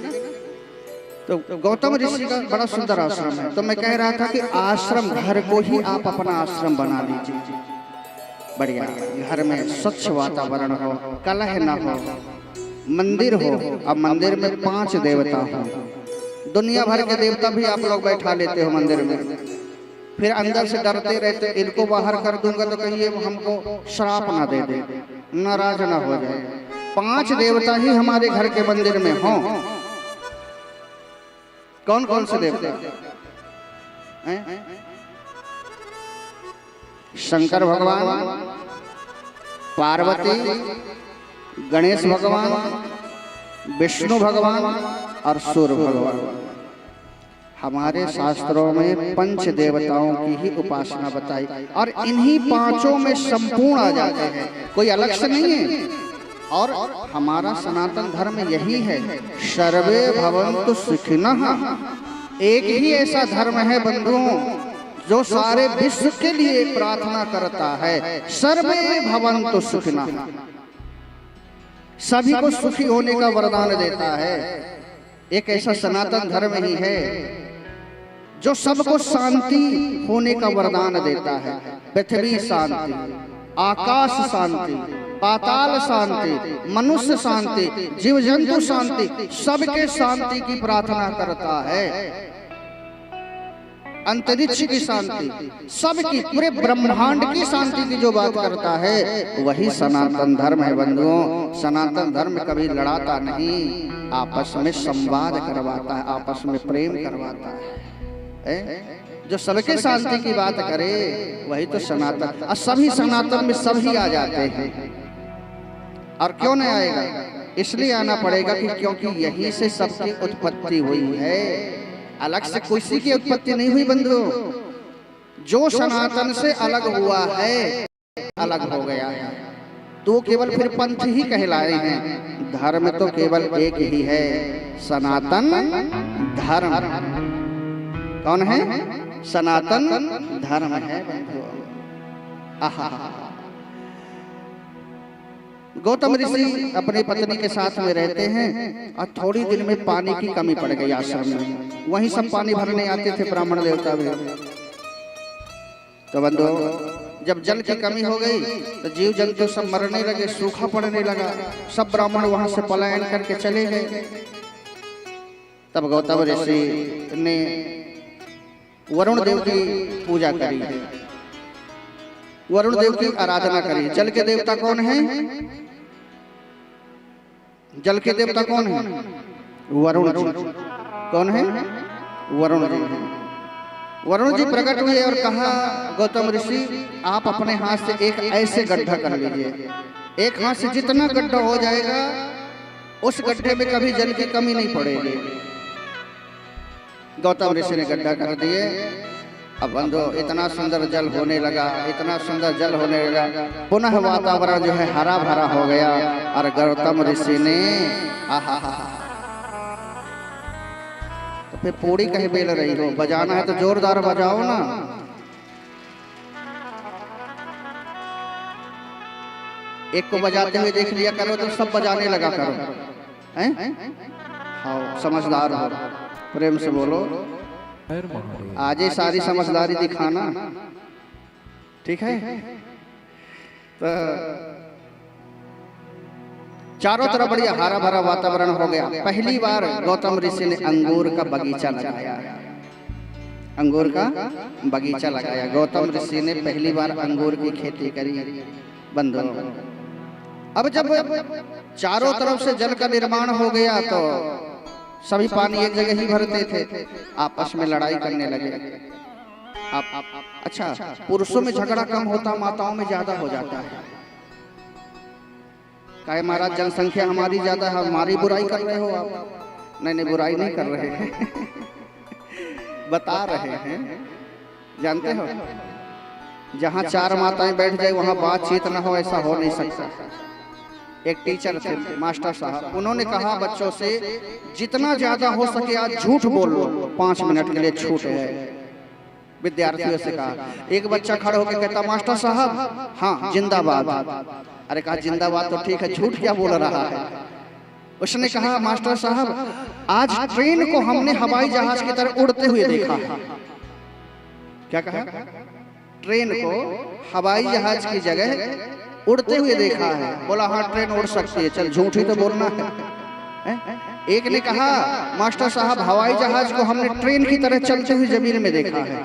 Speaker 3: तो गौतम ऋषि का बड़ा सुंदर आश्रम है। तो मैं कह रहा था कि आश्रम, घर को ही आप अपना आश्रम बना लीजिए। बढ़िया, घर में स्वच्छ वातावरण हो, कलह न हो, मंदिर हो। अब मंदिर में 5 देवता हो, दुनिया भर के देवता भी आप लोग बैठा लेते हो मंदिर में, फिर अंदर से डरते रहते इनको बाहर कर दूंगा तो कहीं हमको श्राप ना दे दे, नाराज ना हो जाए। 5 देवता ही हमारे घर के मंदिर में हों। कौन कौन से देवता? शंकर भगवान, पार्वती, गणेश भगवान, विष्णु भगवान और सूर्य भगवान। हमारे शास्त्रों में 5 देवताओं की ही उपासना बताई और इन्हीं 5 में संपूर्ण आ जाते हैं, कोई अलग से नहीं है। और हमारा सनातन धर्म यही है, सर्वे भवन्तु सुखिनः। एक ही ऐसा धर्म है बंधुओं जो सारे विश्व के लिए प्रार्थना करता है, सर्वे भवन्तु सुखिनः, सभी को सुखी होने का वरदान देता है। एक ऐसा सनातन धर्म ही है जो सबको शांति होने का वरदान देता है। पृथ्वी शांति, आकाश शांति, पाताल शांति, मनुष्य शांति, जीव जंतु शांति, सबके शांति की प्रार्थना करता है। अंतरिक्ष की शांति, सबकी, पूरे ब्रह्मांड की शांति की जो बात करता है वही सनातन धर्म है बंधुओं। सनातन धर्म कभी लड़ाता नहीं, आपस में संवाद करवाता है, आपस में प्रेम करवाता है। जो सबके शांति की बात करे वही तो सनातन। और सभी सनातन में सभी आ जाते हैं। और क्यों नहीं आएगा? इसलिए आना पड़ेगा कि क्योंकि यही से सबकी उत्पत्ति हुई है, अलग से किसी की उत्पत्ति नहीं हुई बंधुओं। जो सनातन से अलग हुआ है अलग हो गया है, तो केवल फिर पंथ ही कहलाए हैं। धर्म तो केवल एक ही है, सनातन धर्म। कौन है? सनातन धर्म है बंधुओं। आहा, गौतम ऋषि अपनी पत्नी के साथ में रहते हैं और थोड़ी दिन में पानी की कमी पड़ गई आश्रम में। वहीं सब पानी भरने आते थे ब्राह्मण देवता भी। तो बंधु, जब जल की कमी हो गई तो जीव जंतु सब मरने लगे, सूखा पड़ने लगा, सब ब्राह्मण वहां से पलायन करके चले गए। तब गौतम ऋषि ने वरुण देव की पूजा करी, वरुण देव की आराधना करी। जल के देवता कौन है? जल के देवता कौन है? वरुण जी। कौन है? वरुण जी। वरुण जी प्रकट हुए और कहा, गौतम ऋषि आप अपने हाथ से एक ऐसे गड्ढा कर लीजिए, एक हाथ से जितना गड्ढा हो जाएगा उस गड्ढे में कभी जल की कमी नहीं पड़ेगी। गौतम ऋषि ने गड्ढा कर दिए। अब बंधु, इतना सुंदर जल होने लगा, इतना सुंदर जल होने लगा, पुनः वातावरण जो है हरा भरा हो गया। और गौतम ऋषि ने आहा, तो फिर पूरी कहीं बेल रही हो, बजाना है तो जोरदार बजाओ ना। एक को बजाते हुए देख लिया करो तो सब बजाने लगा करो, हैं? हाँ, समझदार हो। प्रेम से बोलो, आज ही सारी समझदारी दिखाना, ठीक है? तो चारों तरफ बढ़िया हरा भरा वातावरण हो गया। पहली बार गौतम ऋषि ने अंगूर का बगीचा लगाया, अंगूर का बगीचा लगाया। गौतम ऋषि ने पहली बार अंगूर की खेती करी बंधुओं। अब जब चारों तरफ से जल का निर्माण हो गया तो सभी पानी एक जगह ही भरते थे, आपस में लड़ाई करने लगे। अच्छा, पुरुषों में झगड़ा कम होता, माताओं में ज्यादा हो जाता है। कहे महाराज जनसंख्या हमारी ज्यादा है, हमारी बुराई कर रहे हो आप? नहीं, बुराई नहीं कर रहे हैं बता रहे हैं। जानते हो, जहाँ चार माताएं बैठ जाए वहां बातचीत न हो, ऐसा हो नहीं सकता। एक टीचर थे, मास्टर साहब, उन्होंने कहा बच्चों से जितना ज्यादा हो सके आज झूठ बोल लो, 5 मिनट के लिए छूट है। विद्यार्थियों से कहा, एक बच्चा खड़ा होकर कहता मास्टर साहब हाँ जिंदाबाद। अरे कहा जिंदाबाद तो ठीक है, झूठ क्या बोल रहा है? उसने कहा मास्टर साहब आज ट्रेन को हमने हवाई जहाज की तरह उड़ते हुए देखा है। क्या कहा? ट्रेन को हवाई जहाज की जगह उड़ते हुए देखा है। बोला हाँ ट्रेन उड़ सकती है, चल झूठ ही तो बोलना है। एक ने कहा मास्टर साहब हवाई जहाज को हमने ट्रेन की तरह चलते हुए जमीन में देखा है,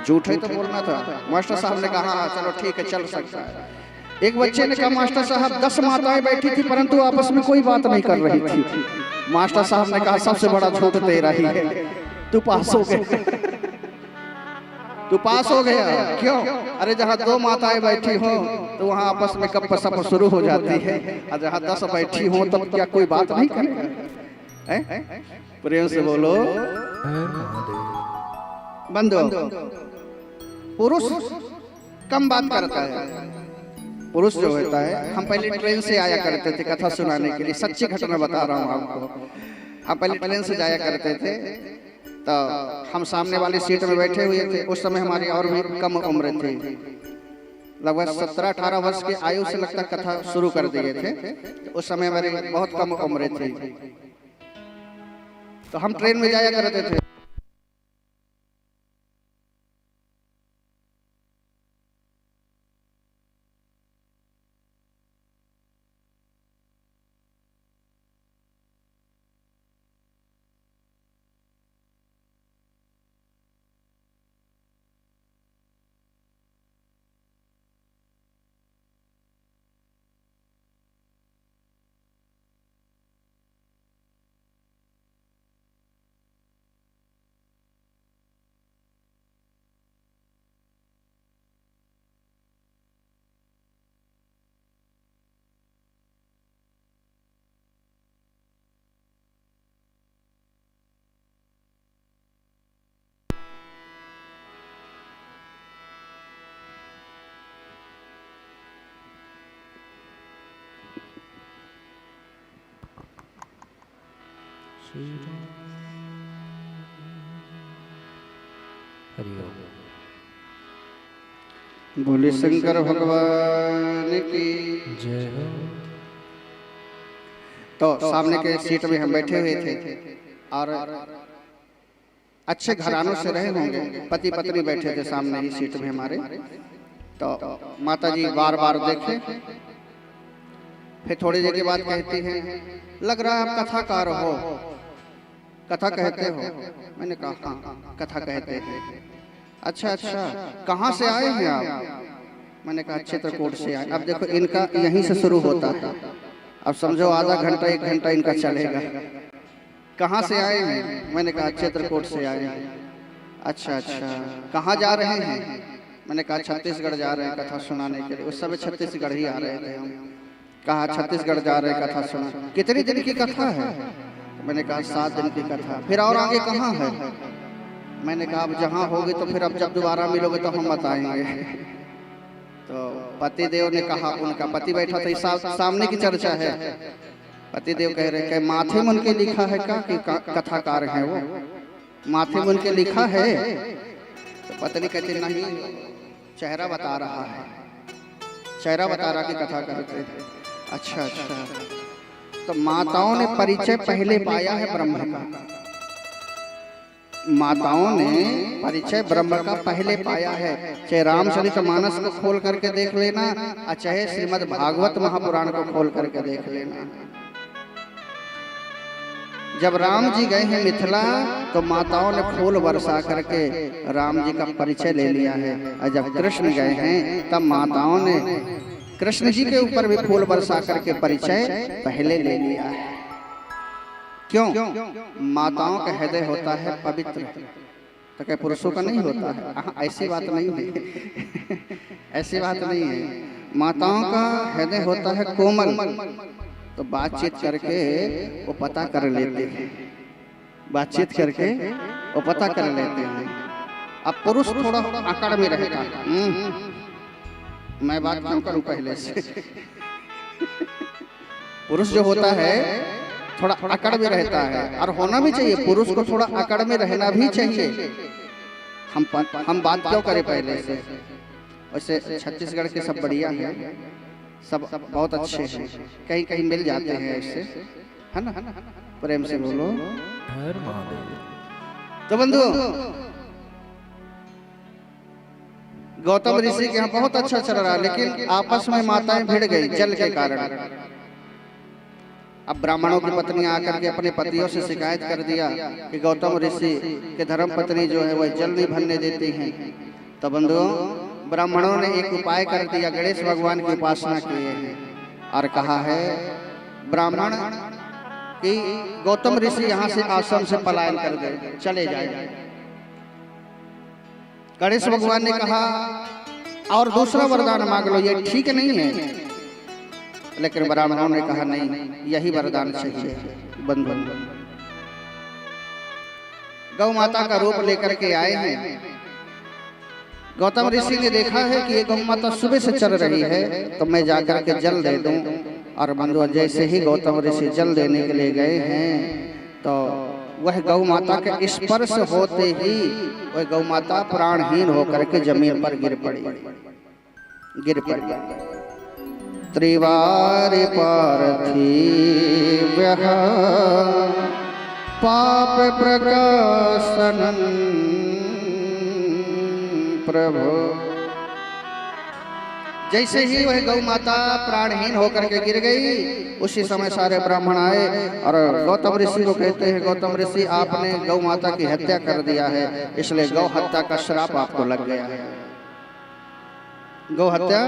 Speaker 3: झूठ ही तो बोलना था। मास्टर साहब ने कहा हाँ चलो ठीक है, चल सकता है। एक बच्चे ने कहा मास्टर साहब 10 माताएं बैठी थी परंतु आपस में कोई बात नहीं कर रही थी। मास्टर साहब ने कहा सबसे बड़ा झूठ तेरा ही है, तू पास हो गया। तू पास हो गया क्यों? अरे जहाँ 2 माताएं बैठी हो तो वहाँ आपस में गप सप शुरू हो जाती है, और जहाँ 10 बैठी हो तब क्या कोई बात नहीं करेगा? प्रेम से बोलो बंदो। पुरुष कम बात करता है। पुरुष जो होता है, हम पहले ट्रेन से आया करते थे कथा सुनाने के लिए, सच्ची घटना बता रहा हूँ आपको। हम पहले ट्रेन से जाया करते थे तो हम सामने वाली सीट में बैठे हुए थे। उस समय हमारी और भी कम उम्र थी, लगभग 17-18 वर्ष की आयु से लगता कथा शुरू कर दिए थे। उस समय हमारी बहुत कम उम्र थी, तो हम ट्रेन में जाया करते थे। बोले शंकर भगवान की जय हो। तो सामने के सीट में हम बैठे हुए थे और अच्छे घरानों से रहे होंगे, पति पत्नी बैठे थे सामने ही सीट में हमारे। तो माता जी बार बार देखे, फिर थोड़ी देर के बाद कहती हैं लग रहा है आप कथाकार हो, कथा कहते हो? मैंने कहा हाँ कथा कहते हैं। अच्छा अच्छा, कहाँ से आए हैं आप? मैंने कहा चित्रकूट से आए। अब देखो इनका यहीं से शुरू होता है, अब समझो आधा घंटा 1 घंटा इनका चलेगा। कहाँ से आए हैं? मैंने कहा चित्रकूट से आए हैं। अच्छा अच्छा, कहाँ जा रहे हैं? मैंने कहा छत्तीसगढ़ जा रहे हैं कथा सुनाने के लिए। उस समय छत्तीसगढ़ ही आ रहे थे हम। कहा छत्तीसगढ़ जा रहे हैं कथा सुना। कितने दिन की कथा है? मैंने कहा 7 दिन की कथा। फिर और आगे कहाँ है? मैंने कहा अब जहाँ होगी तो फिर अब जब दोबारा मिलोगे तो हम बताएंगे। तो पति देव ने कहा, उनका पति बैठा था, सामने की चर्चा है। पति देव कह रहे हैं माथे में उनके लिखा है का कि कथाकार हैं वो? माथे में उनके लिखा है? तो पत्नी कहती नहीं, चेहरा बता रहा है, चेहरा बता रहा कि कथा करते हैं। अच्छा अच्छा, तो माताओं ने परिचय पहले पाया है ब्रह्म का। माताओं ने परिचय ब्रह्म का पहले पाया है। चाहे रामचरितमानस को खोल करके देख लेना, और चाहे श्रीमद् भागवत महापुराण को खोल करके देख लेना। जब राम जी गए हैं मिथिला तो माताओं ने फूल बरसा करके राम जी का परिचय ले लिया है, और जब कृष्ण गए हैं तब माताओं ने कृष्ण जी के ऊपर भी फूल बरसा करके परिचय पहले ले लिया है। क्यों? माताओं का हृदय होता है पवित्र, तो क्या पुरुषों का नहीं होता है? ऐसी बात नहीं है ऐसी बात नहीं है। माताओं का हृदय होता है कोमल, तो बातचीत करके वो पता कर लेते हैं, बातचीत करके वो पता कर लेते हैं। अब पुरुष थोड़ा अकड़ में रहता है। मैं बात क्यों करूं पहले से पुरुष जो होता है थोड़ा अकड़ में रहता है, और होना भी चाहिए, पुरुष को थोड़ा अकड़ में रहना भी चाहिए। हम बात क्यों करें पहले से? वैसे छत्तीसगढ़ के सब बढ़िया हैं, सब बहुत अच्छे हैं, कहीं कहीं मिल जाते हैं ऐसे, है ना? प्रेम से बोलो हर महादेव। तो बंधु, गौतम ऋषि के यहाँ बहुत अच्छा चल रहा है, लेकिन आपस में माताएं भिड़ गई जल के कारण। अब ब्राह्मणों की पत्नी आकर के अपने पतियों से शिकायत कर दिया कि गौतम ऋषि के धर्म पत्नी जो है वह जल नहीं भरने देती हैं। तो बंधुओं, ब्राह्मणों ने एक उपाय कर दिया, गणेश भगवान की उपासना किए हैं और कहा है ब्राह्मण कि गौतम ऋषि यहाँ से आश्रम से पलायन कर गए, चले जाए। गणेश भगवान ने कहा और दूसरा वरदान मांग लो, ये ठीक नहीं है। लेकिन ब्राह्मणों ने कहा नहीं, यही वरदान चाहिए। बंधु, गौ माता का रूप लेकर के आए हैं। गौतम ऋषि ने देखा है कि ये गौ माता सुबह से चल रही है, तो मैं जाकर के जल दे दूं। और बंधु, जैसे ही गौतम ऋषि जल देने के लिए गए हैं, तो वह गौ माता के स्पर्श होते ही वह गौ माता प्राणहीन होकर के जमीन पर गिर पड़ी। त्रिवारि पार्थिव्यः पाप प्रकाशनं प्रभु। जैसे ही वह गौ माता प्राणहीन होकर के गिर गई, उसी समय सारे ब्राह्मण आए और गौतम ऋषि को कहते हैं, गौतम ऋषि आपने गौ माता की हत्या कर दिया है, इसलिए गौ हत्या का श्राप आपको लग गया है। गौ हत्या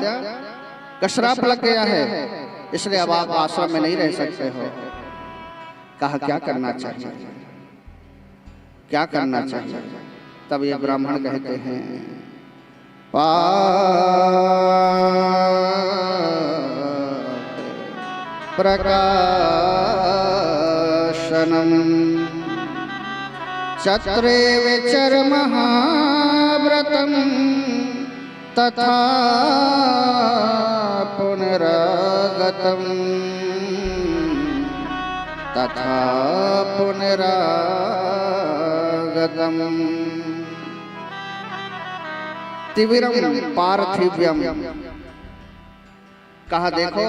Speaker 3: का श्राप लग गया है, इसलिए अब आप आश्रम में नहीं रह सकते हो। कहा क्या करना चाहिए, क्या करना चाहिए? तब ये ब्राह्मण कहते हैं प्रकाशनम चत्रे विचर्महाव्रतम तथा पुनरागतम तथा पुनरागतम तिविरम पार्थिव्यम। कहा देखो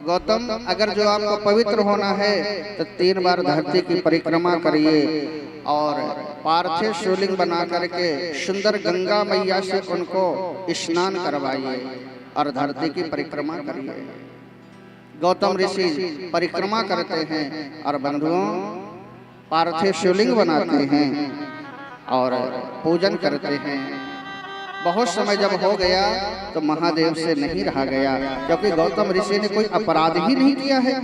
Speaker 3: गौतम, अगर जो आपको पवित्र होना है तो 3 बार धरती की परिक्रमा करिए और पार्थिव शिवलिंग बना करके सुंदर गंगा मैया से उनको स्नान करवाइए और धरती की परिक्रमा करिए। गौतम ऋषि परिक्रमा करते हैं और बंधुओं पार्थिव शिवलिंग बनाते हैं और पूजन करते हैं। बहुत समय जब हो गया तो महादेव से नहीं रहा गया, क्योंकि गौतम ऋषि ने कोई अपराध ही नहीं किया है।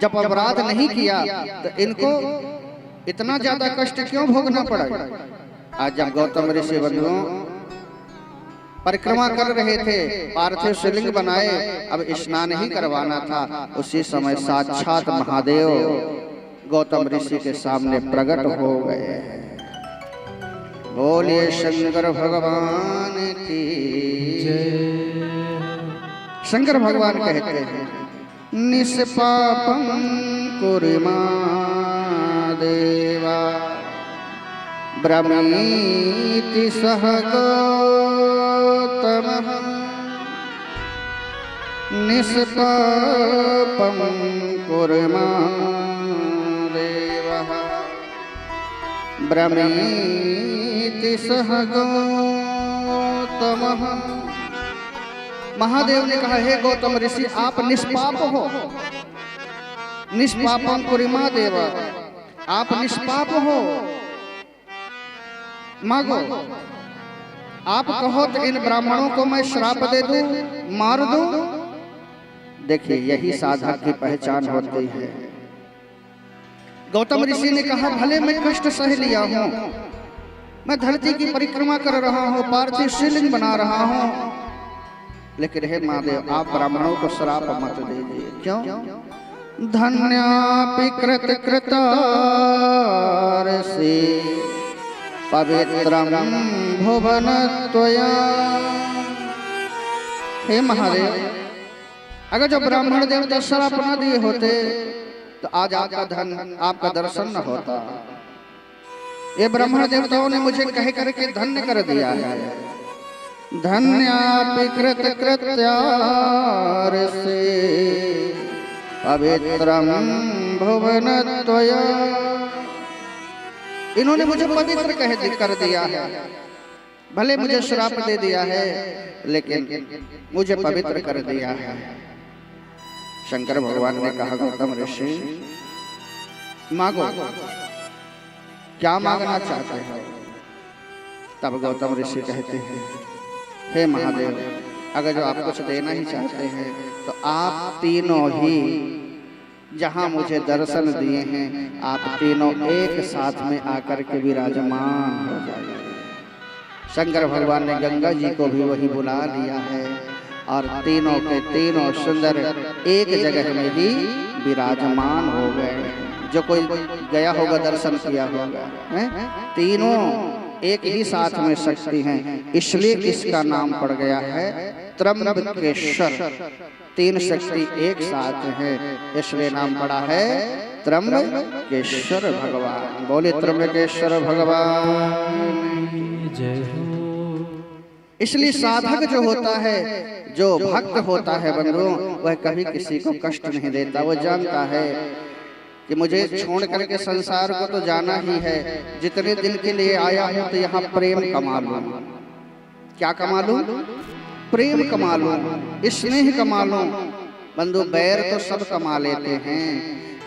Speaker 3: जब अपराध नहीं किया तो इनको इतना ज्यादा कष्ट क्यों भोगना पड़ा? आज जब गौतम ऋषि बंधुओं परिक्रमा कर रहे थे, पार्थिव शिवलिंग बनाए, अब स्नान ही करवाना था, उसी समय साक्षात महादेव गौतम ऋषि के सामने प्रकट हो गए। बोलिए शंकर भगवान की जय। शंकर भगवान कहते हैं निष्पापं कुर्मा देवा ब्रह्मीति सह गौतमः निष्पापं कुर्मा देवः ब्रह्मीति सह गौतमः। महादेव ने कहा हे गौतम ऋषि आप निष्पाप हो, निष्पापं कुर्मा देवा, आप निष्पाप हो, मांगो। आप कहो तो इन ब्राह्मणों को मैं श्राप दे दूं, मार दूं। देखिए यही साधक की पहचान होती है। गौतम ऋषि ने कहा भले मैं कष्ट सह लिया हूं, मैं धरती की परिक्रमा कर रहा हूं, पार्थिव शिवलिंग बना रहा हूं, लेकिन हे महादेव आप ब्राह्मणों को श्राप मत दीजिए। क्यों? धन्यापि कृत कृतारसि पवित्रम भुवन त्वया। हे महादेव, अगर जो ब्राह्मण देवता श्राप न दिए होते तो आज आपका धन, आपका दर्शन न होता। ये ब्राह्मण देवताओं ने मुझे कह करके धन्य कर दिया है। धन्यापि कृत कृत्यारसि पवित्रम भुवन त्वया। इन्होंने मुझे पवित्र कर दिया है। भले मुझे श्राप दे दिया है लेकिन मुझे पवित्र कर दिया है। शंकर भगवान ने कहा गौतम ऋषि मांगो, क्या मांगना चाहते हो? तब गौतम ऋषि कहते हैं हे महादेव, अगर जो आप कुछ देना ही चाहते हैं तो आप तीनों ही जहां मुझे दर्शन दिए हैं आप तीनों एक साथ में आकर के विराजमान हो जाइए। शंकर भगवान ने गंगा जी को भी वही बुला लिया है और तीनों के तीनों सुंदर एक जगह में ही विराजमान हो गए। जो कोई गया होगा दर्शन किया होगा, तीनों एक ही साथ में शक्ति हैं, इसलिए इसका नाम पड़ गया है त्र्यंबकेश्वर। तीन शक्ति एक साथ है इसलिए नाम पड़ा है त्र्यंबकेश्वर भगवान। बोले त्र्यंबकेश्वर भगवान जय हो। इसलिए साधक जो होता है, जो भक्त होता है बंधुओं, वह कभी किसी को कष्ट नहीं देता। वो जानता है कि मुझे छोड़ करके संसार को तो जाना ही है, जितने दिन के लिए आया हूं तो यहाँ प्रेम कमा लूं। क्या कमा लूं? प्रेम कमा लूं, स्नेह कमा लूं। बंधु बैर तो सब कमा लेते हैं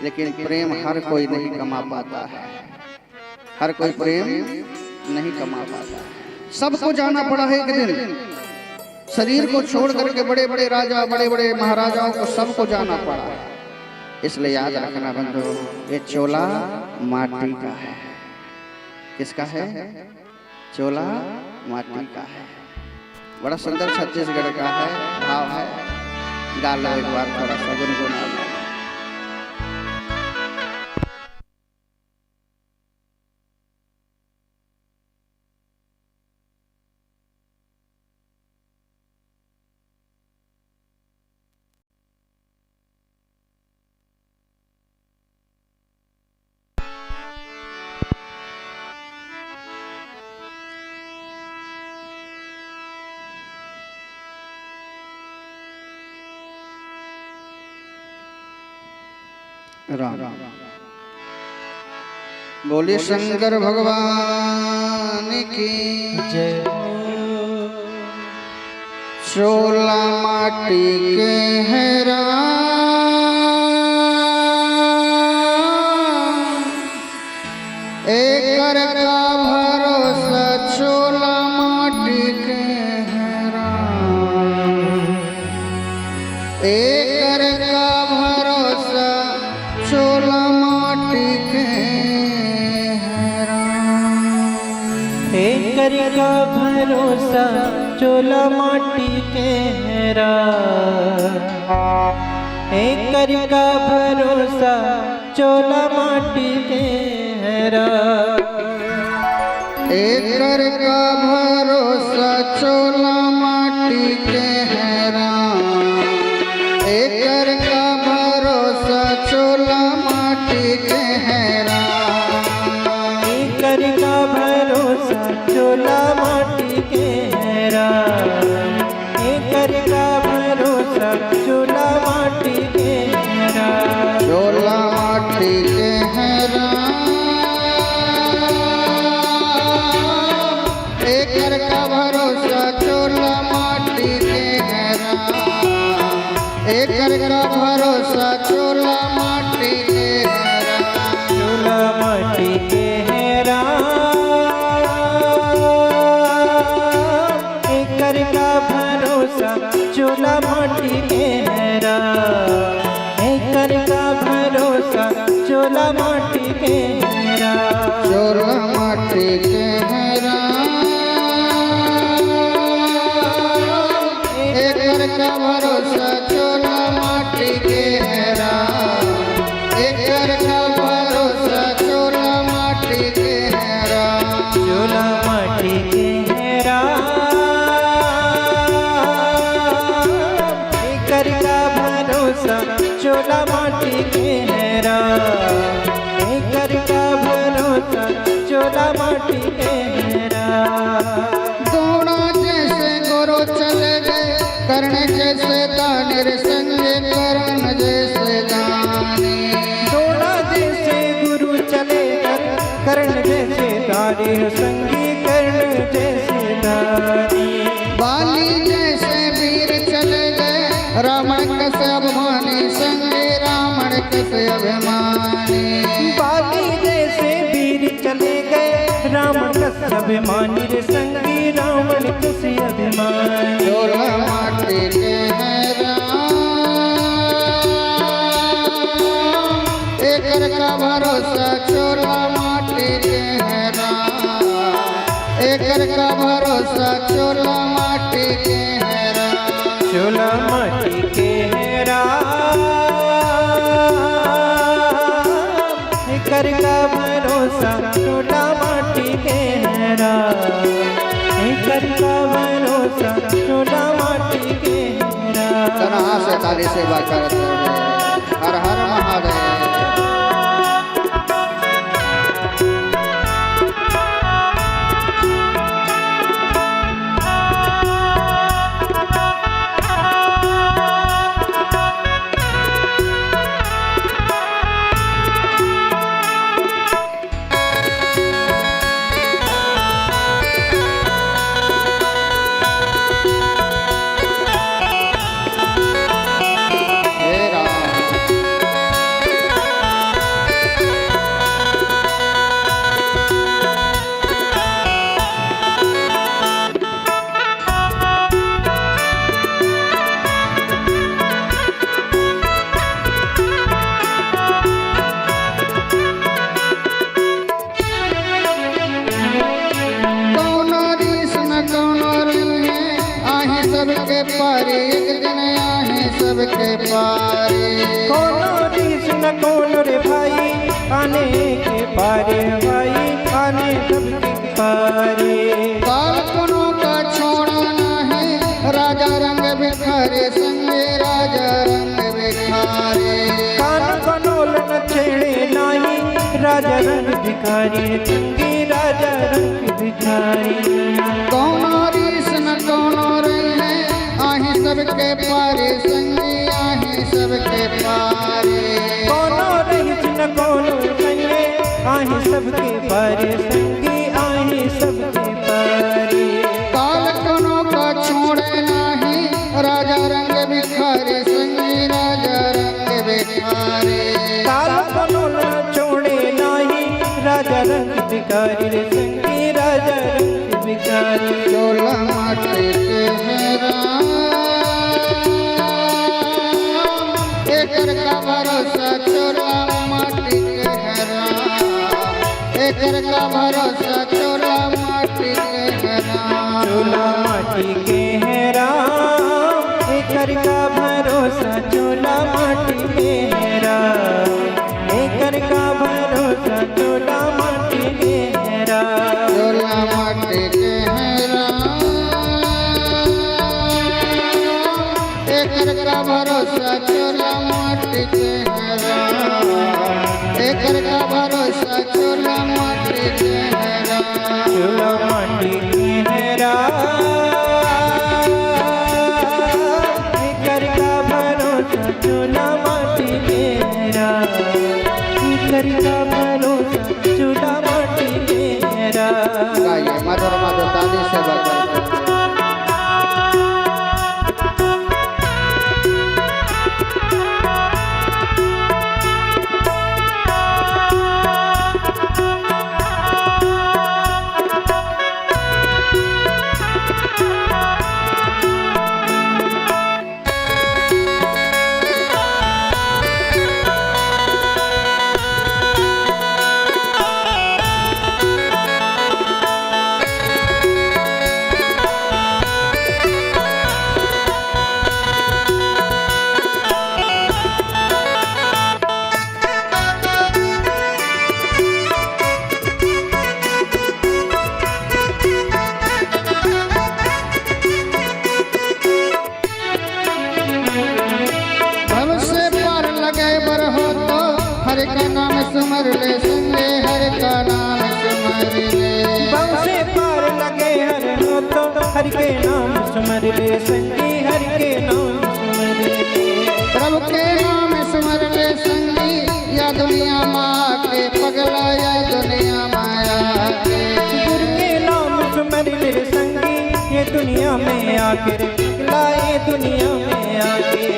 Speaker 3: लेकिन प्रेम हर कोई नहीं कमा पाता है। हर कोई प्रेम नहीं कमा पाता है। सबको जाना पड़ा है एक दिन। शरीर को छोड़ करके बड़े बड़े राजा, बड़े बड़े महाराजाओं को सबको जाना पड़ा है। इसलिए याद रखना बंधु, ये चोला माटी का है। किसका है? चोला माटी का है। बड़ा सुंदर छत्तीसगढ़ का है, भाव है। गा लो एक बार थोड़ा सा गुनगुना लो। राम बोले शंकर भगवान की जय। चोला माटी के हैरा एकर का भरोसा, चोला माटी के हैरा एकर का भरोसा, चोला माटी के हैरा।
Speaker 1: एकर का भरोसा चोला माटी के हैरा। एकर का भरोसा चोला माटी के हैरा।
Speaker 3: एकर का भरोसा चोला माटी के हैरा। एकर का भरोसा चोला माटी के हैरा।
Speaker 1: एकर का भरोसा चोला माटी के हैरा। एकर का भरोसा चोला माटी के हैरा।
Speaker 3: चोला माटी के हैरा। एकर का भरोसा चोला माटी के हैरा। एकर का भरोसा चोला माटी के हैरा।
Speaker 1: चोला माटी के हैरा। चोला माटी के हैरा
Speaker 3: चोला माटी के हैरा एकर का भरोसा चोला माटी के हैरा एकर का भरोसा चोला माटी के हैरा
Speaker 1: चोला माटी के हैरा एकर का भरोसा चोला माटी के हैरा एकर का भरोसा चोला माटी के हैरा
Speaker 3: दोना जैसे गुरु चले गए कर्ण जैसे दानिर संगे कर्ण जैसे दानी
Speaker 1: दोना जैसे गुरु चले कर्ण जैसे दानिर संगी कर्ण जैसे दानी
Speaker 3: बाली जैसे वीर चले गए रावण कसे अभिमानी संगे रावण कसे अभिमानी
Speaker 1: बाली जैसे वीर चले गए रावण कसे अभिमानी रे संगी रावण कसे अभिमानी
Speaker 3: चोला माटी के हैरा एकर का भरोसा चोला माटी के हैरा एकर का भरोसा चोला माटी के हैरा
Speaker 1: चोला माटी के हैरा एकर का भरोसा चोला माटी के हैरा एकर का भरोसा चोला माटी के हैरा
Speaker 3: तनहा से तारी सेवा करते रहे हर हर महादेव सबके पारे एक दिन आहे सबके पारे
Speaker 1: कोनो रीस न कोनो रे भाई आने के पारे भाई आने सबके पारे
Speaker 3: काल कोनो का छोड़ना है राजा रंग बिखारे संगे राजा रंग बिखारे
Speaker 1: कान कनोल न छेड़े नाही राजा रंग भिखारी संगी राजा रंग भिखारी
Speaker 3: कोनो रीस न कोनो रंग आहे सबके पारे संगी आहे सबके पारे
Speaker 1: कोनो रहीस न कोनो संगे आहे सबके पारे संगी आहे सबके पारे
Speaker 3: काल कोनो का छोड़े नाही राजा रंग बिखारे संगी राजा रंग बिखारे
Speaker 1: काल कनोल न छोड़े नाही राजा रंग भिखारी रे संगी राजा रंग भिखारी
Speaker 3: चोला माटी के हैरा एकर का भरोसा चोला माटी के हैरा एकर का भरोसा चोला माटी के हैरा
Speaker 1: चोला माटी के हैरा एकर का भरोसा चोला माटी के हैरा एकर का भरोसा चोला माटी के हैरा
Speaker 3: चोला माटी के हैरा एकर का भरोसा चोला माटी के हैरा एकर का भरोसा चोला माटी के हैरा
Speaker 1: चोला माटी के हैरा एकर का भरोसा चोला माटी के हैरा एकर का भरोसा चोला माटी के हैरा
Speaker 3: गाइए मधुर मधुर ताली से बजाइए का नाम सुमर ले संगे हर का नाम सुमर ले
Speaker 1: भव से पार लगे हर हो तो हर के नाम सुमर ले संगी हर के नाम सुमर ले
Speaker 3: प्रभु के नाम सुमर ले संगी या दुनिया माँ के पगला या दुनिया माया के
Speaker 1: गुरु के नाम सुमर ले संगी ये दुनिया में आकर लाए दुनिया में आके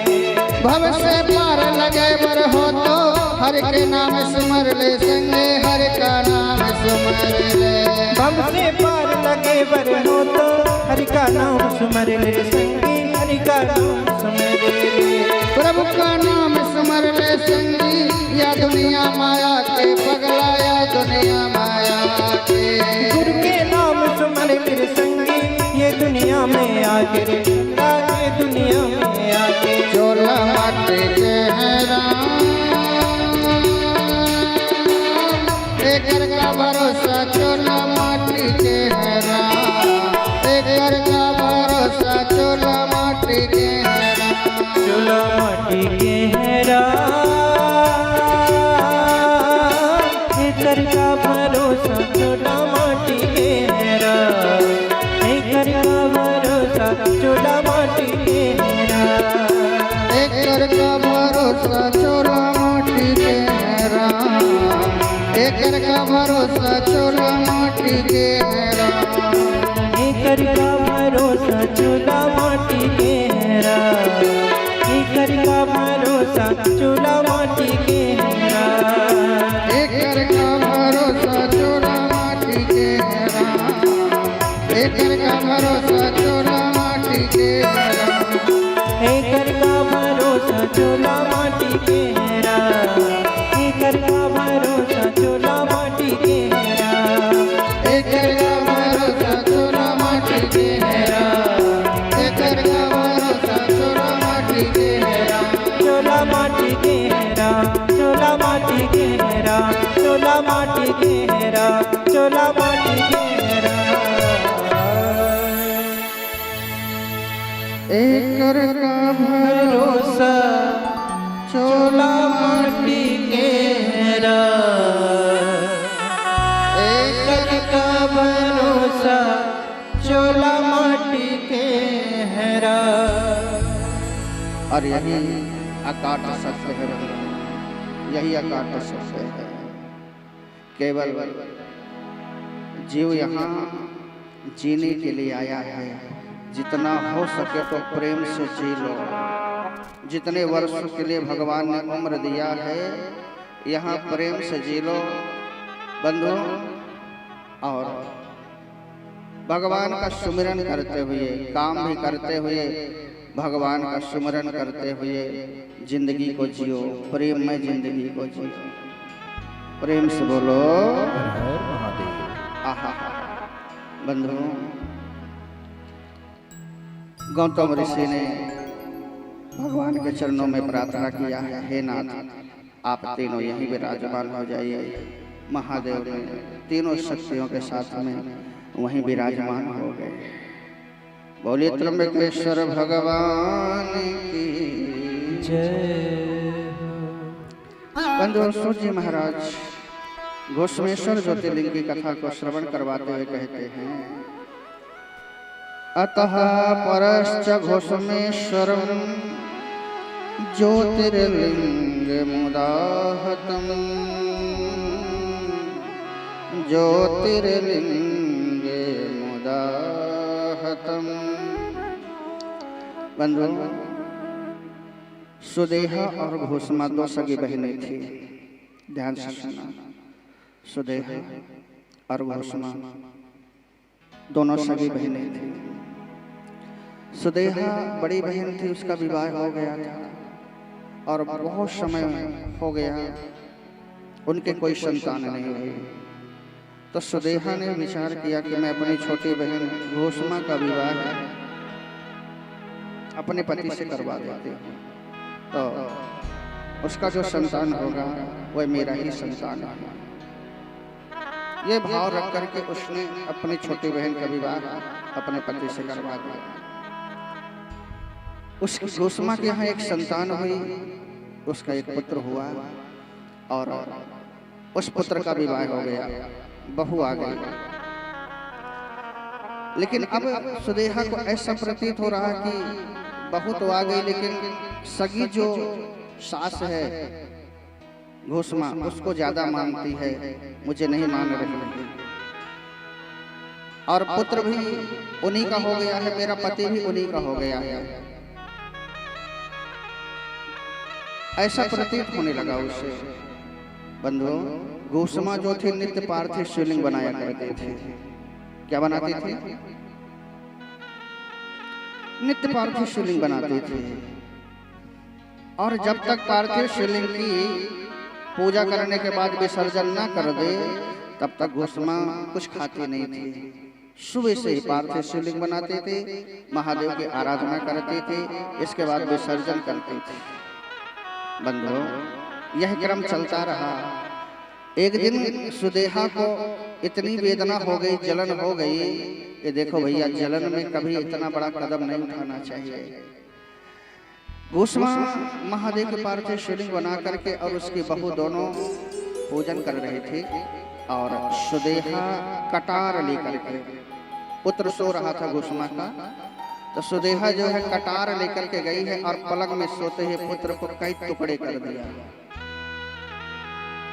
Speaker 3: भव से पार लगे बर हो तो हर के नाम सुमर ले संगे हर का नाम सुमर ले
Speaker 1: भव से पार लगे बर हो तो हर का नाम सुमर ले संगी हर का नाम सुमर ले
Speaker 3: प्रभु का नाम सुमर ले संगी या दुनिया माया के पगला या दुनिया माया के
Speaker 1: गुरु के नाम सुमर ले संगी ये दुनिया में आकर लाए दुनिया में आके
Speaker 3: चोला माटे के हैं राम एकर का भरोसा चोला माटी के हैं राम एकर का भरोसा चोला माटी के हैं राम
Speaker 1: चोला माटी के हेरा एकर का भरोसा चोला माटी के हेरा एकर का भरोसा चोला माटी के हेरा
Speaker 3: एकर का भरोसा चोला माटी के हैं राम एकर का भरोसा चोला माटी के हैं राम
Speaker 1: एकर का भरोसा चोला माटी के हेरा एकर का भरोसा चोला माटी के हेरा
Speaker 3: एकर का भरोसा चोला माटी के हैं राम एकर का भरोसा चोला माटी के हैं राम
Speaker 1: एकर का भरोसा चोला माटी के हेरा एकर का भरोसा चोला माटी के हेरा
Speaker 3: एकर का भरोसा चोला माटी के हेरा एकर का भरोसा चोला माटी के हेरा
Speaker 1: चोला माटी के हेरा चोला माटी के हेरा चोला माटी के हेरा चोला माटी के हेरा
Speaker 3: एकर का
Speaker 1: भरोसा चोला माटी के हेरा एकर का भरोसा चोला माटी के हेरा
Speaker 3: और यही अकाट सत्य है भगवान यही अकाट सत्य है केवल जीव यहाँ जीने के लिए आया है जितना हो सके तो प्रेम से जी लो जितने वर्षों के लिए भगवान ने उम्र दिया है यहाँ प्रेम से जी लो बंधु और भगवान का सुमिरन करते हुए काम भी करते हुए भगवान का सुमिरन करते हुए जिंदगी को जियो प्रेम में जिंदगी को जियो प्रेम से बोलो आहा बंधु गौतम ऋषि ने भगवान के चरणों में प्रार्थना किया है हे नाथ आप तीनों यहीं विराजमान हो जाइए महादेव ने तीनों शक्तियों के साथ में वहीं विराजमान हो गए बोलिए त्र्यंबकेश्वर भगवान की
Speaker 1: जय
Speaker 3: बंधु सूर्य जी महाराज घोषमेश्वर ज्योतिर्लिंग की कथा को श्रवण करवाते हुए कहते हैं अतः परश्च घोषमेश्वरं ज्योतिर्लिंग मुदाहतम ज्योतिर्लिंग मुदाहतम बंधु सुदेहा और घोषमा दो सगी बहनें थी ध्यान से सुना सुदेहा और घोषमा दोनों सगी बहनें थी सुदेहा बड़ी बहन थी उसका विवाह हो गया था और बहुत समय हो गया उनके कोई संतान नहीं हुई तो सुदेहा ने विचार किया कि मैं अपनी छोटी बहन घोषमा का विवाह अपने पति से करवा देती हूँ तो उसका जो संतान होगा वह मेरा ही संतान है। ये भाव रख करके उसने अपनी छोटी बहन का विवाह अपने पति से करवा दिया। उसकी घोषमा के यहाँ एक संतान हुई उसका एक पुत्र हुआ और उस पुत्र का विवाह हो गया, बहू आ गई। लेकिन अब सुदेहा को ऐसा प्रतीत हो रहा कि बहू तो आ गई, लेकिन सगी जो सास है घोषमा उसको ज्यादा मानती है, मुझे नहीं मान रही है। और पुत्र भी उन्हीं का हो गया है, मेरा पति भी उन्हीं का हो गया है, ऐसा प्रतीत होने लगा उसे। बंधुओं, घोषमा जो थे नित्य पार्थिव शिवलिंग बनाया करते थे। क्या बनाते थे? नित्य पार्थिव शिवलिंग बनाते थे। और जब तक पार्थिव शिवलिंग की पूजा करने के बाद विसर्जन न कर दे तब तक घोषमा कुछ खाती नहीं थी। सुबह से ही पार्थिव शिवलिंग बनाते थे, महादेव की आराधना करते थे, इसके बाद विसर्जन करते थे। बंधुओं, यह क्रम चलता रहा। एक दिन सुदेहा को इतनी वेदना हो गई, जलन हो गई कि देखो भैया, जलन में कभी इतना बड़ा कदम नहीं उठाना चाहिए। घोषमा महादेव के पार्थिव शिवलिंग बना करके और उसकी बहू दोनों पूजन कर रहे थे, और सुदेहा कटार लेकर के, पुत्र सो रहा था घोषमा का, तो सुदेहा जो है कटार लेकर के गई है और पलंग में सोते ही पुत्र को कई टुकड़े कर दिया,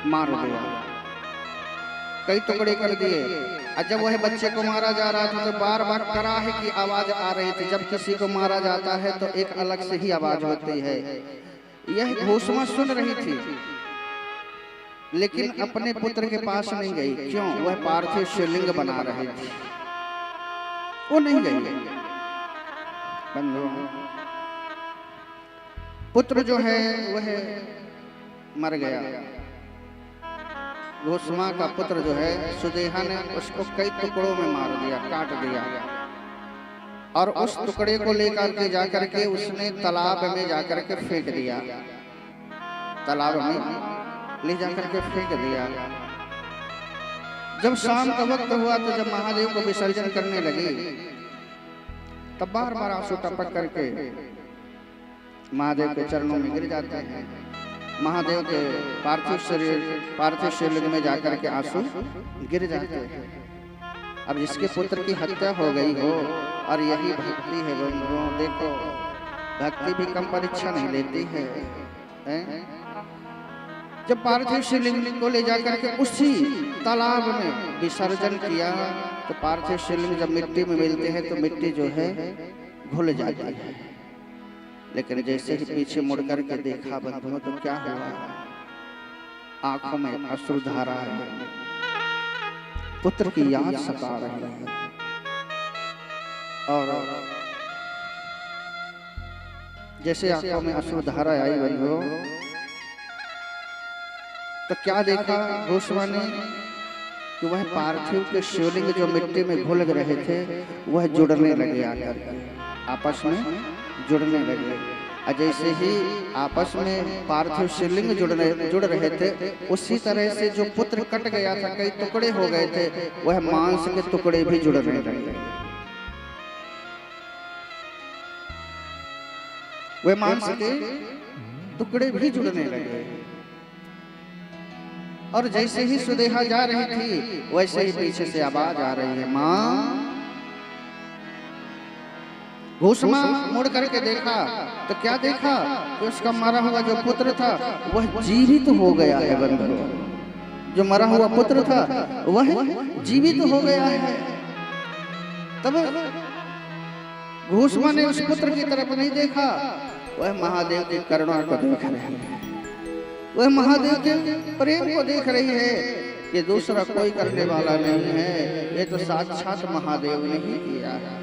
Speaker 3: मार दिया, कई टुकड़े कर दिए। और जब वह बच्चे को मारा जा रहा था तो बार बार कराह की आवाज आ रही थी। जब किसी को मारा जाता है तो एक अलग से ही आवाज होती है। यह घोषमा सुन रही थी, लेकिन अपने पुत्र के पास नहीं गई। क्यों? वह पार्थिव शिवलिंग बना रहे थे, वो नहीं गई। बंधुओं, पुत्र जो है वह मर गया। घोषमा का पुत्र जो है सुदेहा ने उसको कई टुकड़ों में मार दिया, काट दिया, और उस टुकड़े को लेकर के जाकर के उसने तालाब में जाकर के फेंक दिया, तालाब में ले जाकर के फेंक दिया। जब शाम का वक्त हुआ तो जब महादेव को विसर्जन करने लगी तब बार बार आंसू टपक करके महादेव के चरणों में गिर जाते हैं। महादेव के पार्थिव शिवलिंग में जाकर के आंसू गिर जाते हैं। अब जिसके पुत्र की हत्या हो गई हो, और यही भक्ति है बंधुओं। देखो, भक्ति भी कम परीक्षा नहीं लेती है, जब पार्थिव शिवलिंग को ले जाकर के उसी तालाब में विसर्जन किया तो पार्थिव शिवलिंग जब मिट्टी में मिलते हैं तो मिट्टी जो है घुल जाती है। लेकिन जैसे ही पीछे मुड़ करके देखा बंधुओं तो क्या हुआ? आंखों में अश्रुधारा है, पुत्र की याद सता रही है। और जैसे आंखों में अश्रुधारा आई बंधुओं तो क्या देखा घोषमा ने कि वह पार्थिव के शिवलिंग जो मिट्टी में घुल रहे थे वह जुड़ने लगे, आकर आपस में जुड़ने लगे। और जैसे ही आपस में पार्थिव शिवलिंग जुड़ रहे थे, उसी तरह से जो पुत्र कट गया था, कई टुकड़े हो गए थे, वह मांस के टुकड़े भी जुड़ने लगे। वह मांस के टुकड़े भी जुड़ने लगे। और जैसे ही सुदेहा जा रही थी वैसे ही पीछे से आवाज आ रही है, माँ। घोषमा मुड़ करके देखा तो क्या देखा कि उसका मरा हुआ जो पुत्र था वह जीवित हो गया है। बंधुओं, जो मरा हुआ पुत्र था वह जीवित हो गया है। तब घोषमा ने उस पुत्र की तरफ नहीं देखा, वह महादेव की करुणा को देख रहे हैं, वह महादेव के प्रेम को देख रही है कि दूसरा कोई करने वाला नहीं है, ये तो साक्षात महादेव ने ही किया है,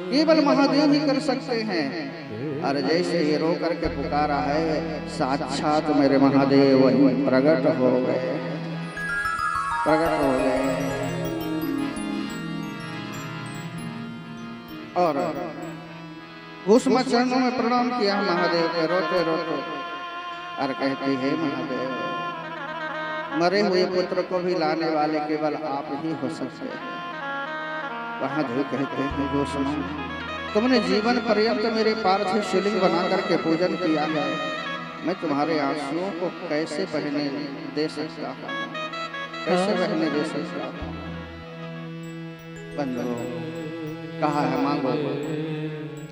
Speaker 3: केवल महादेव ही कर सकते हैं। और जैसे ये रो करके पुकारा है, साक्षात मेरे महादेव प्रकट हो गए, प्रकट हो गए। और घोषमा चरणों में प्रणाम किया महादेव के, रोते रोते, और कहती है, महादेव मरे हुए पुत्र को भी लाने वाले केवल आप ही हो सकते हैं। महादेव कहते हैं, घोषमा तुमने जीवन पर्यंत मेरे पार्थिव शिवलिंग बना करके पूजन किया है, मैं तुम्हारे आंसुओं को कैसे बहने दे सकता हूँ, कैसे बहने दे सकता हूँ। बंधु कहा है मांगो,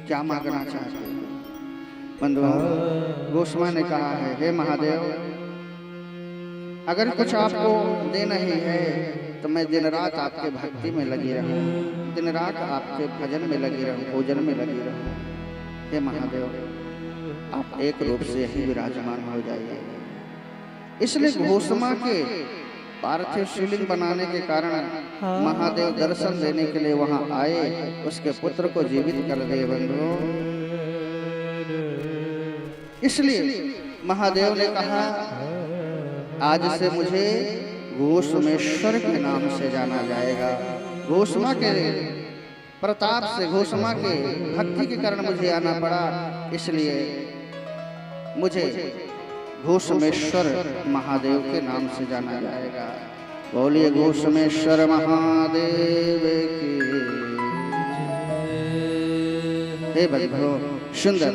Speaker 3: क्या मांगना चाहते हो? बंधु गोस्वामी ने कहा है, हे महादेव, अगर कुछ आपको देना ही है तो मैं दिन रात आपके भक्ति में लगी रहूं, दिन रात आपके भजन में लगी रहूं, पूजन में लगी रहूं। हे महादेव, आप एक रूप से ही विराजमान हो जाइए। इसलिए घोषमा के पार्थिव शिवलिंग बनाने के कारण महादेव दर्शन देने के लिए वहां आए, उसके पुत्र को जीवित कर दिए। बंधु इसलिए महादेव ने कहा, आज से मुझे घोषमेश्वर के नाम से जाना जाएगा। घोषमा के प्रताप से, घोषमा के भक्ति के कारण मुझे आना पड़ा, इसलिए मुझे घोषमेश्वर महादेव के नाम से जाना जाएगा। बोलिए घोषमेश्वर महादेव की। हे बंधु, सुंदर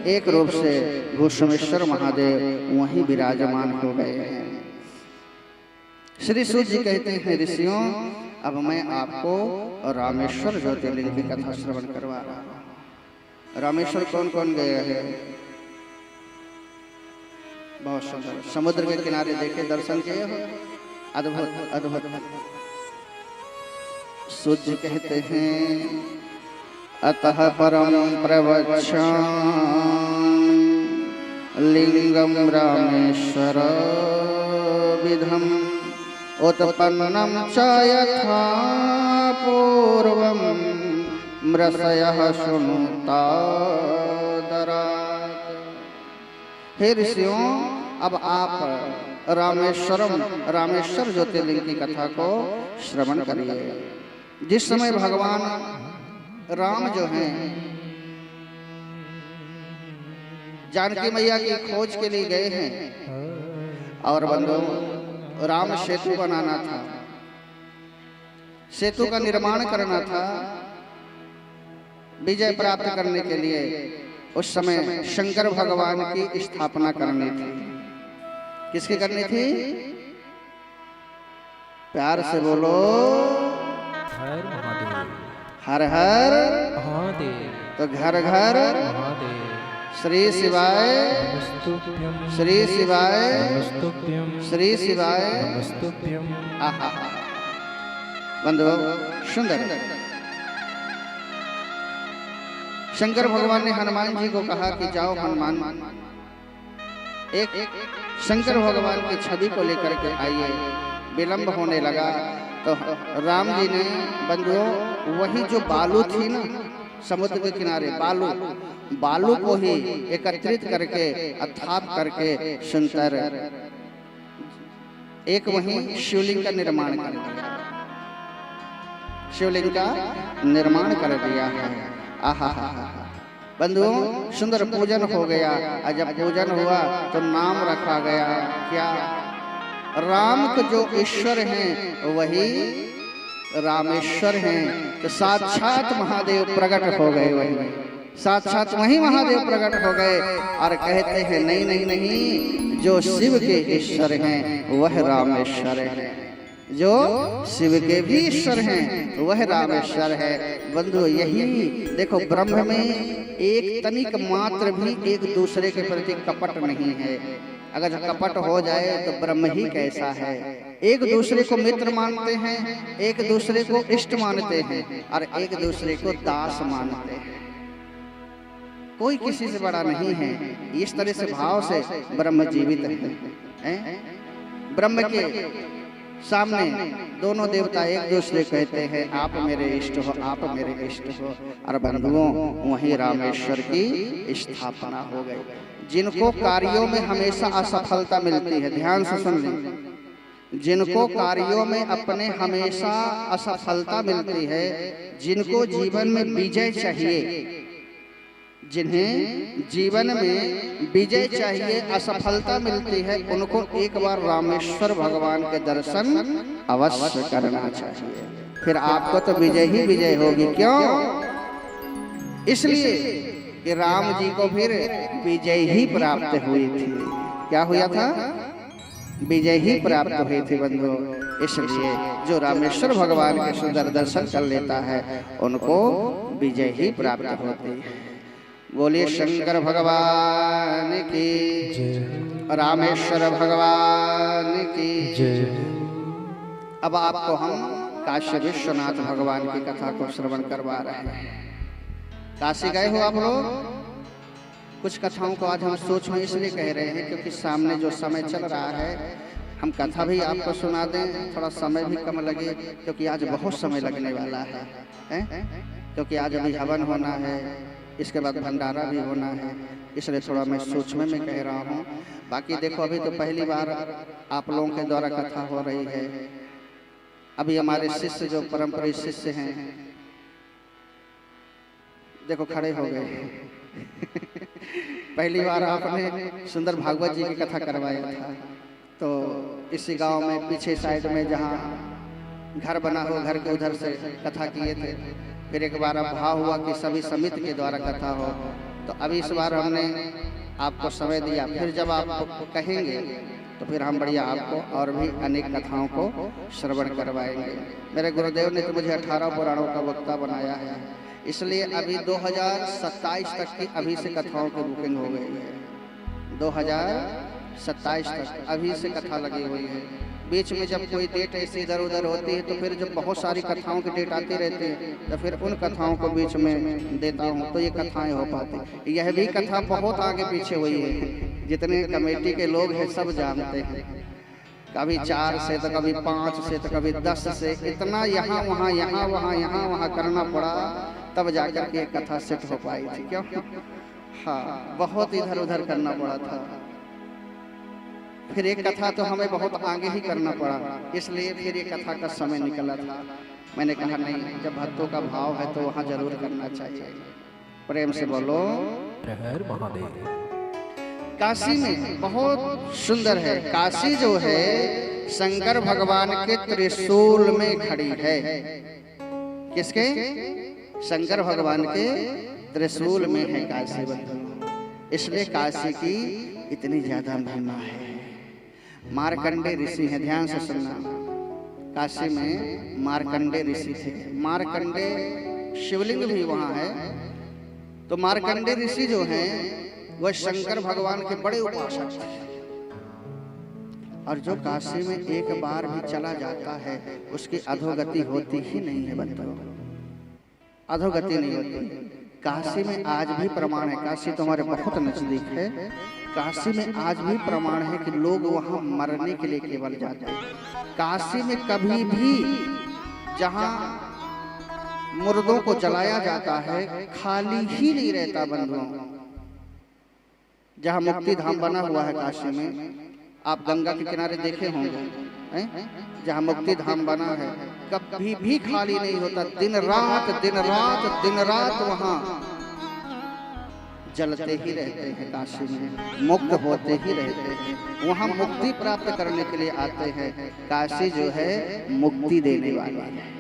Speaker 3: एक रूप से घोषमेश्वर महादेव वहीं विराजमान हो गए हैं। श्री सूत जी कहते हैं, ऋषियों, अब मैं आपको रामेश्वर ज्योतिर्लिंग की कथा श्रवण करवा रहा हूँ। रामेश्वर कौन कौन गए हैं? बहुत सुंदर, समुद्र के किनारे देखे, दर्शन किए हो, अद्भुत अद्भुत। सूत जी कहते हैं, अतः परम प्रवक्ष्यामि लिंगम रामेश्वर विधम उत्पन्नम च यथा पूर्वम मृषयः शृणुतादरात्। हे ऋषियों, अब आप रामेश्वर ज्योतिर्लिंग की कथा को श्रवण करिए। जिस समय भगवान राम जो हैं जानकी मैया की खोज के लिए गए हैं, और बंधु राम सेतु बनाना था, सेतु का निर्माण करना था, विजय प्राप्त करने के लिए उस समय शंकर भगवान की स्थापना करनी थी। किसकी करनी थी? प्यार से बोलो,
Speaker 1: हर महादेव,
Speaker 3: हर हर
Speaker 1: महादेव।
Speaker 3: तो घर घर
Speaker 1: महादेव,
Speaker 3: श्री शिवाय,
Speaker 1: नमस्तुभ्यं,
Speaker 3: श्री शिवाय,
Speaker 1: नमस्तुभ्यं,
Speaker 3: श्री शिवाय।
Speaker 1: नमस्तुभ्यं।
Speaker 3: आहा, बंधु सुंदर। शंकर भगवान ने हनुमान जी को कहा कि जाओ हनुमान, एक शंकर भगवान की छवि को लेकर के आइए। विलंब होने लगा तो राम जी ने, बंधुओं, वही जो बालू थी ना समुद्र के किनारे, बालू को ही एकत्रित करके, अथाप करके सुंदर एक वहीं शिवलिंग का निर्माण कर दिया, शिवलिंग का निर्माण कर दिया है। आहा, बंधुओं, सुंदर पूजन हो गया। और जब पूजन हुआ तो नाम रखा गया क्या? राम को जो ईश्वर हैं वही रामेश्वर हैं। तो साक्षात महादेव प्रकट हो गए, वही साक्षात वही महादेव प्रकट हो गए और कहते हैं, नहीं नहीं नहीं, जो शिव के ईश्वर हैं वह रामेश्वर है, जो शिव के भी ईश्वर हैं वह रामेश्वर है। बंधु, यही देखो, ब्रह्म में एक तनिक मात्र भी एक दूसरे के प्रति कपट नहीं है। अगर कपट हो जाए तो ब्रह्म ही कैसा है। एक दूसरे को मित्र मानते हैं, एक दूसरे को इष्ट मानते हैं और एक दूसरे को दास मानते हैं। कोई किसी से बड़ा नहीं है। इस तरह से भाव से ब्रह्म जीवित है। ब्रह्म के सामने दोनों देवता एक दूसरे कहते हैं, आप मेरे इष्ट हो, आप मेरे इष्ट हो। और बंधुओं, वहीं रामेश्वर की स्थापना हो गई। जिनको कार्यों में हमेशा असफलता मिलती है, ध्यान से सुन लें, जिनको कार्यों में अपने हमेशा असफलता मिलती है, जिनको जीवन में विजय चाहिए, जिन्हें जीवन में विजय चाहिए, असफलता मिलती है, उनको एक बार रामेश्वर भगवान के दर्शन अवश्य करना चाहिए। फिर आपको तो विजय ही विजय होगी। क्यों? इसलिए कि राम जी को फिर विजय ही प्राप्त हुई थी। क्या हुआ था? विजय ही प्राप्त हुई थी बंधु। इसलिए जो रामेश्वर भगवान के सुंदर दर्शन कर लेता है उनको विजय ही प्राप्त होती है। बोलिए शंकर भगवान की, रामेश्वर भगवान की। अब आपको हम काशी विश्वनाथ भगवान की कथा को श्रवण करवा रहे हैं। काशी गए हो आप लोग? कुछ कथाओं को आज हम सोच में इसलिए कह रहे हैं क्योंकि सामने जो समय चल रहा है, हम कथा भी आपको सुना दें, थोड़ा समय भी कम लगे क्योंकि आज बहुत समय लगने वाला है, क्योंकि आज अभी हवन होना है, इसके बाद भंडारा भी होना है, इसलिए थोड़ा मैं सूक्ष्म में कह रहा हूँ। बाकी देखो अभी तो पहली बार आप लोगों के द्वारा कथा हो रही है। अभी हमारे शिष्य जो परंपरा शिष्य हैं देखो खड़े हो गए। पहली बार आपने सुंदर भागवत जी की कथा करवाया था, तो इसी गांव में पीछे साइड में जहां घर बना हो, घर के उधर से कथा किए थे। फिर एक बार अब भाव हुआ कि सभी समिति के द्वारा कथा हो, तो अभी इस बार हमने आपको समय दिया। फिर जब आप कहेंगे तो फिर हम बढ़िया आपको और भी अनेक कथाओं को श्रवण करवाएंगे। मेरे गुरुदेव ने तो मुझे 18 पुराणों का वक्ता बनाया है, इसलिए अभी 2027 तक की अभी से कथाओं की बुकिंग हो गई है। 2027 तक अभी से कथा लगी हुई है। बीच में जब कोई डेट ऐसी इधर उधर होती है तो फिर जब बहुत सारी कथाओं की डेट आती रहती है तो फिर उन कथाओं को बीच में देता हूँ तो ये कथाएं हो पाती। यह भी कथा बहुत आगे पीछे हुई है, जितने कमेटी के लोग हैं सब जानते हैं। कभी 4 से तो कभी 5 से तो कभी 10 से, इतना यहाँ वहाँ यहाँ वहाँ यहाँ वहाँ करना पड़ा, तब जाकर के कथा सेट हो पाई थी। क्यों? हाँ, बहुत इधर उधर करना पड़ा था। फिर एक कथा तो हमें बहुत आगे ही करना पड़ा, इसलिए फिर ये कथा का समय निकला था। मैंने कहा नहीं, जब भक्तों का भाव है तो वहाँ जरूर करना चाहिए। प्रेम से बोलो
Speaker 1: हर महादेव।
Speaker 3: काशी में बहुत सुंदर है। काशी जो है शंकर भगवान के त्रिशूल में खड़ी है। किसके? शंकर भगवान के त्रिशूल में है काशी बंधु। इसलिए काशी की इतनी ज्यादा महिमा है। मार्कंडे ऋषि हैं, ध्यान से सुनना। काशी में मार्कंडे ऋषि थे। मार्कंडे शिवलिंग भी वहां है। तो मार्कंडे ऋषि जो हैं वह शंकर भगवान के बड़े उपासक थे। और जो काशी में एक बार भी चला जाता है उसकी अधोगति होती ही नहीं है बंधु, अधोगति नहीं होती। काशी में आज भी प्रमाण है, काशी तो हमारे बहुत नजदीक है। काशी में आज भी प्रमाण है कि लोग वहां मरने के लिए केवल जाते हैं। काशी में कभी भी जहां मुर्दों को जलाया जाता है खाली ही नहीं रहता बंधुओं। जहां मुक्ति धाम बना हुआ है काशी में, आप गंगा के किनारे देखे होंगे, जहां मुक्ति धाम बना है, कभी भी खाली नहीं होता। दिन रात दिन रात दिन रात वहां जलते ही रहते हैं। काशी में मुक्त होते ही रहते हैं। वहां मुक्ति प्राप्त करने के लिए आते हैं। काशी जो है मुक्ति देने वाला है।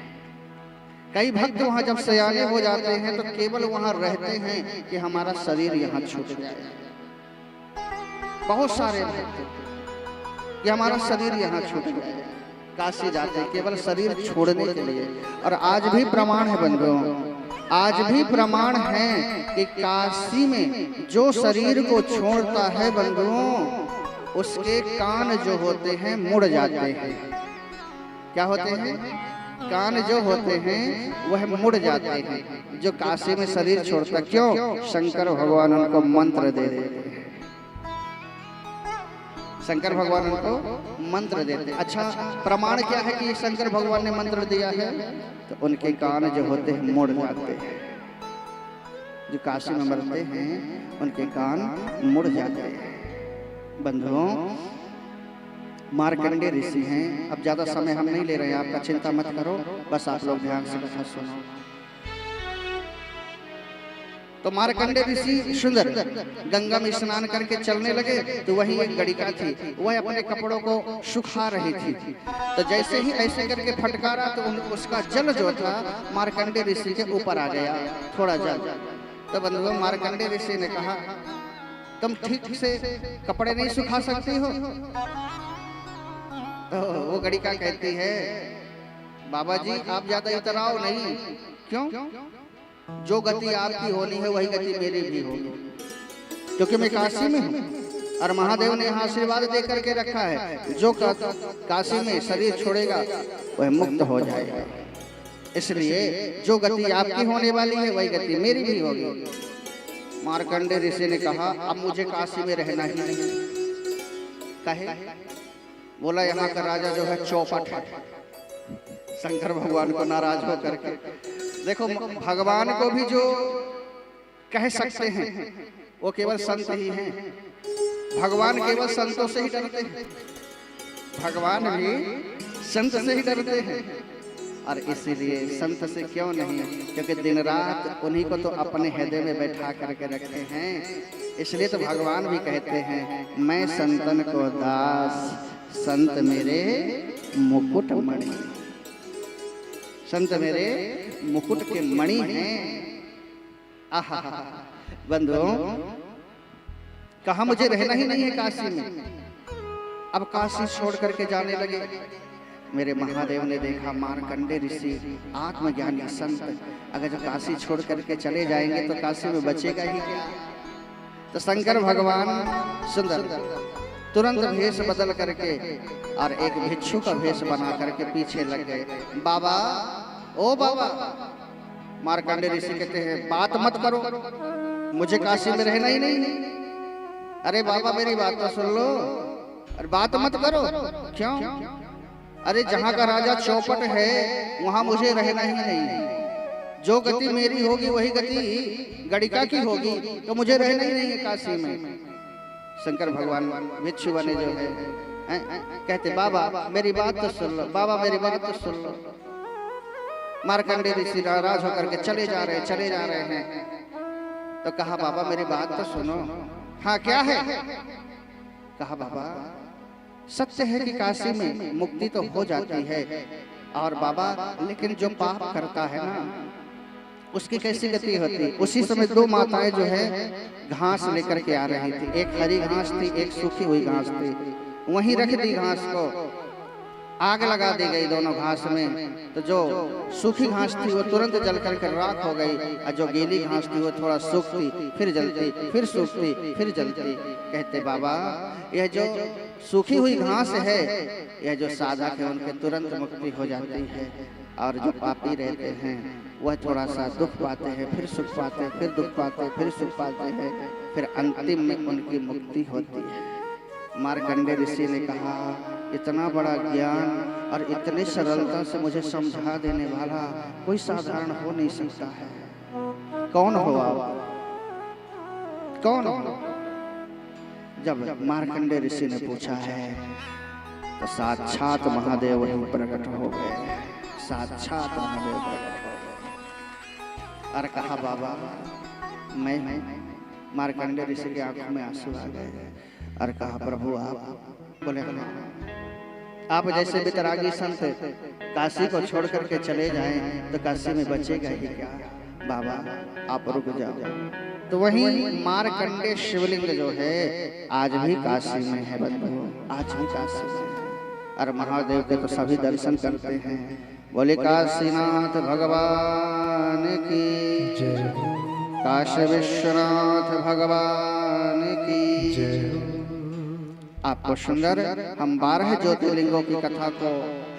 Speaker 3: कई भक्त वहां जब सयाने हो जाते हैं तो केवल वहां रहते हैं कि हमारा शरीर यहाँ छूट जाए। बहुत सारे भक्त कि हमारा शरीर यहाँ छूट जाए, काशी जाते हैं केवल शरीर छोड़ने के लिए। और आज भी प्रमाण है बंधुओं, आज भी प्रमाण है कि काशी में जो शरीर को छोड़ता है बंधुओं, उसके कान जो होते हैं मुड़ जाते हैं। क्या होते हैं? कान जो होते हैं वह मुड़ जाते हैं। जो काशी में शरीर छोड़ता, क्यों? शंकर भगवान उनको मंत्र दे देते हैं। शंकर भगवान उनको मंत्र देते हैं। अच्छा, प्रमाण क्या है कि शंकर भगवान ने मंत्र दिया है? तो उनके कान जो होते हैं मुड़ जाते हैं। जो काशी में मरते हैं उनके कान मुड़ जाते हैं। बंधुओं, मार्कंडे ऋषि हैं। अब ज्यादा समय हम नहीं ले रहे हैं, आपका चिंता मत करो, बस आप लोग ध्यान से कथा सुनो। तो मार्कंडे ऋषि सुंदर गंगा में स्नान करके चलने लगे तो वहीं एक गड़िका थी, वह अपने कपड़ों को सुखा रही थी। तो जैसे ही ऐसे करके फटकारा तो उसका जल जो था मार्कंडे ऋषि के ऊपर आ गया। थोड़ा जल तो बंधुओं मार्कंडेय ऋषि ने कहा तुम ठीक से कपड़े नहीं सुखा सकती हो? तो वो गणिका कहती है बाबा जी आप ज्यादा इतराओ नहीं। क्यों? जो गति आपकी होनी है वही गति मेरी भी होगी, क्योंकि मैं काशी में हूँ और महादेव ने यहाँ आशीर्वाद दे करके रखा है जो काशी में शरीर छोड़ेगा वह मुक्त हो जाएगा। इसलिए जो गति आपकी होने वाली है वही गति मेरी भी होगी। मार्कंडेय ऋषि ने कहा अब मुझे काशी में रहना ही नहीं। कहे? बोला यहाँ का राजा जो है चौपट है। शंकर भगवान को नाराज होकर के देखो, भगवान को भी जो कह सकते हैं वो केवल संत ही हैं। भगवान केवल संतों से ही डरते हैं, भगवान भी संत से ही डरते हैं। और इसीलिए संत से क्यों नहीं, क्योंकि दिन रात उन्हीं को तो अपने हृदय में बैठा करके रखते हैं। इसलिए तो भगवान भी कहते हैं मैं संतन को दास, संत मेरे मुकुट मणि। संत मेरे मुकुट के मणि हैं। आहा बंधुओं, कहा मुझे रहना ही नहीं है काशी में। अब काशी छोड़ करके जाने लगे। मेरे महादेव ने देखा मार्कंडेय ऋषि आत्मज्ञानी संत अगर जो काशी छोड़ करके चले जाएंगे तो काशी में बचेगा ही क्या। तो शंकर भगवान सुंदर तुरंत भेष बदल करके और एक भिक्षु का भेष बना करके पीछे लग गए। बाबा, ओ बाबा। मार्कंडेय ऋषि कहते हैं बात मत करो, मुझे काशी में रहना ही नहीं। अरे बाबा मेरी बात तो सुन लो, अरे बात मत करो। क्यों? अरे जहाँ का राजा चौपट है वहां मुझे रहना ही नहीं। जो गति मेरी होगी वही गति गणिका की होगी, तो मुझे रहना ही नहीं है काशी में। शंकर भगवान भिक्षु बने जो है कहते बाबा मेरी बात तो सुन लो, बाबा मेरी बात तो सुन लो। मार्कंडेय ऋषि नाराज होकर के चले जा रहे हैं। तो कहा बाबा मेरी बात तो सुनो। हाँ क्या है? कहा बाबा सत्य है कि काशी में मुक्ति तो हो जाती है, और बाबा लेकिन जो पाप करता है ना उसकी कैसी गति होती। उसी समय दो माताएं जो है घास लेकर के आ रही थी। एक हरी घास थी, एक सूखी हुई घास थी। वहीं रख दी घास को, आग लगा दी गई दोनों घास में। तो जो सूखी घास थी वो तुरंत जल करके राख हो गई, और जो गीली घास थी वो थोड़ा सूखती, फिर जलती, फिर सूखती, फिर जलती। कहते बाबा यह जो सूखी हुई घास है, यह जो साधक है उनके तुरंत मुक्ति हो जाती है, और जो पापी रहते हैं वह थोड़ा सा दुख पाते हैं, फिर सुख पाते हैं, फिर दुख पाते हैं, फिर सुख पाते हैं, फिर अंतिम में उनकी मुक्ति होती है। मार्कंडेय ऋषि ने कहा इतना बड़ा ज्ञान और इतने सरलता से मुझे समझा देने वाला कोई साधारण हो नहीं सकता है। कौन हो आप? कौन हो? जब मार्कंडेय ऋषि ने पूछा है तो साक्षात महादेव वहीं प्रकट हो गए। साक्षात महादेव प्रकट हो गए और कहा बाबा मैं मार्कंडेय ऋषि की आंखों में आंसू आ गए और कहा प्रभु आप? बोले आप जैसे वितरागी संत काशी को छोड़ करके चले जाएं तो काशी में बचेगा ही क्या। बाबा आप रुक जाओ। तो वहीं मार्कंडेय शिवलिंग जो है आज भी काशी में है बंधुओं, आज भी काशी में है। और महादेव के तो सभी दर्शन करते हैं। बोले काशीनाथ भगवान की जय, काशी विश्वनाथ भगवान की जय। आपको सुंदर हम 12 ज्योतिर्लिंगों की कथा को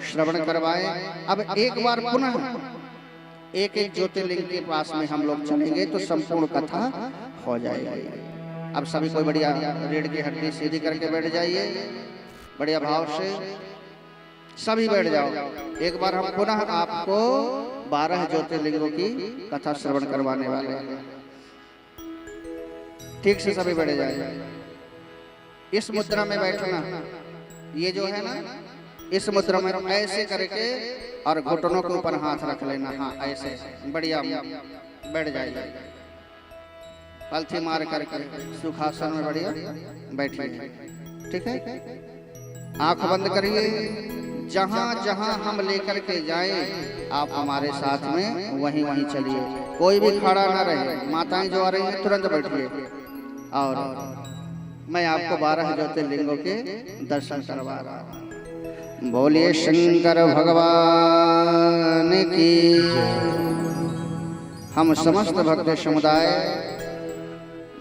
Speaker 3: श्रवण करवाएं। अब एक बार पुनः एक एक ज्योतिर्लिंग के पास में हम लोग चलेंगे तो संपूर्ण कथा हो जाएगी। अब सभी कोई बढ़िया रीढ़ की हड्डी सीधी करके बैठ जाइए, बढ़िया भाव से सभी बैठ जाओ। एक बार हम पुनः आपको 12 ज्योतिर्लिंगों की कथा श्रवण करवाने वाले हैं। ठीक से सभी बैठ जाइए। इस मुद्रा में बैठना, ये जो है ना इस मुद्रा में ऐसे करके और घुटनों के ऊपर हाथ रख लेना। हाँ ऐसे बढ़िया बैठ जाइए। पलथी मार करके सुखासन में बढ़िया बैठिए। ठीक है, आंख बंद करिए, जहाँ जहाँ हम लेकर के जाएं आप हमारे साथ में वहीं वहीं चलिए, कोई भी खड़ा ना रहे। माताएं जो आ रही हैं तुरंत बैठिए और मैं आपको 12 ज्योतिर्लिंगों के दर्शन करवा रहा हूँ। बोलिए शंकर भगवान की। हम समस्त भक्त समुदाय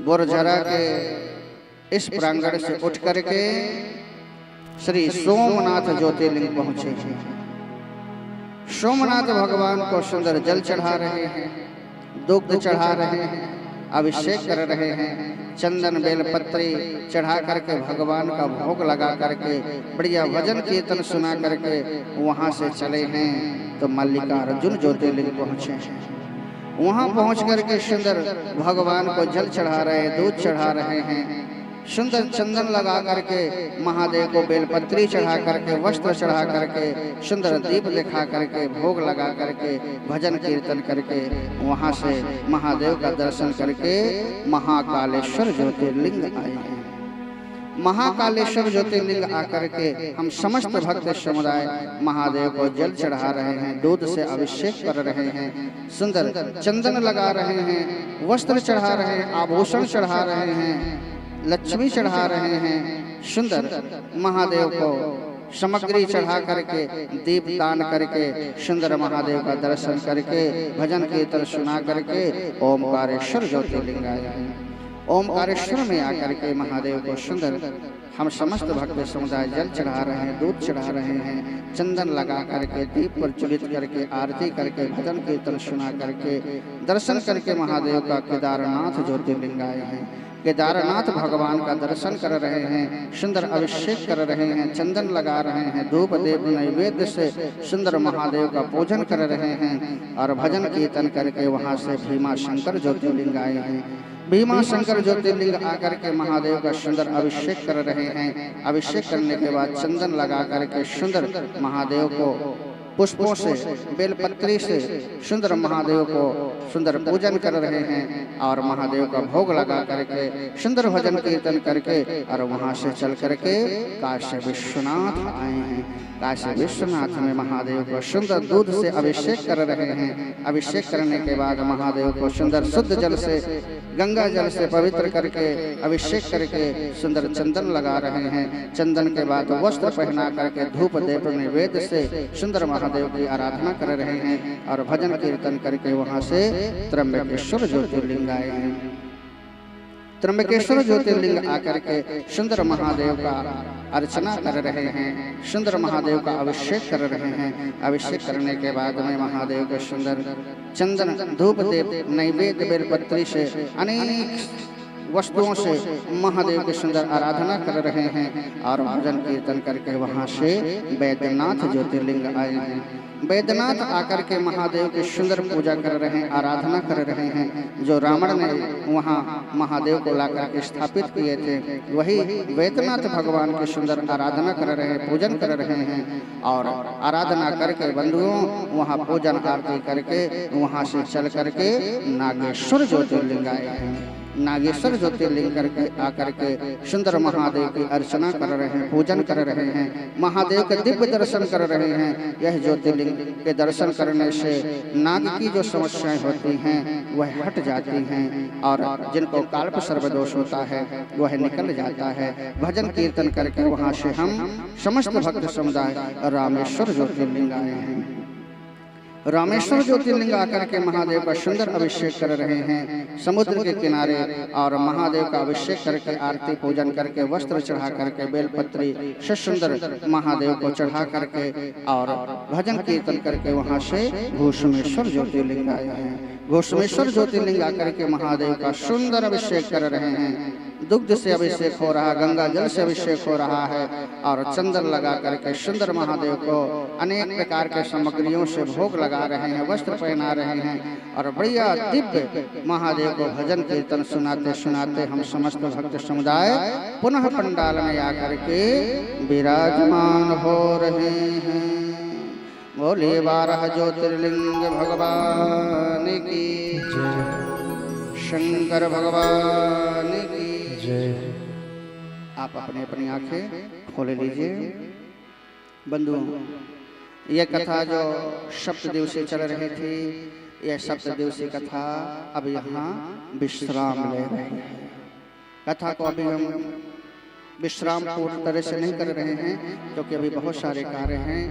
Speaker 3: बुरझरा के इस प्रांगण से उठ करके श्री सोमनाथ ज्योतिर्लिंग पहुंचे हैं। सोमनाथ भगवान को सुंदर जल चढ़ा रहे हैं, दुग्ध चढ़ा रहे हैं, अभिषेक कर रहे हैं, चंदन बेलपत्री चढ़ा करके भगवान का भोग लगा करके बढ़िया भजन कीर्तन सुना करके वहां से चले हैं तो मल्लिकार्जुन ज्योतिर्लिंग पहुंचे हैं। वहां पहुंच करके सुंदर भगवान को जल चढ़ा रहे हैं, दूध चढ़ा रहे हैं, सुंदर चंदन लगा करके महादेव को बेलपत्री चढ़ा करके वस्त्र चढ़ा करके सुंदर दीप दिखा करके भोग लगा करके भजन कीर्तन करके वहां से महादेव का दर्शन करके महाकालेश्वर ज्योतिर्लिंग आए हैं। महाकालेश्वर ज्योतिर्लिंग आकर के हम समस्त भक्त समुदाय महादेव को जल चढ़ा रहे हैं, दूध से अभिषेक कर रहे हैं, सुंदर चंदन लगा रहे हैं, वस्त्र चढ़ा रहे हैं, आभूषण चढ़ा रहे हैं, लक्ष्मी चढ़ा रहे हैं, सुंदर महादेव को सामग्री चढ़ा करके दीप दान करके सुंदर महादेव का दर्शन करके भजन कीर्तन सुना करके ओमकारेश्वर ज्योतिर्लिंग आए हैं। ओमकारेश्वर में आकर के महादेव को सुंदर हम समस्त भक्त समुदाय जल चढ़ा रहे हैं, दूध चढ़ा रहे हैं, चंदन लगा करके दीप प्रज्वलित करके आरती करके भजन कीर्तन सुना करके दर्शन करके महादेव का केदारनाथ ज्योतिर्लिंग आए हैं। केदारनाथ भगवान का दर्शन कर रहे हैं, सुंदर अभिषेक कर रहे हैं, चंदन लगा रहे हैं, धूप देव नैवेद्य से सुंदर महादेव का पूजन कर रहे हैं और भजन कीर्तन करके वहां से भीमा शंकर ज्योतिर्लिंग आए हैं। भीमा शंकर ज्योतिर्लिंग आकर के महादेव का सुंदर अभिषेक कर रहे हैं। अभिषेक करने के बाद चंदन लगा करके सुंदर महादेव को पुष्पों से बेलपत्री से सुंदर महादेव को सुंदर पूजन कर रहे हैं और महादेव का भोग लगा करके सुंदर भजन कीर्तन करके और वहां से चल करके काशी विश्वनाथ आए हैं। काशी विश्वनाथ में महादेव को सुंदर दूध से अभिषेक कर रहे हैं। अभिषेक करने के बाद महादेव को सुंदर शुद्ध जल से गंगा जल से पवित्र करके अभिषेक करके सुंदर चंदन लगा रहे हैं। चंदन के बाद वस्त्र पहना करके धूप दीप नैवेद्य से सुंदर महादेव की आराधना कर रहे हैं और भजन कीर्तन करके वहां से त्र्यंबकेश्वर ज्योतिर्लिंग आए हैं। त्र्यंबकेश्वर ज्योतिर्लिंग आकर के सुंदर महादेव का अर्चना कर रहे हैं, सुंदर महादेव का अभिषेक कर रहे हैं। अभिषेक करने के बाद में महादेव के सुंदर चंदन धूप देव नैवेद्य बेलपत्री से अनेक वस्तुओं से महादेव की सुंदर आराधना कर रहे हैं और भजन कीर्तन करके वहां से बैद्यनाथ ज्योतिर्लिंग आए हैं। बैद्यनाथ आकर के महादेव की सुंदर पूजा कर रहे हैं, आराधना कर रहे हैं। जो रावण ने वहां महादेव को लाकर के स्थापित किए थे वही बैद्यनाथ भगवान की सुंदर आराधना कर रहे हैं, पूजन कर रहे हैं और आराधना करके बंधुओं वहां पूजन आरती करके वहां से चल करके नागेश्वर ज्योतिर्लिंग आए हैं। नागेश्वर ज्योतिर्लिंग करके आकर के सुंदर महादेव की अर्चना कर रहे हैं, पूजन कर रहे हैं, महादेव के दिव्य दर्शन कर रहे हैं। यह ज्योतिर्लिंग के दर्शन करने से नाग की जो समस्याएं होती हैं वह हट जाती हैं और जिनको काल्प सर्वदोष होता है वह निकल जाता है। भजन कीर्तन करके वहां से हम समस्त भक्त समुदाय रामेश्वर ज्योतिर्लिंग आए हैं। रामेश्वर ज्योतिर्लिंग आकर के महादेव का सुंदर अभिषेक कर रहे हैं समुद्र के किनारे और महादेव का अभिषेक करके आरती पूजन करके वस्त्र चढ़ा करके बेलपत्री से सुंदर महादेव को चढ़ा करके और भजन कीर्तन करके वहां से घोषमेश्वर ज्योतिर्लिंग आए हैं। घोषमेश्वर ज्योतिर्लिंग आकर के महादेव का सुंदर अभिषेक कर रहे हैं। दुग्ध से अभिषेक हो रहा, गंगा जल से अभिषेक हो रहा है और चंदन लगा करके सुंदर महादेव को अनेक प्रकार के सामग्रियों से भोग लगा रहे हैं, वस्त्र पहना रहे हैं और बढ़िया दिव्य महादेव को भजन कीर्तन सुनाते सुनाते हम समस्त भक्त समुदाय पुनः पंडाल में आकर के विराजमान हो रहे हैं। बोले 12 ज्योतिर्लिंग भगवान की शंकर भगवान की जय। आप अपनी अपनी आंखें खोल लीजिए। बंधुओं, यह कथा जो सप्त दिवसीय चल रही थी, यह सप्त दिवसीय कथा अब यहाँ विश्राम ले रहे हैं। कथा को अभी हम विश्राम पूर्ण तरह से नहीं कर रहे हैं क्योंकि अभी बहुत सारे कार्य हैं।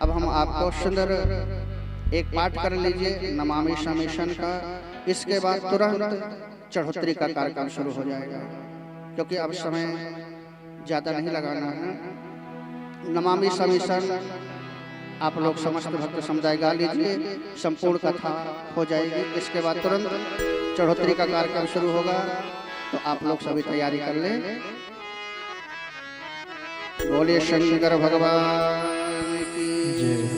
Speaker 3: अब हम आपको सुंदर एक पाठ कर लीजिए नमामि समीशन का, इसके बाद तुरंत चढ़ोतरी का कार्यक्रम शुरू हो जाएगा क्योंकि अब समय ज़्यादा नहीं लगाना है। नमामि समीशन आप लोग समस्त भक्त समुदाय गा लीजिए, संपूर्ण कथा हो जाएगी। इसके बाद तुरंत चढ़ोतरी का कार्यक्रम शुरू होगा, तो आप लोग सभी तैयारी कर लें। बोलिए शंकर भगवान की जय।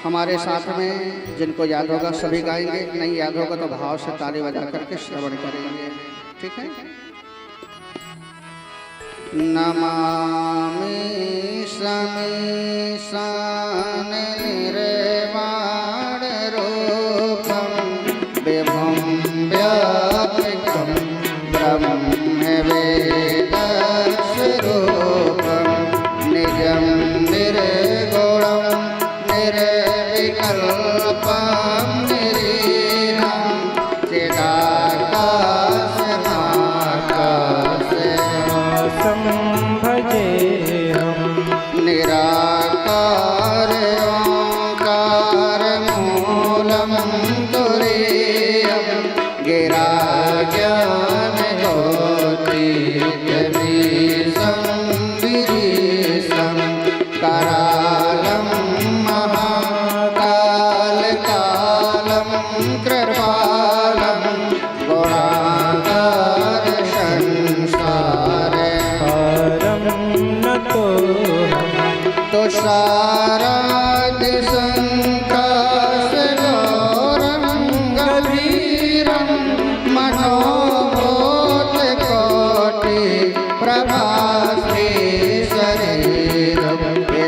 Speaker 3: हमारे साथ में जिनको याद होगा सभी गाएंगे, नहीं याद होगा तो भाव से ताली बजा करके श्रवण करेंगे, ठीक है। नमामि समीशान निर्वाण रूपं विभुं व्यापकं ब्रह्मवेदस्वरूपं निजं निर्गुणं निर्विकल्पं निरीहं चिदाकाशमाकाशं निराकार ओंकार मूलम तुरीयं गिरा ज्ञान ज्योति विरीशं करालं महाकाल कालं कृपालं गुणाकार संसार तुषारादि संकाशगौरं गभीरं मनोभूतकोटि प्रभाश्री शरीरं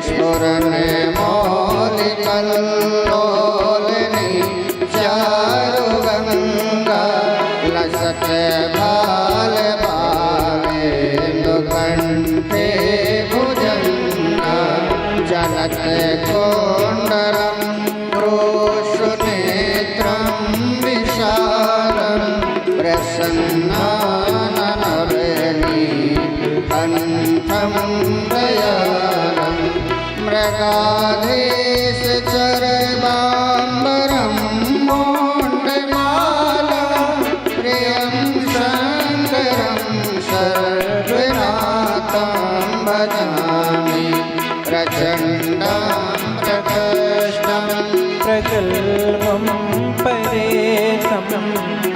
Speaker 3: स्फुरन्मौलिकल्लोलिनी चारुगङ्गा लसत भाल बालेन्दुकण्ठे भुजङ्गा चलत कोण्डलं प्रोषनेत्रं विशालं प्रसन्नाननवनीकण्ठं दयालं मृगाधीशचरवाम्बरं मोण्डमाला प्रियं शङ्करं सर्वनाथं भजामि प्रचण्डं प्रकृष्टं
Speaker 1: प्रगल्भं परेशम्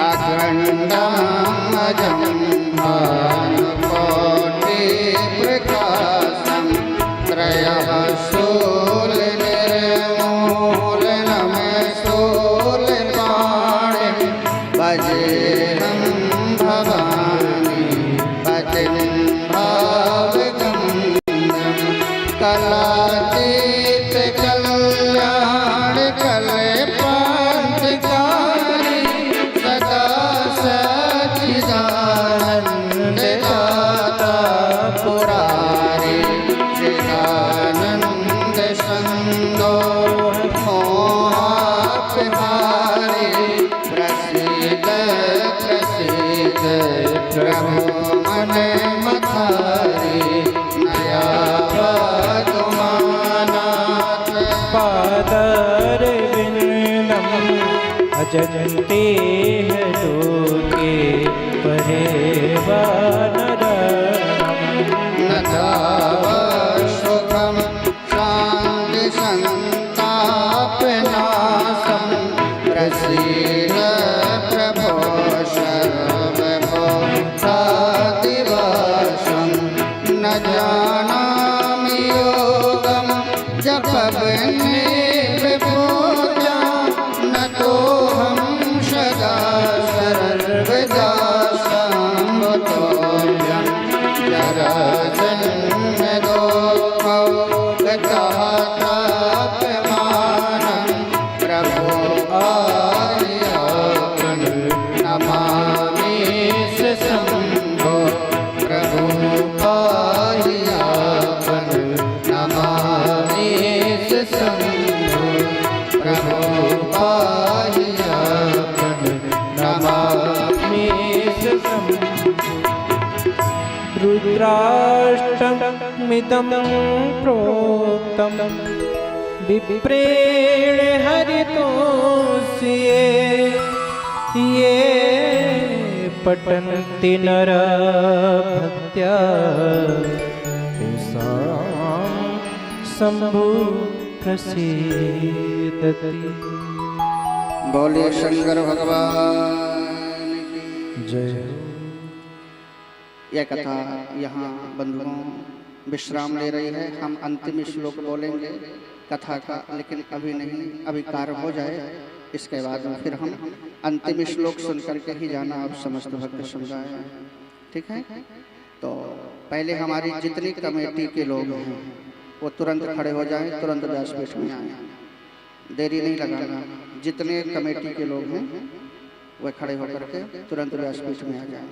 Speaker 3: अखण्डं अजं भानुकोटिप्रकाशं त्रयः शूलनिर्मूलनमशूलपाणिं भजेऽहं भवानी पतिं भावगम्यं कलातीत कल्याण कल्पान्तकारी सदा सच्चिदानन्द दाता पुरारी चिदानन्द संदोह मोहापहारी प्रसीद प्रसीद प्रभु मन मथारी नयावतुमानाथ
Speaker 1: पादारविन्दम् अजन्ते लोके परे वानराणाम्
Speaker 3: न तावत्सुखं शान्तिसन्तापनाशं प्रसीद प्रभो सर्वभूतादिवासं न जानामि योगं जपवन्निर्विपूजा न तोऽहं सदा सर्वदा सम्भतोऽयं जराजन्मदोषौ गतः तापमानं प्रभो आर्यापं नमामि शम्भो प्रभो आर्या
Speaker 1: शंभो प्रभो पाह्यापन नमाम्येष शंभो रुद्राष्टकमिदं प्रोक्तं विप्रेण हरितोऽस्ये ये पठन्ति नरः भक्त्या तेषां शम्भु प्रसीदति।
Speaker 3: बोलिए शंकर भगवान की
Speaker 1: जय।
Speaker 3: यह कथा यहाँ बंधुओं विश्राम ले रही है। हम अंतिम श्लोक बोलेंगे कथा का, लेकिन अभी नहीं, अभी कार्य हो जाए, इसके बाद फिर हम अंतिम श्लोक सुन करके ही जाना आप समस्त भक्त समुदाय, ठीक है। तो पहले हमारी जितनी कमेटी के लोग हैं वो तुरंत खड़े हो जाएं, तुरंत व्यासपीठ में आए, देरी नहीं लगाना। जितने कमेटी के लोग हैं वह खड़े होकर के तुरंत व्यासपीठ में आ जाएं।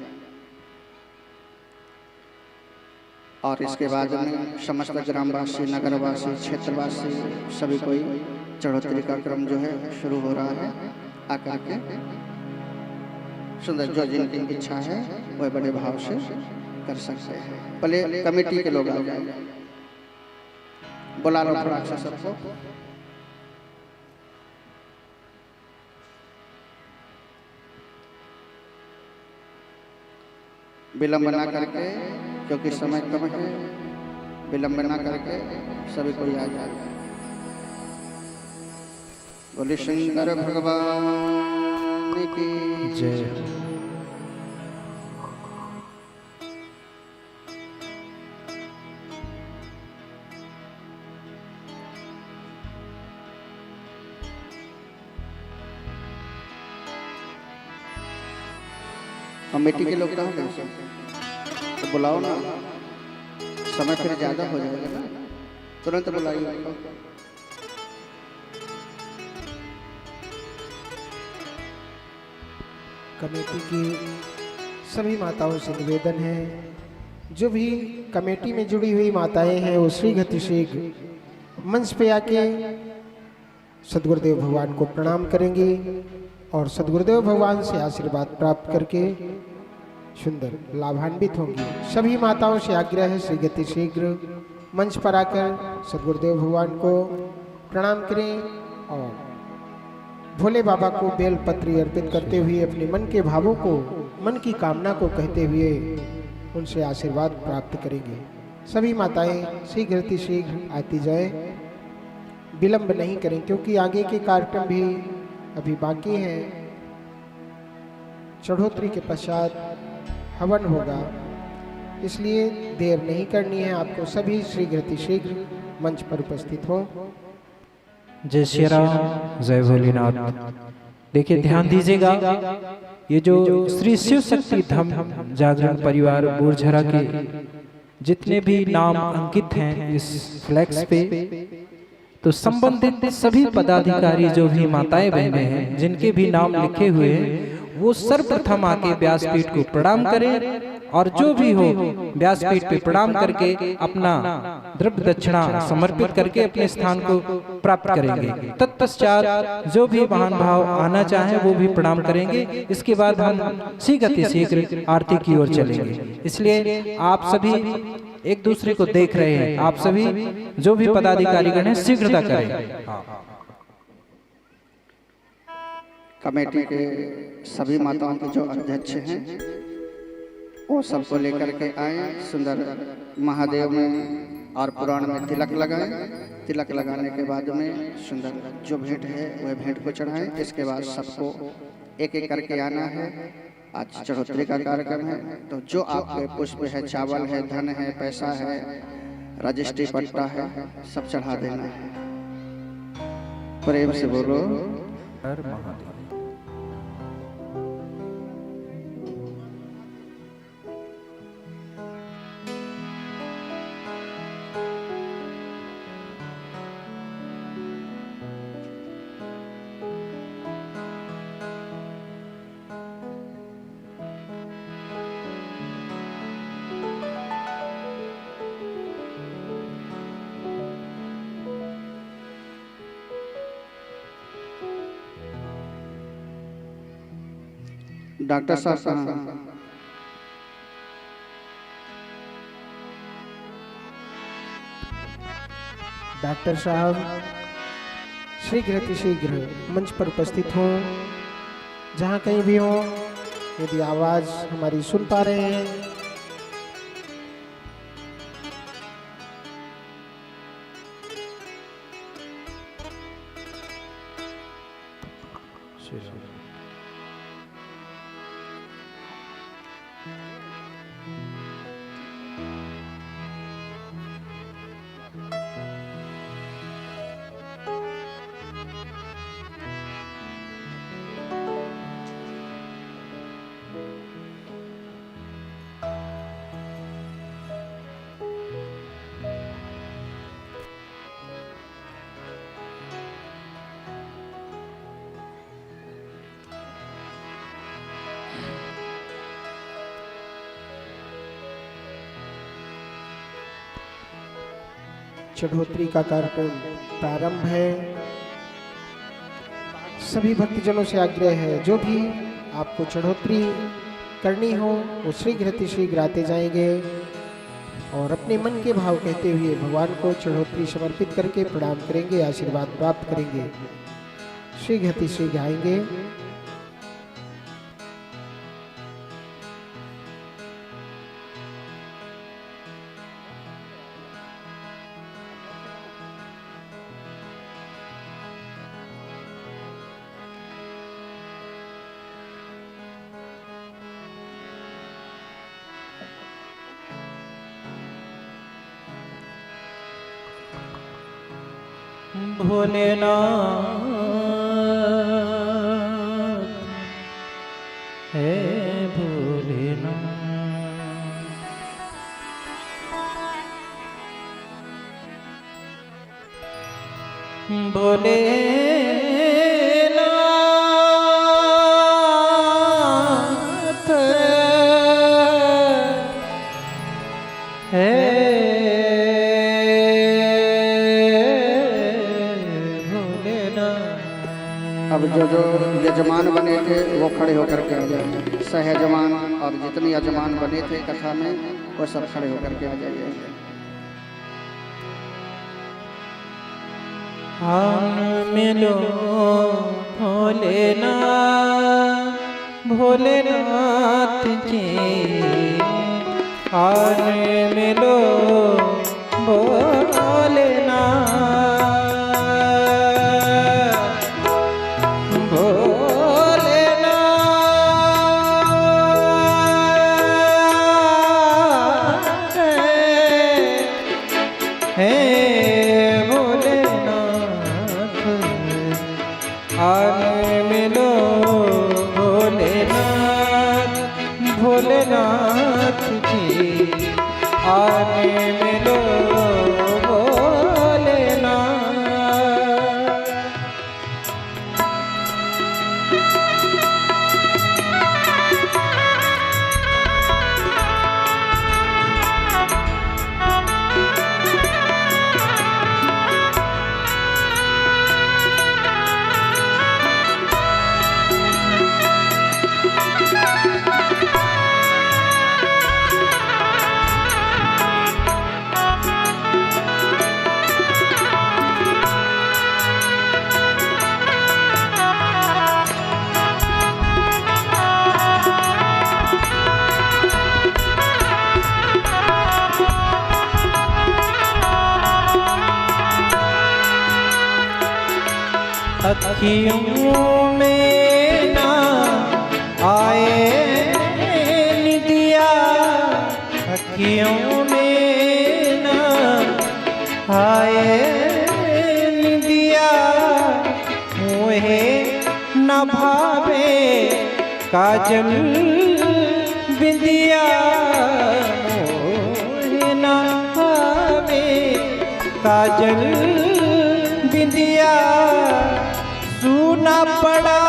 Speaker 3: और इसके बाद में समस्त ग्रामवासी, नगरवासी, क्षेत्रवासी सभी कोई चढ़ोतरी का क्रम जो है शुरू हो रहा है। आकर के सुंदर जो जिनकी इच्छा है वह बड़े भाव से कर सकते हैं। पहले कमेटी के लोग आ जाए, बुला लो थोड़ा सा सबको। विलंब ना करके, क्योंकि समय कम है, विलंब ना करके सभी कोई आ जाए। बोले शंकर भगवान की
Speaker 1: जय।
Speaker 3: कमेटी के लोग कहाँ गए? तो बुलाओ ना, समय फिर ज्यादा हो जाएगा ना, तुरंत बुलाइए उनको।
Speaker 2: कमेटी की सभी माताओं से निवेदन है, जो भी कमेटी में जुड़ी हुई माताएं हैं वो शीघ्र शीघ्र मंच पे आके सदगुरुदेव भगवान को प्रणाम करेंगी और सदगुरुदेव भगवान से आशीर्वाद प्राप्त करके सुंदर लाभान्वित होंगी। सभी माताओं से आग्रह है शीघ्र शीघ्र मंच पर आकर सदगुरुदेव भगवान को प्रणाम करें और भोले बाबा को बेल पत्री अर्पित करते हुए अपने मन के भावों को, मन की कामना को कहते हुए उनसे आशीर्वाद प्राप्त करेंगे। सभी माताएं शीघ्र आती जाएं, विलंब नहीं करें, क्योंकि आगे के कार्यक्रम भी अभी बाकी हैं। चढ़ोतरी के पश्चात हवन होगा, इसलिए देर नहीं करनी है आपको। सभी शीघ्र मंच पर उपस्थित हो।
Speaker 1: जय श्री राम, जय भोलेनाथ। देखिए ध्यान दीजिएगा, ये जो श्री शिव शक्ति धम जागरण परिवार बोरझरा के जितने भी नाम अंकित हैं इस फ्लैक्स पे, तो संबंधित सभी पदाधिकारी जो भी माताएं बहनें हैं जिनके भी नाम लिखे हुए हैं, वो सर्वप्रथम आके व्यासपीठ को प्रणाम करें और जो भी हो व्यासपीठ पे प्रणाम करके अपना द्रव्य दक्षिणा समर्पित करके अपने स्थान को प्राप्त करेंगे। तत्पश्चात जो भी महान भाव आना चाहे वो भी प्रणाम करेंगे। इसके बाद हम शीघ्र आरती की ओर चलेंगे। इसलिए आप सभी एक दूसरे को देख रहे हैं, आप सभी जो भी पदाधिकारीगण हैं शीघ्रता करें।
Speaker 3: कमेटी के सभी माताओं के जो अध्यक्ष हैं वो सबको लेकर के आए, सुंदर महादेव में और पुराण में तिलक लगाएं। तिलक लगाने के बाद में सुंदर जो भेंट है वह भेंट को चढ़ाएं। इसके बाद सबको एक एक करके आना है। आज चढ़ोतरी का कार्यक्रम है, तो जो आपके पुष्प है, चावल है, धन है, पैसा है, रजिस्ट्री पट्टा है, सब चढ़ा देना है। प्रेम से बोलो
Speaker 1: हर महादेव।
Speaker 3: डॉक्टर साहब कहाँ?
Speaker 2: डॉक्टर साहब शीघ्र अतिशीघ्र मंच पर उपस्थित हों, जहाँ कहीं भी हों। यदि आवाज़ हमारी सुन पा रहे हैं चढ़ोत्री का कार्यक्रम प्रारंभ है। सभी भक्तजनों से आग्रह है, जो भी आपको चढ़ोत्री करनी हो वो शीघ्र अतिशीघ्र आते जाएंगे और अपने मन के भाव कहते हुए भगवान को चढ़ोत्री समर्पित करके प्रणाम करेंगे, आशीर्वाद प्राप्त करेंगे। शीघ्र अतिशीघ्र आएंगे।
Speaker 1: भोलेनाथ है भोलेनाथ, भोलेनाथ है
Speaker 3: अब जो यजमान बने थे वो खड़े होकर के आ जाए। सहजमान और जितने यजमान बने थे कथा में वो सब खड़े होकर के आ जाइए।
Speaker 1: हम मिलो भोलेनाथ, भोलेनाथ जी, हम मिलो भोलेनाथ, भोलेनाथ जी, आने मिलो भोलेनाथ। अखियों में ना आए निदिया, अखियों में ना आए निदिया, मोहे न भावे काजल बिंदिया, मोहे न भावे काजल बिंदिया, सूना पड़ा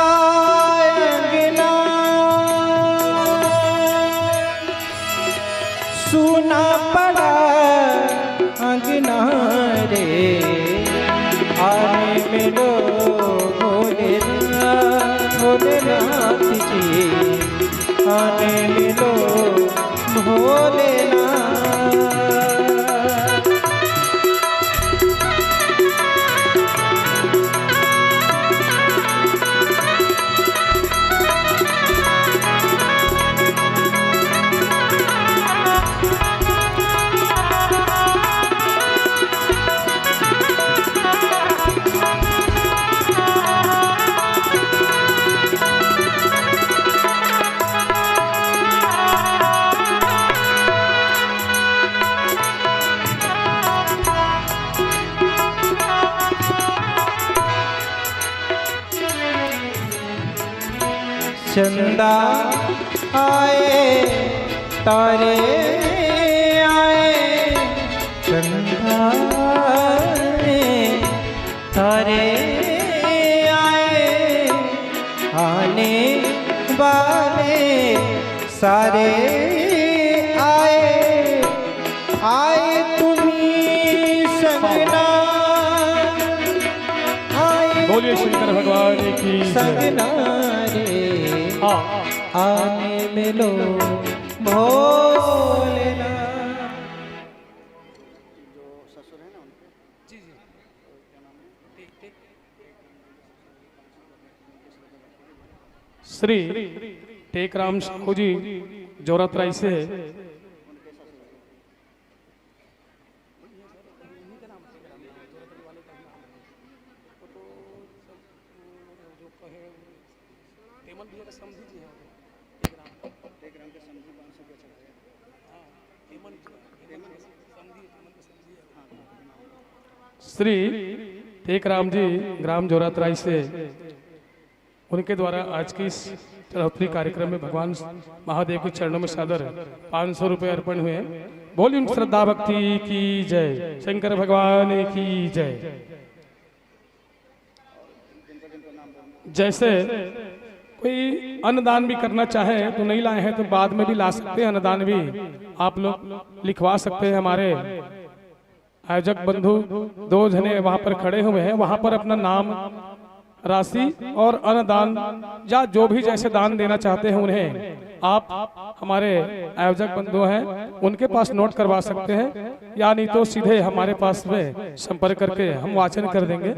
Speaker 1: अंगना, सूना पड़ा अंगना रे, आने मिलो भोलेनाथ, भोलेनाथ जी, भोलेनाथ। चंदा आए तारे आए, चंदा आए तारे आए, आने वाले सारे आए, आए तुम्हीं संगना, आए
Speaker 4: बोलिए शंकर भगवान की जय।
Speaker 1: संगना आने मिलो भोलेनाथ।
Speaker 4: श्री टेकराम साहू जी जोरातराई से श्री टेकराम जी ग्राम जोरातराई से उनके द्वारा आज की इस चढ़ोतरी कार्यक्रम में भगवान महादेव के चरणों में सादर 500 रुपए अर्पण हुए। बोलिए उन श्रद्धा भक्ति की जय, शंकर भगवान की जय। जैसे कोई अन्नदान भी करना चाहे तो नहीं लाए हैं तो बाद में भी ला सकते हैं, अन्नदान भी आप लोग लिखवा सकते हैं। हमारे आयोजक बंधु 2 जने वहां पर खड़े हुए हैं, वहां पर अपना नाम, राशि और अन्नदान या जो भी जैसे दान देना चाहते हैं उन्हें आप हमारे आयोजक बंधु हैं उनके पास नोट करवा सकते हैं, या नहीं तो सीधे हमारे पास में संपर्क करके हम वाचन कर देंगे।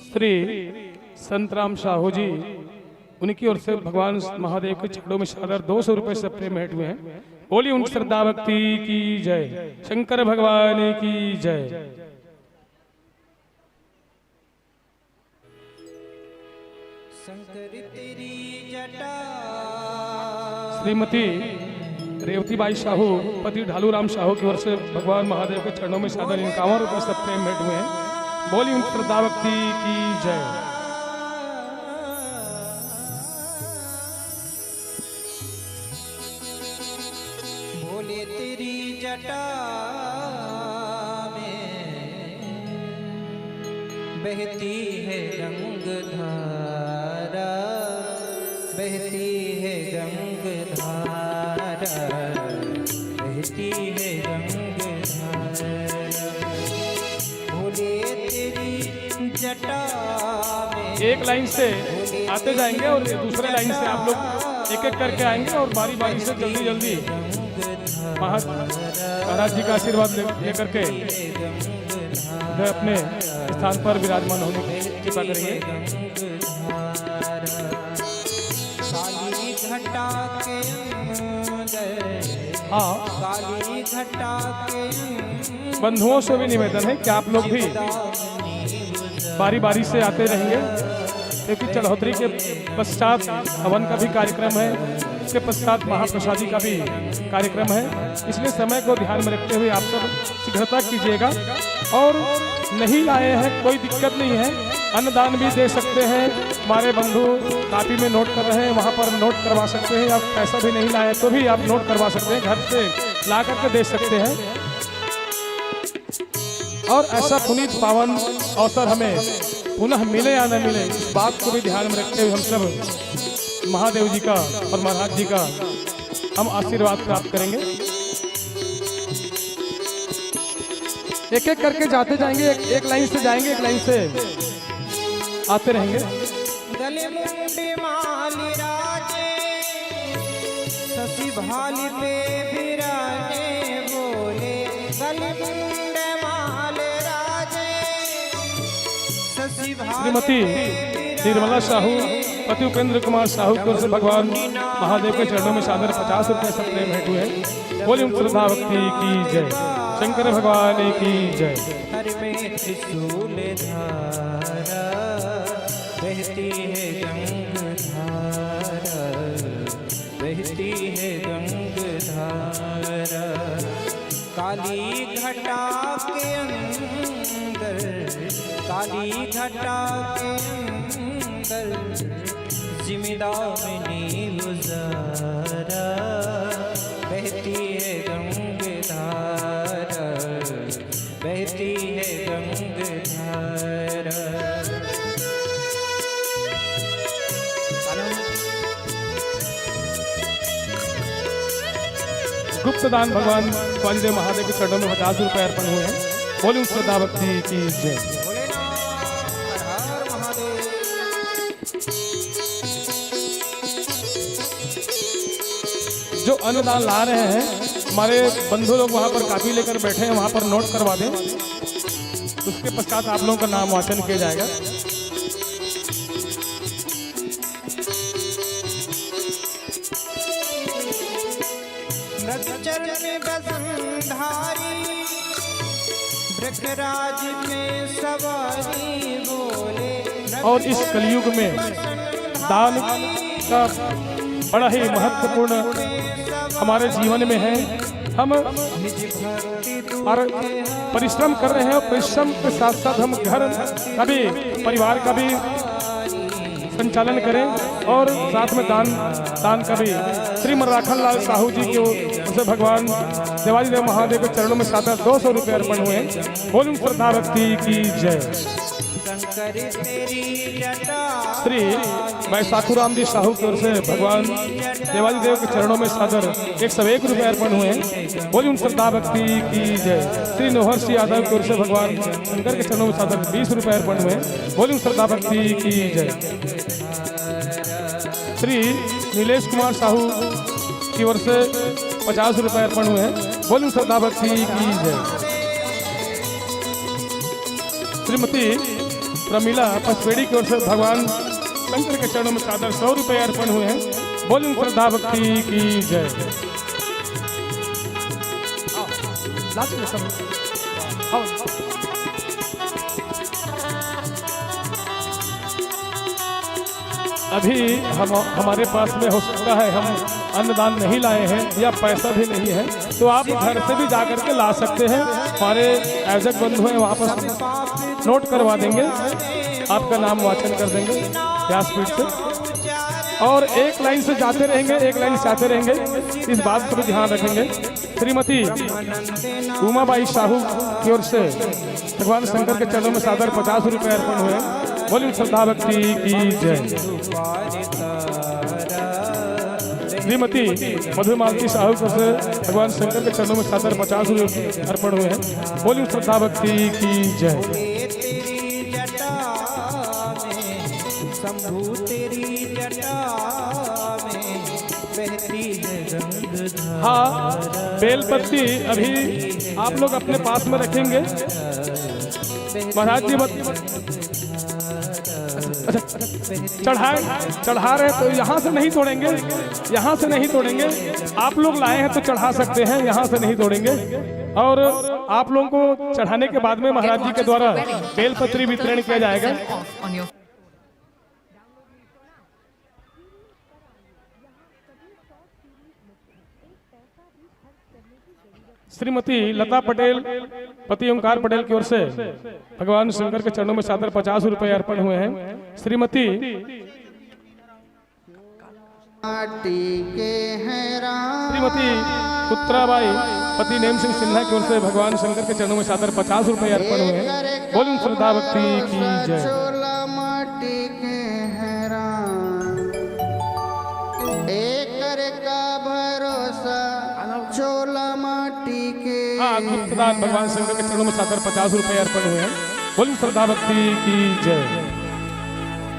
Speaker 4: श्री संतराम साहू जी उनकी ओर से भगवान महादेव के चरणों में सादर 200 रुपए से अपने भेंट हुए हैं। बोलिए उन श्रद्धा भक्ति की जय, शंकर भगवान की जय।
Speaker 1: शंकर तेरी जटा।
Speaker 4: श्रीमती रेवतीबाई साहू पति ढालूराम साहू की ओर से भगवान महादेव के चरणों में सादर 51 रुपए से अपने भेंट हुए हैं। बोलिए उन श्रद्धा भक्ति की जय।
Speaker 1: भोले तेरी जटा में बहती है गंग धारा, बहती है गंग धारा, बहती है गंग धारा। भोले तेरी जटा में।
Speaker 4: एक लाइन से आते जाएंगे और दूसरे लाइन से आप लोग एक एक करके आएंगे और बारी बारी से जल्दी जल्दी महाराज जी का आशीर्वाद लेकर के अपने स्थान पर विराजमान होने की कृपा करेंगे।
Speaker 1: काली घटा के
Speaker 4: हाँ,
Speaker 1: काली घटा के
Speaker 4: बंधुओं से भी निवेदन है कि आप लोग भी बारी बारी से आते रहेंगे क्योंकि चढ़ोतरी के पश्चात हवन का भी कार्यक्रम है, उसके पश्चात महाप्रसादी का भी कार्यक्रम है। इसलिए समय को ध्यान में रखते हुए आप सब शीघ्रता कीजिएगा। और नहीं लाए हैं कोई दिक्कत नहीं है, अन्नदान भी दे सकते हैं। हमारे बंधु कापी में नोट कर रहे हैं, वहाँ पर नोट करवा सकते हैं। आप पैसा भी नहीं लाए तो भी आप नोट करवा सकते हैं, घर से ला करके दे सकते हैं। और ऐसा पुनीत पावन अवसर हमें पुनः मिले या न मिले, इस बात को भी ध्यान में रखते हुए हम सब महादेव जी का और महाराज जी का हम आशीर्वाद प्राप्त करेंगे। एक एक करके जाते जाएंगे, एक लाइन से जाएंगे, एक लाइन से आते रहेंगे।
Speaker 1: गले मुंडे माली राजे, शशि भाली पे बिराजे बोले। गले मुंडे माल राजे, शशि भाली
Speaker 4: श्रीमती निर्मला साहू, पति उपेंद्र कुमार साहू की ओर से भगवान महादेव के चरणों में सादर 50 रुपए सब प्रेम भेंट हुए। बोलिए श्रद्धा भक्ति की जय, शंकर भगवान की जय।
Speaker 1: हर में त्रिशूल धारा, बहती है गंग धारा, बहती है गंग धारा। काली घटा के अंदर, काली घटा के अंदर, जिम्मेदारी गुजारा। बहती है गंग धारा, बहती है गंग धारा।
Speaker 4: गुप्त दान भगवान वालदेव महादेव के चरणों में 50 रुपए अर्पण हुए हैं। बोलिए श्रद्धा भक्ति की जय। जो अन्नदान ला रहे हैं हमारे बंधु लोग वहाँ पर कापी लेकर बैठे हैं, वहाँ पर नोट करवा दें। उसके पश्चात आप लोगों का नाम वाचन किया जाएगा।
Speaker 1: मृगचरण में बसंधारी, वृक्षराज में सवारी बोले।
Speaker 4: और इस कलयुग में दान का बड़ा ही महत्वपूर्ण हमारे जीवन में है। हम और परिश्रम कर रहे हैं, और परिश्रम के साथ साथ हम घर का भी, परिवार का भी संचालन करें और साथ में दान का भी। श्री मर्राखन लाल साहू जी के उनसे भगवान देवाजी देव महादेव के चरणों में सादा 200 रुपये अर्पण हुए। बोलूं श्रद्धा भक्ति की जय। श्री मैं साखूराम जी साहू की ओर से भगवान देवाजी देव के चरणों में सादर 101 रुपये अर्पण हुए। बोलूं श्रद्धा भक्ति की जय। श्री नोहर सिंह यादव की ओर से भगवान शंकर के चरणों में सादर 20 रुपये अर्पण हुए। बोलूं श्रद्धा भक्ति की जय। श्री नीलेश कुमार साहू की ओर से 50 रुपये अर्पण हुए हैं। बोलूं श्रद्धा भक्ति की जय। श्रीमती प्रमीला पचपेड़ी की ओर से भगवान शंकर के चरणों में सादर 100 रुपये अर्पण हुए हैं। बोलूं श्रद्धा भक्ति की जय। अभी हमारे पास में हो सकता है हम अन्नदान नहीं लाए हैं या पैसा भी नहीं है, तो आप घर से भी जा करके ला सकते हैं। हमारे आयोजक बंधु हैं, वहाँ पर नोट करवा देंगे, आपका नाम वाचन कर देंगे व्यासपीठ से। और एक लाइन से जाते रहेंगे, एक लाइन से आते रहेंगे, इस बात को भी ध्यान रखेंगे। श्रीमती उमाबाई साहू की ओर से भगवान शंकर के चरणों में सादर 50 रुपये अर्पण हुए। बोलिए श्रद्धा भक्ति की जय। श्रीमती मधुमालती साहू की ओर से भगवान शंकर के चरणों में सादर 50 रुपये अर्पण हुए हैं। बोलिए श्रद्धा भक्ति की जय। हाँ, बेलपत्ती अभी आप लोग अपने पास में रखेंगे। महाराज जी चढ़ा रहे तो यहाँ से नहीं तोड़ेंगे, यहाँ से नहीं तोड़ेंगे। आप लोग लाए हैं तो चढ़ा सकते हैं, यहाँ से नहीं तोड़ेंगे। और आप लोगों को चढ़ाने के बाद में महाराज जी के द्वारा बेलपत्री वितरण किया जाएगा। श्रीमती लता पटेल पति ओंकार पटेल की ओर से भगवान शंकर के चरणों में सादर 50 रुपए अर्पण हुए हैं। श्रीमती श्रीमती उत्तराबाई पति नेम सिंह सिन्हा की ओर से भगवान शंकर के चरणों में सादर 50 रुपए अर्पण हुए हैं। बोलूं श्रद्धा भक्ति की जय। गुप्तदान भगवान शंकर के चरणों में सादर 50 रुपए अर्पण हुए हैं। बोलूं श्रद्धा भक्ति की जय।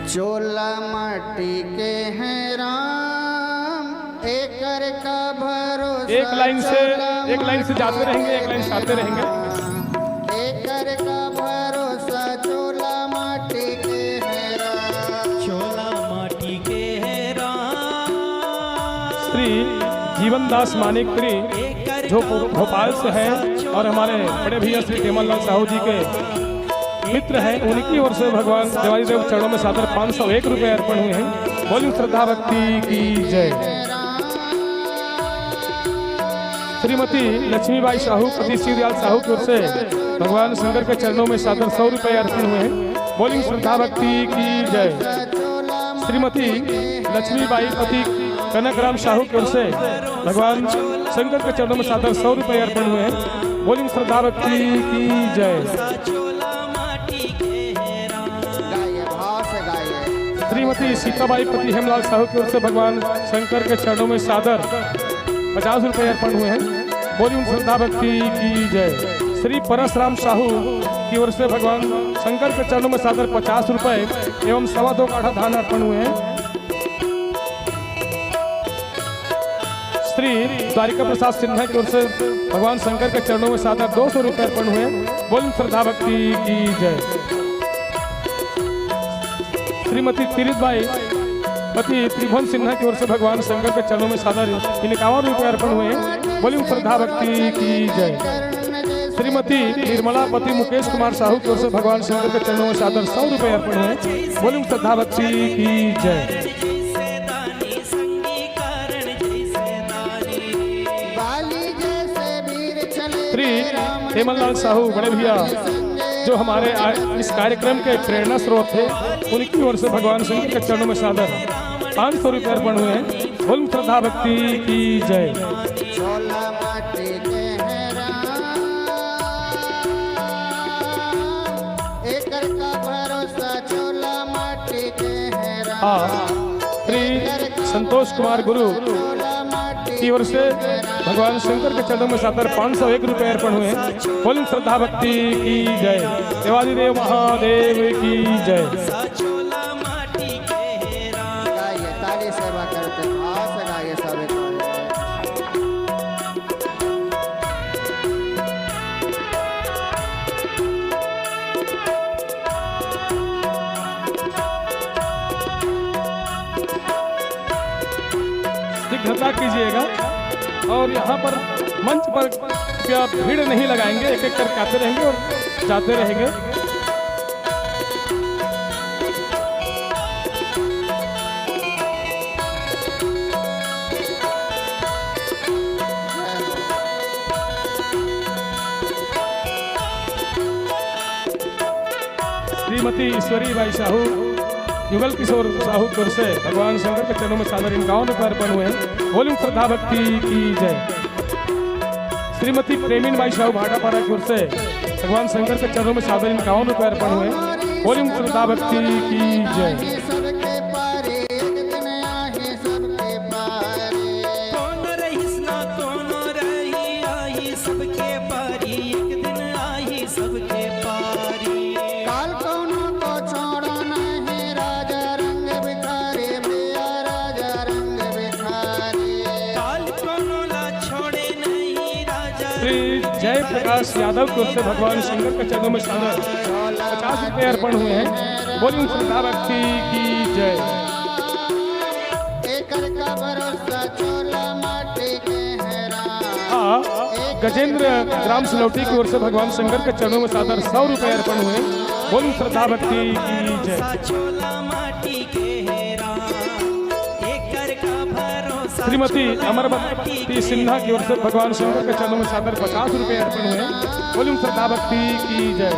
Speaker 3: चोला माटी के हैं राम, एकर का भरोसा।
Speaker 4: एक लाइन से जाते रहेंगे, एक लाइन से आते रहेंगे।
Speaker 3: एकर का भरोसा चोला माटी के हैं राम,
Speaker 5: चोला माटी के हैं राम।
Speaker 4: श्री जीवन दास मानिकपुरी जो भोपाल से है और हमारे बड़े भैया श्री केमल लाल साहू जी के मित्र हैं, उनकी ओर से भगवान देवारी देव चरणों में सादर 501 रुपए अर्पण हुए हैं। बोलिए श्रद्धा भक्ति की जय। श्रीमती लक्ष्मीबाई साहू पति शिवदयाल साहू की ओर से भगवान शंकर के चरणों में सादर 100 रुपए अर्पण हुए हैं। बोलिए श्रद्धा भक्ति की जय। श्रीमती लक्ष्मीबाई पति कनकराम साहू की ओर से भगवान शंकर के चरणों में सादर 100 रुपए अर्पण हुए हैं। बोलिए श्रद्धा भक्ति की जय। श्रीमती सीताबाई पति हेमलाल साहू की ओर से भगवान शंकर के चरणों में सादर 50 रुपए अर्पण हुए हैं। बोलिए श्रद्धा भक्ति की जय। श्री परशुराम साहू की ओर से भगवान शंकर के चरणों में सादर 50 रुपए एवं 2.25 काढ़ा धान अर्पण हुए हैं। श्री द्वारिका प्रसाद सिन्हा की ओर से भगवान शंकर के चरणों में सादर 200 रुपए अर्पण हुए। बोलिए श्रद्धा भक्ति की जय। श्रीमती तिरितबाई पति त्रिभुवन सिन्हा की ओर से भगवान शंकर के चरणों में सादर 51 रुपए अर्पण हुए। बोलिए श्रद्धा भक्ति की जय। श्रीमती निर्मला पति मुकेश कुमार साहू की ओर से भगवान शंकर के चरणों में सादर 100 रुपए अर्पण हुए। बोलिए श्रद्धा भक्ति की जय। श्री हेमललाल साहू बड़े भैया जो हमारे इस कार्यक्रम के प्रेरणा स्रोत थे, उनकी ओर से भगवान शंकर के चरणों में सादर 500 रुपए अर्पण हुए हैं। बोल श्रद्धा भक्ति की जय। श्री संतोष कुमार गुरु की ओर से भगवान शंकर के चरणों में सादर 501 रुपए अर्पण हुए हैं। बोल श्रद्धा भक्ति की जय। देवादी देव महादेव की जय। शीघ्रता कीजिएगा और यहाँ पर मंच पर क्या भीड़ नहीं लगाएंगे, एक एक करके आते रहेंगे और जाते रहेंगे। श्रीमती ईश्वरी बाई साहू युगल किशोर साहू की ओर से भगवान शंकर के चरणों में सादर 51 रुपए अर्पण हुए हैं। बोलिए श्रद्धा भक्ति की जय। श्रीमती प्रेमीन बाई साहू भाटापारा की ओर से भगवान शंकर के चरणों में सादर 51 रुपए अर्पण हुए। बोलिए श्रद्धा भक्ति की जय। जय प्रकाश यादव की ओर से भगवान शंकर के चरणों में सादर 50 रुपए अर्पण हुए हैं। बोलिए श्रद्धा भक्ति की जय। गजेंद्र ग्राम सिलौटी की ओर से भगवान शंकर के चरणों में सादर 100 रुपए अर्पण हुए। बोलिए श्रद्धा भक्ति की जय। श्रीमती अमरवती सिन्हा की ओर से भगवान शंकर के चरणों में सादर 50 रुपए अर्पण हुए। बोलिए श्रद्धा भक्ति की जय।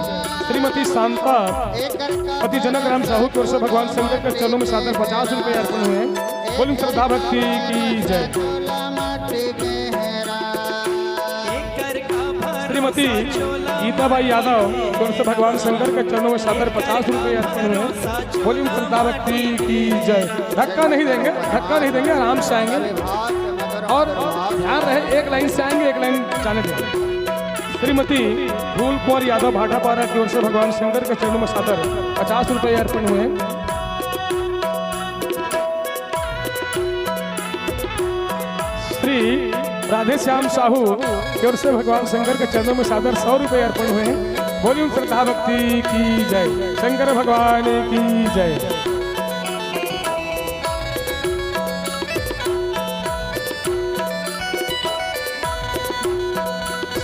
Speaker 4: श्रीमती शांता पति जनक राम साहू की ओर से भगवान शंकर के चरणों में सादर 50 रुपए अर्पण हुए। बोलिए श्रद्धा भक्ति की जय। श्रीमती गीताबाई यादव की ओर से भगवान शंकर के चरणों में सादर 50 रुपए अर्पण हुए। बोलिए श्रद्धा भक्ति की जय। धक्का नहीं देंगे, धक्का नहीं देंगे, आराम से आएंगे और ध्यान रहे एक लाइन से आएंगे, एक लाइन जाने देंगे। श्रीमती फूल कुंवर यादव भाटापारा की ओर से भगवान शंकर के चरणों में सादर 50 रुपए अर्पण हुए। श्री राधे श्याम साहू की ओर से भगवान शंकर के चरणों में सादर 100 रुपए अर्पण हुए। बोलिए श्रद्धा भक्ति की जय। शंकर भगवान की जय।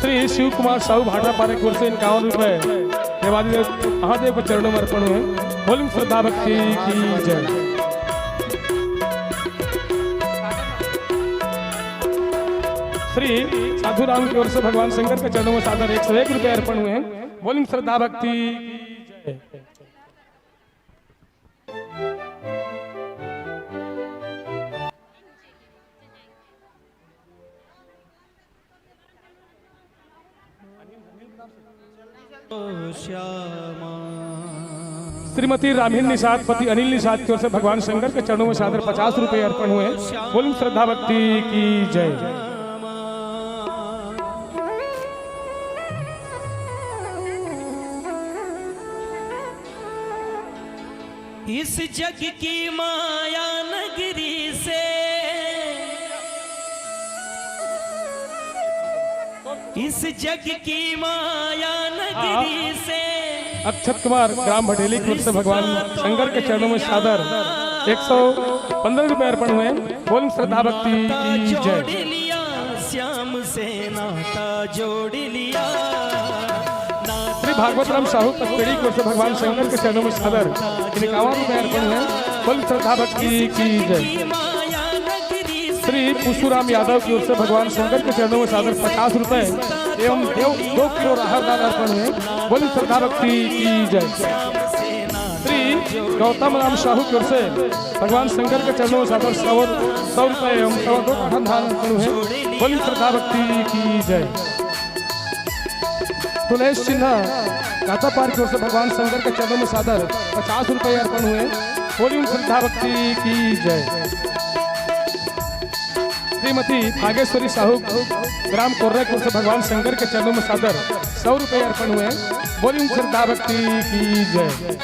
Speaker 4: श्री शिव कुमार साहू भाटापारा की ओर से 51 रुपए महादेव के चरणों में अर्पण हुए। बोलिए श्रद्धा भक्ति की जय। श्री साधुराम की ओर से भगवान शंकर के चरणों में सादर 101 रुपए अर्पण हुए। बोलिए श्रद्धा भक्ति की जय। श्रीमती रामहीन निषाद पति अनिल निषाद की ओर से भगवान शंकर के चरणों में सादर 50 रुपए अर्पण हुए। बोलिए श्रद्धा भक्ति की जय।
Speaker 5: इस जग की माया नगरी से, इस जग की माया नगरी से
Speaker 4: अक्षत कुमार ग्राम भटेली की ओर से भगवान शंकर के चरणों में सादर 115 रुपए अर्पण हुए। बोलिए श्रद्धा भक्ति की जय।
Speaker 5: जोड़ लिया श्याम से नाता जोड़ लिया।
Speaker 4: श्री भागवत राम साहू पचपेड़ी की ओर से भगवान शंकर के चरणों में सादर 51 रुपए अर्पण हुए। बोलिए श्रद्धा भक्ति की जय। श्री पुष्पुराम यादव की ओर से भगवान शंकर के चरणों में सादर 50 रुपए एवं 2 किलो राहर दाल अर्पण हुए। बोलिए श्रद्धा भक्ति की जय। श्री गौतम राम साहू की ओर से भगवान शंकर के चरणों में सादर 100 रुपए एवं 2 काठन धान अर्पण हुए। बोलिए श्रद्धा भक्ति की जय। तुलेश सिन्हा गातापार की ओर से भगवान शंकर के चरणों में सादर 50 रुपए अर्पण हुए। बोलिए श्रद्धा भक्ति की जय। श्रीमती भागेश्वरी साहू ग्राम कोर्रा की ओर से भगवान शंकर के चरणों में सादर 100 रुपए अर्पण हुए। बोलिए श्रद्धा भक्ति की जय।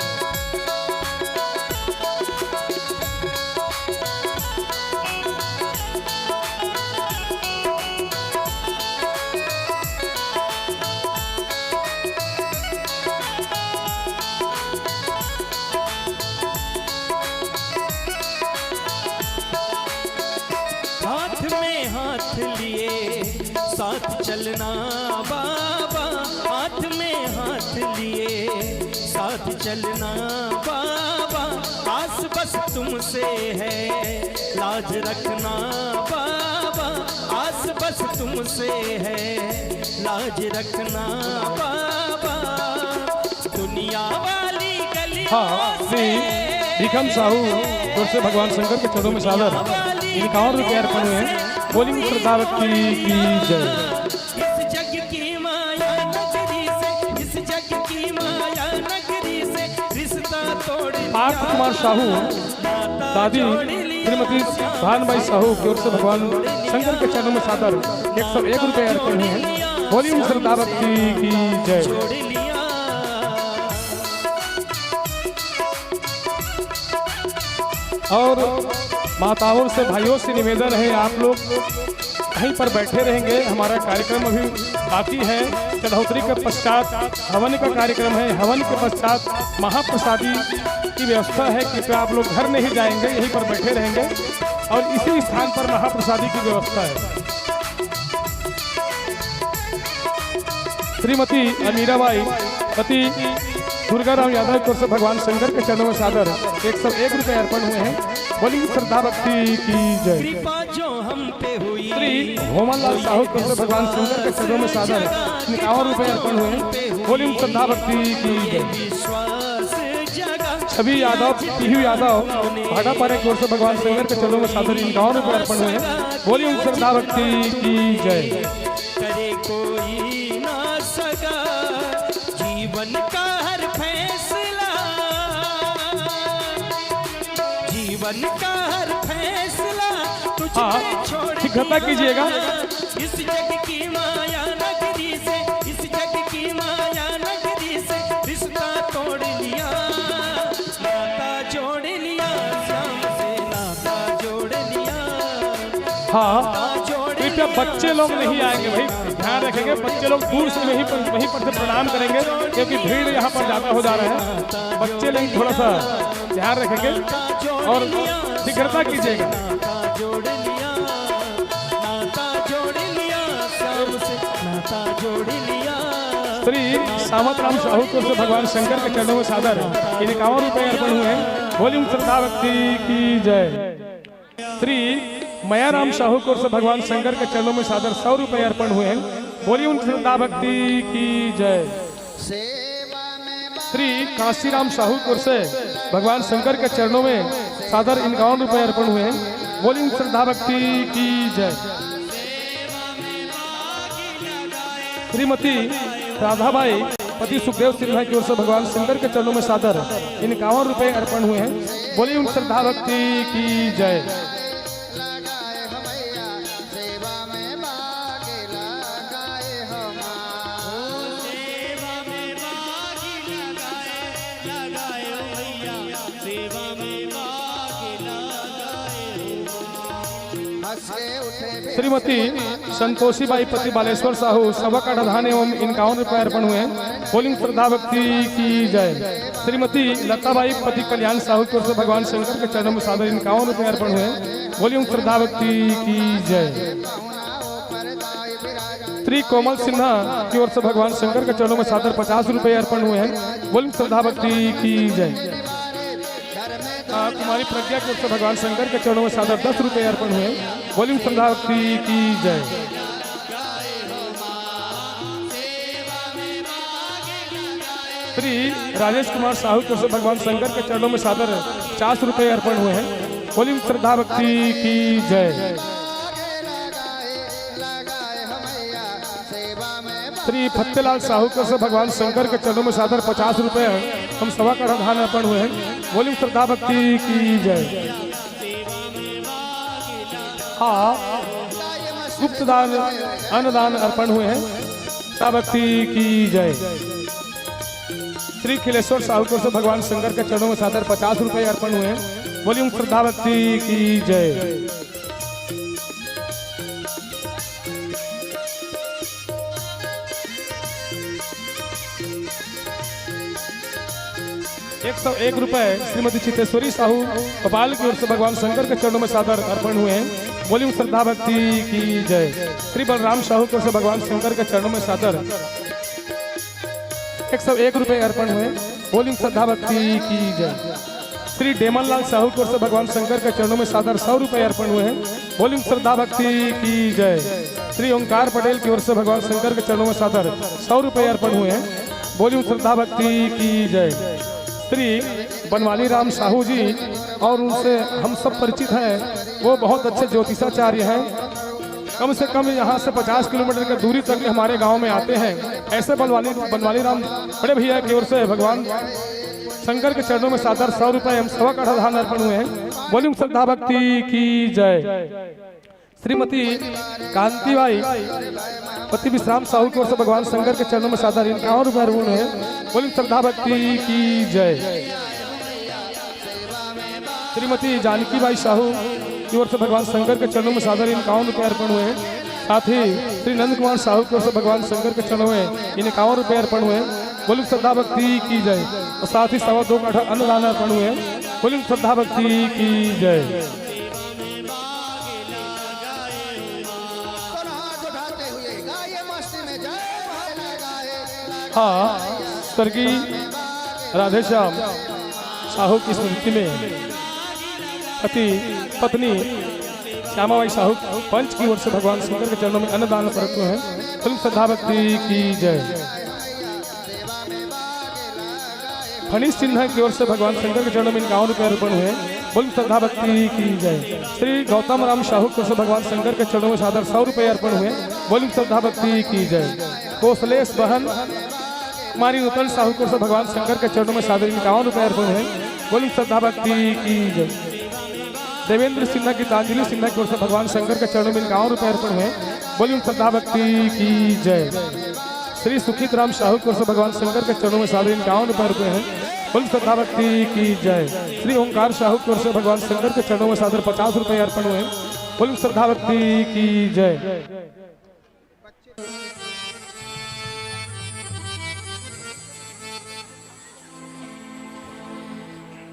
Speaker 5: हाथ में हाथ लिए साथ चलना बाबा, हाथ में हाथ लिए साथ चलना बाबा। आस बस तुमसे है लाज रखना बाबा, आस बस तुमसे है लाज रखना बाबा। दुनिया वाली गलियों से
Speaker 4: भीखम साहू की ओर से भगवान शंकर के चरणों में सादर 51 रुपए अर्पण हुए। बोलिए श्रद्धा भक्ति की जय।
Speaker 5: इस जग की माया नगरी से, इस जग की माया नगरी से रिश्ता तोड़
Speaker 4: पार्थ कुमार साहू दादी श्रीमती भानबाई साहू की ओर से भगवान शंकर के चरणों में सादर 101 रुपए अर्पण हुए। बोलिए श्रद्धा भक्ति की जय। और माताओं से भाइयों से निवेदन है, आप लोग कहीं पर बैठे रहेंगे, हमारा कार्यक्रम अभी बाकी है। चढ़ौतरी के पश्चात हवन का कार्यक्रम है, हवन के पश्चात महाप्रसादी की व्यवस्था है। कृपया आप लोग घर नहीं जाएंगे, यहीं पर बैठे रहेंगे और इसी स्थान पर महाप्रसादी की व्यवस्था है। श्रीमती अमीराबाई पति दुर्गाराम यादव की ओर से भगवान शंकर के चरणों में सादर 101 रुपए अर्पण हुए हैं। बोलिए श्रद्धा भक्ति की जय।
Speaker 5: कृपा जो हम पे हुई
Speaker 4: श्री होमनलाल साहू कृष्ण भगवान शंकर के चरणों में सादर 51 रुपए अर्पण हुए। बोलिए श्रद्धा भक्ति की जय।
Speaker 5: विश्वास जगा
Speaker 4: छवि यादव, पीहू यादव, भाटापारे की ओर से भगवान शंकर के चरणों में सादर 51 रुपए अर्पण हुए। बोलिए श्रद्धा भक्ति की जय।
Speaker 5: करे कोई ना सका जीवन का हर फैसला, जीवन का हर फैसला तुझ पे
Speaker 4: हाँ,
Speaker 5: छोड़
Speaker 4: शीघ्रता कीजिएगा।
Speaker 5: इस जग की माया नगरी से, इस जग की माया नगरी से रिश्ता तोड़ लिया, नाता जोड़ लिया, श्याम से नाता जोड़ लिया।
Speaker 4: हाँ, कृपया बच्चे लोग नहीं आएंगे भाई, ध्यान रखेंगे। बच्चे लोग दूर से वहीं पर से प्रणाम करेंगे क्योंकि भीड़ यहाँ पर ज्यादा हो जा रहा है। बच्चे लोग थोड़ा सा ध्यान रखेंगे और शीघ्रता कीजिएगा।
Speaker 5: नाता जोड़ लिया, नाता जोड़ लिया, श्याम से नाता जोड़ लिया।
Speaker 4: श्री सामत राम साहू को से भगवान शंकर के चरणों में सादर 51 रुपए अर्पण हुए। बोलिए श्रद्धा भक्ति की जय। श्री मया राम साहू को से भगवान शंकर के चरणों में सादर 100 रुपए अर्पण हुए। बोलिए उन श्रद्धा भक्ति की जय। श्री काशीराम साहू को से भगवान शंकर के चरणों में सादर 51 रुपए अर्पण हुए। बोलिए श्रद्धा भक्ति की जय। श्रीमती राधाबाई पति सुखदेव सिन्हा की ओर से भगवान शंकर के चरणों में सादर 51 रुपए अर्पण हुए हैं। बोलिए उन श्रद्धा भक्ति की जय। श्रीमती संतोषी बाई पति बालेश्वर साहू सवा का धान एवं 51 रुपए अर्पण हुए। बोलिए श्रद्धा भक्ति की जय। श्रीमती लताबाई पति कल्याण साहू की ओर से भगवान शंकर के चरणों में सादर 51 रुपए अर्पण हुए। बोलिए श्रद्धा भक्ति की जय। श्री कोमल सिन्हा की ओर से भगवान शंकर के चरणों में सादर 50 रुपए अर्पण हुए हैं। बोलिए श्रद्धा भक्ति की जय। कुमारी प्रज्ञा की ओर से भगवान शंकर के चरणों में सादर 10 रुपए अर्पण हुए। बोलिए श्रद्धा भक्ति की जय। श्री राजेश कुमार साहू की ओर से भगवान शंकर के चरणों में सादर 50 रुपए अर्पण हुए हैं। बोलिए श्रद्धा भक्ति की जय। श्री फतेलाल साहू की ओर से भगवान शंकर के चरणों में सादर 50 रुपए हम सवा का धान अर्पण हुए हैं। बोलिए श्रद्धा भक्ति की जय। हाँ, गुप्त दान अन्नदान अर्पण हुए हैं। श्रद्धा भक्ति की जय। श्री खिलेश्वर साहू को से भगवान शंकर के चरणों में सादर 50 रुपए अर्पण हुए हैं। बोलिए श्रद्धा भक्ति की जय। ₹101 श्रीमती चितेश्वरी साहू भोपाल की ओर से भगवान शंकर के चरणों में सादर अर्पण हुए हैं। बोलिए श्रद्धा भक्ति की जय। श्री बलराम साहू की ओर से भगवान शंकर के चरणों में सादर ₹101 अर्पण हुए। बोलिए श्रद्धा भक्ति की जय। श्री डेमन लाल साहू की ओर से भगवान शंकर के चरणों में सादर ₹100 अर्पण हुए हैं। बोलिए श्रद्धा भक्ति की जय। श्री ओंकार पटेल की ओर से भगवान शंकर के चरणों में सादर ₹100 अर्पण हुए हैं। बोलिए श्रद्धा भक्ति की जय। श्री बनवाली राम साहू जी और उनसे हम सब परिचित हैं, वो बहुत अच्छे ज्योतिषाचार्य हैं। कम से कम यहाँ से 50 किलोमीटर की दूरी तक हमारे गांव में आते हैं। ऐसे बनवाली राम बड़े भैया की ओर से भगवान शंकर के चरणों में सादर ₹100 हम सवा का धान अर्पण हुए हैं। बोलिए श्रद्धा भक्ति की जय। श्रीमती कांतिबाई पति विश्राम साहू की ओर से भगवान शंकर के चरणों में सादर ₹51 अर्पण हुए हैं। बोलिए श्रद्धा भक्ति की जय। श्रीमती जानकी बाई साहू की ओर से भगवान शंकर के चरणों में सादर ₹51 अर्पण हुए हैं। साथ ही श्री नंद कुमार साहू की ओर से भगवान शंकर के चरणों में ₹51 अर्पण हुए। बोलिए श्रद्धा भक्ति की जय। और साथ ही 2.25 काठा अन्नदान अर्पण हुए। बोलिए श्रद्धा भक्ति की जय। हाँ, स्वर्गीय राधेश्याम साहू की स्मृति में पति पत्नी श्यामा बाई साहू पंच की ओर से भगवान शंकर के चरणों में अन्नदान करते हैं। फिल्म श्रद्धा भक्ति की जय। फणीश सिन्हा की ओर से भगवान शंकर के चरणों में 51 रुपये अर्पण हुए। बोल श्रद्धा भक्ति की जय। श्री गौतम राम साहू की ओर से भगवान शंकर के चरणों में सादर 100 रुपये अर्पण हुए। बोल श्रद्धा भक्ति की जय। कोसलेश बहन कुमारी नूतन साहू की ओर से भगवान शंकर के चरणों में सादर 51 रुपये अर्पण हुए। बोल श्रद्धा भक्ति की जय। देवेंद्र सिन्हा की तांजलि सिन्हा की ओर से भगवान शंकर के चरणों में 51 रुपये अर्पण हुए। बोल श्रद्धा भक्ति की जय। श्री सुखित राम साहू की ओर से भगवान शंकर के चरणों में सादर 51 रुपये रुपये हैं। बोल श्रद्धा भक्ति की जय। श्री ओंकार साहू की ओर से भगवान शंकर के चरणों में सादर 50 रुपये अर्पण हुए। बोल श्रद्धा भक्ति की जय।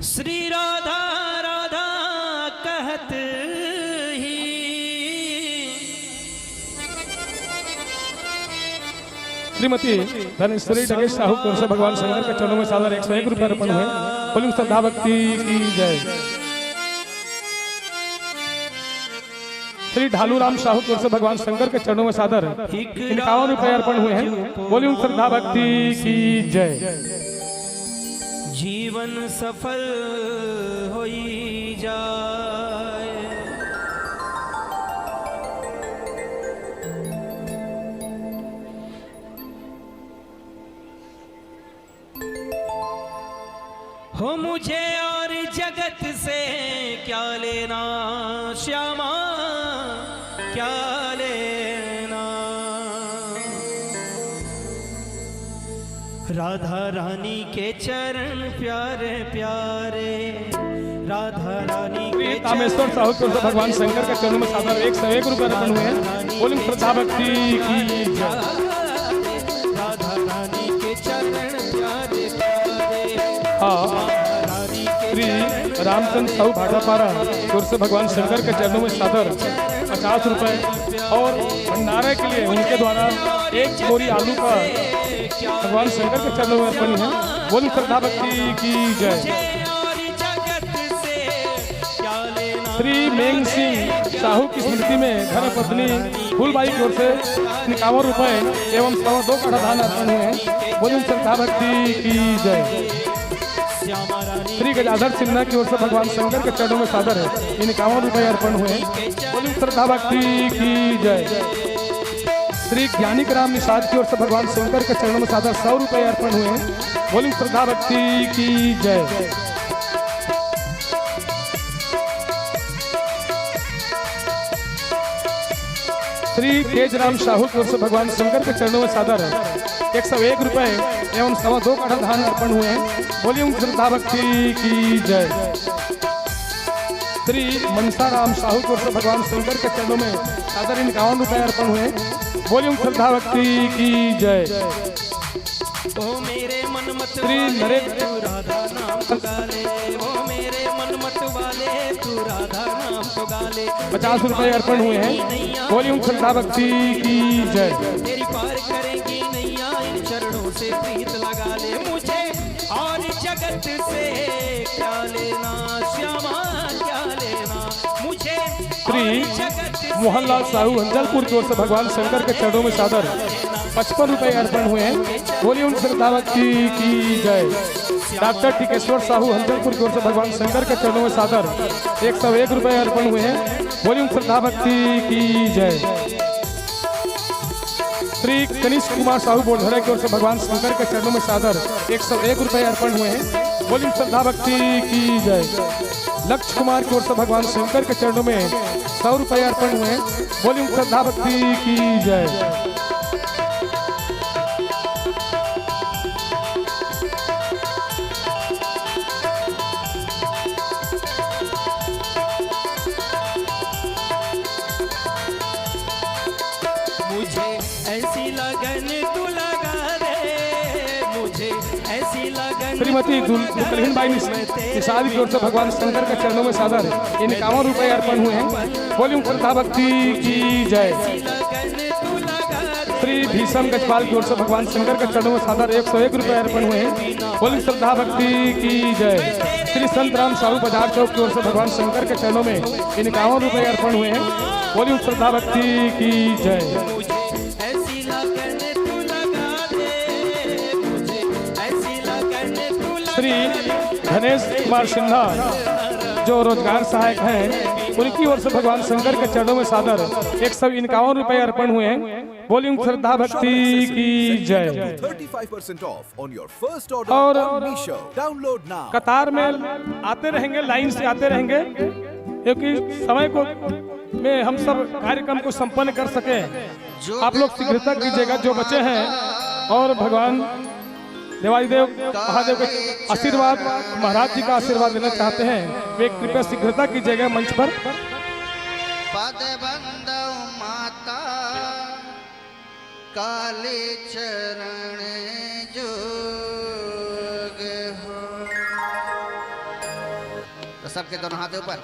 Speaker 5: श्री राधा राधा कहत ही
Speaker 4: श्रीमती धनेश्वरी डगेश साहू की ओर से भगवान शंकर के चरणों में सादर 101 रुपये अर्पण हुए। बोल श्रद्धा भक्ति की जय। श्री ढालूराम साहू की ओर से भगवान शंकर के चरणों में सादर 51 रुपये अर्पण हुए हैं। बोलिए श्रद्धा भक्ति की जय।
Speaker 5: जीवन सफल होई जाए। हो मुझे और जगत से क्या लेना श्यामा क्या लेना। राधा रानी के चरण प्यारे प्यारे। राधा रानी के
Speaker 4: कामेश्वर साहू की ओर से भगवान शंकर के चरणों में सादर 101 रुपये अर्पण हुए हैं। बोलिए श्रद्धा भक्ति की जय।
Speaker 5: राधा रानी के चरण प्यारे प्यारे।
Speaker 4: हाँ, श्री रामचंद्र साहू भाटापारा की ओर से भगवान शंकर के चरणों में सादर 50 रुपये और भंडारे के लिए उनके द्वारा 1 बोरी आलू का भगवान शंकर के चरणों में अर्पण है। बोल श्रद्धा भक्ति की जय। श्री मेंग सिंह साहू की स्मृति में घर पत्नी फूलबाई की ओर से 51 रुपये एवं 2 का धान अर्पण हुए हैं। बोल श्रद्धा भक्ति की जय। श्री गजाधर सिन्हा की ओर से भगवान शंकर के चरणों में सादर है 51 रुपये अर्पण हुए। बोलिए श्रद्धा भक्ति की जय। श्री ज्ञानिक राम निषाद की ओर से भगवान शंकर के चरणों में सादर 100 रुपये अर्पण हुए। बोलिए श्रद्धा भक्ति की जय। श्री तेजराम साहू की ओर से भगवान शंकर के चरणों में सादर है 101 रुपये एवं 2.25 का धान अर्पण हुए हैं। बोलिए श्रद्धा भक्ति की जय। श्री मनसा राम साहू की ओर से भगवान शंकर के चरणों में सादर 51 रुपये अर्पण हुए। बोलिए श्रद्धा भक्ति की जय।
Speaker 5: ओ मेरे मन मत
Speaker 4: श्री नरेंद्र
Speaker 5: राधा नाम तो गाले। ओ मेरे मन मत वाले तू राधा नाम तो गाले।
Speaker 4: 50 रुपये अर्पण हुए हैं। बोलिए श्रद्धा भक्ति की जय।
Speaker 5: तेरी पार करेंगी नैया इन चरणों से प्रीत लगा ले। मुझे और जगत से क्या लेना श्यामा क्या लेना। मुझे
Speaker 4: श्री मोहनलाल साहू हंजलपुर की ओर से भगवान शंकर के चरणों में सादर 55 रुपये अर्पण हुए हैं। बोलिए श्रद्धा भक्ति की जय। डॉक्टर टिकेश्वर साहू हंजलपुर की ओर से भगवान शंकर के चरणों में सादर 101 रुपये अर्पण हुए हैं। बोलिए श्रद्धा भक्ति की जय। श्री कनिष्ठ कुमार साहू बोलधरे की ओर से भगवान शंकर के चरणों में सादर 101 रुपये अर्पण हुए हैं। बोलिए श्रद्धा भक्ति की जय। लक्ष्य कुमार की ओर से भगवान शंकर के चरणों में 100 रुपये अर्पण हुए। बोलिए श्रद्धा भक्ति की जय।
Speaker 5: मुझे ऐसी लगन तू लगा दे। मुझे ऐसी लगन
Speaker 4: श्रीमती दुल्हन बाई निषाद की ओर से भगवान शंकर के चरणों में सादर 51 रुपये अर्पण हुए हैं। बोलिए श्रद्धा भक्ति की जय।
Speaker 5: लगन तू लगा दे।
Speaker 4: श्री भीषम गजपाल की ओर से भगवान शंकर के चरणों में सादर 101 रुपये अर्पण हुए हैं। बोली श्रद्धा भक्ति की जय। श्री संत राम साहू बाजार चौक की ओर से भगवान शंकर के चरणों में 51 रुपये अर्पण हुए हैं। बोली श्रद्धा भक्ति की जय।
Speaker 5: ऐसी लगन तू लगा दे मुझे, ऐसी लगन तू लगा
Speaker 4: श्री धनेश कुमार सिन्हा जो रोजगार सहायक हैं, उनकी ओर से भगवान शंकर के चरणों में सादर 151 रुपये अर्पण हुए हैं। बोली श्रद्धा भक्ति की जय।
Speaker 6: 35% off on your first order
Speaker 4: और
Speaker 6: on Meesho. Download now.
Speaker 4: कतार में आते रहेंगे, लाइन से आते रहेंगे, क्योंकि समय को में हम सब कार्यक्रम को संपन्न कर सके। आप लोग शीघ्रता कीजिएगा जो बचे हैं, और भगवान देवादिदेव महादेव के आशीर्वाद, महाराज जी का आशीर्वाद लेना चाहते हैं, वे कृपया शीघ्रता कीजिएगा मंच पर।
Speaker 3: पद बंदव माता काले चरण जोग हो। तो सबके दोनों हाथ ऊपर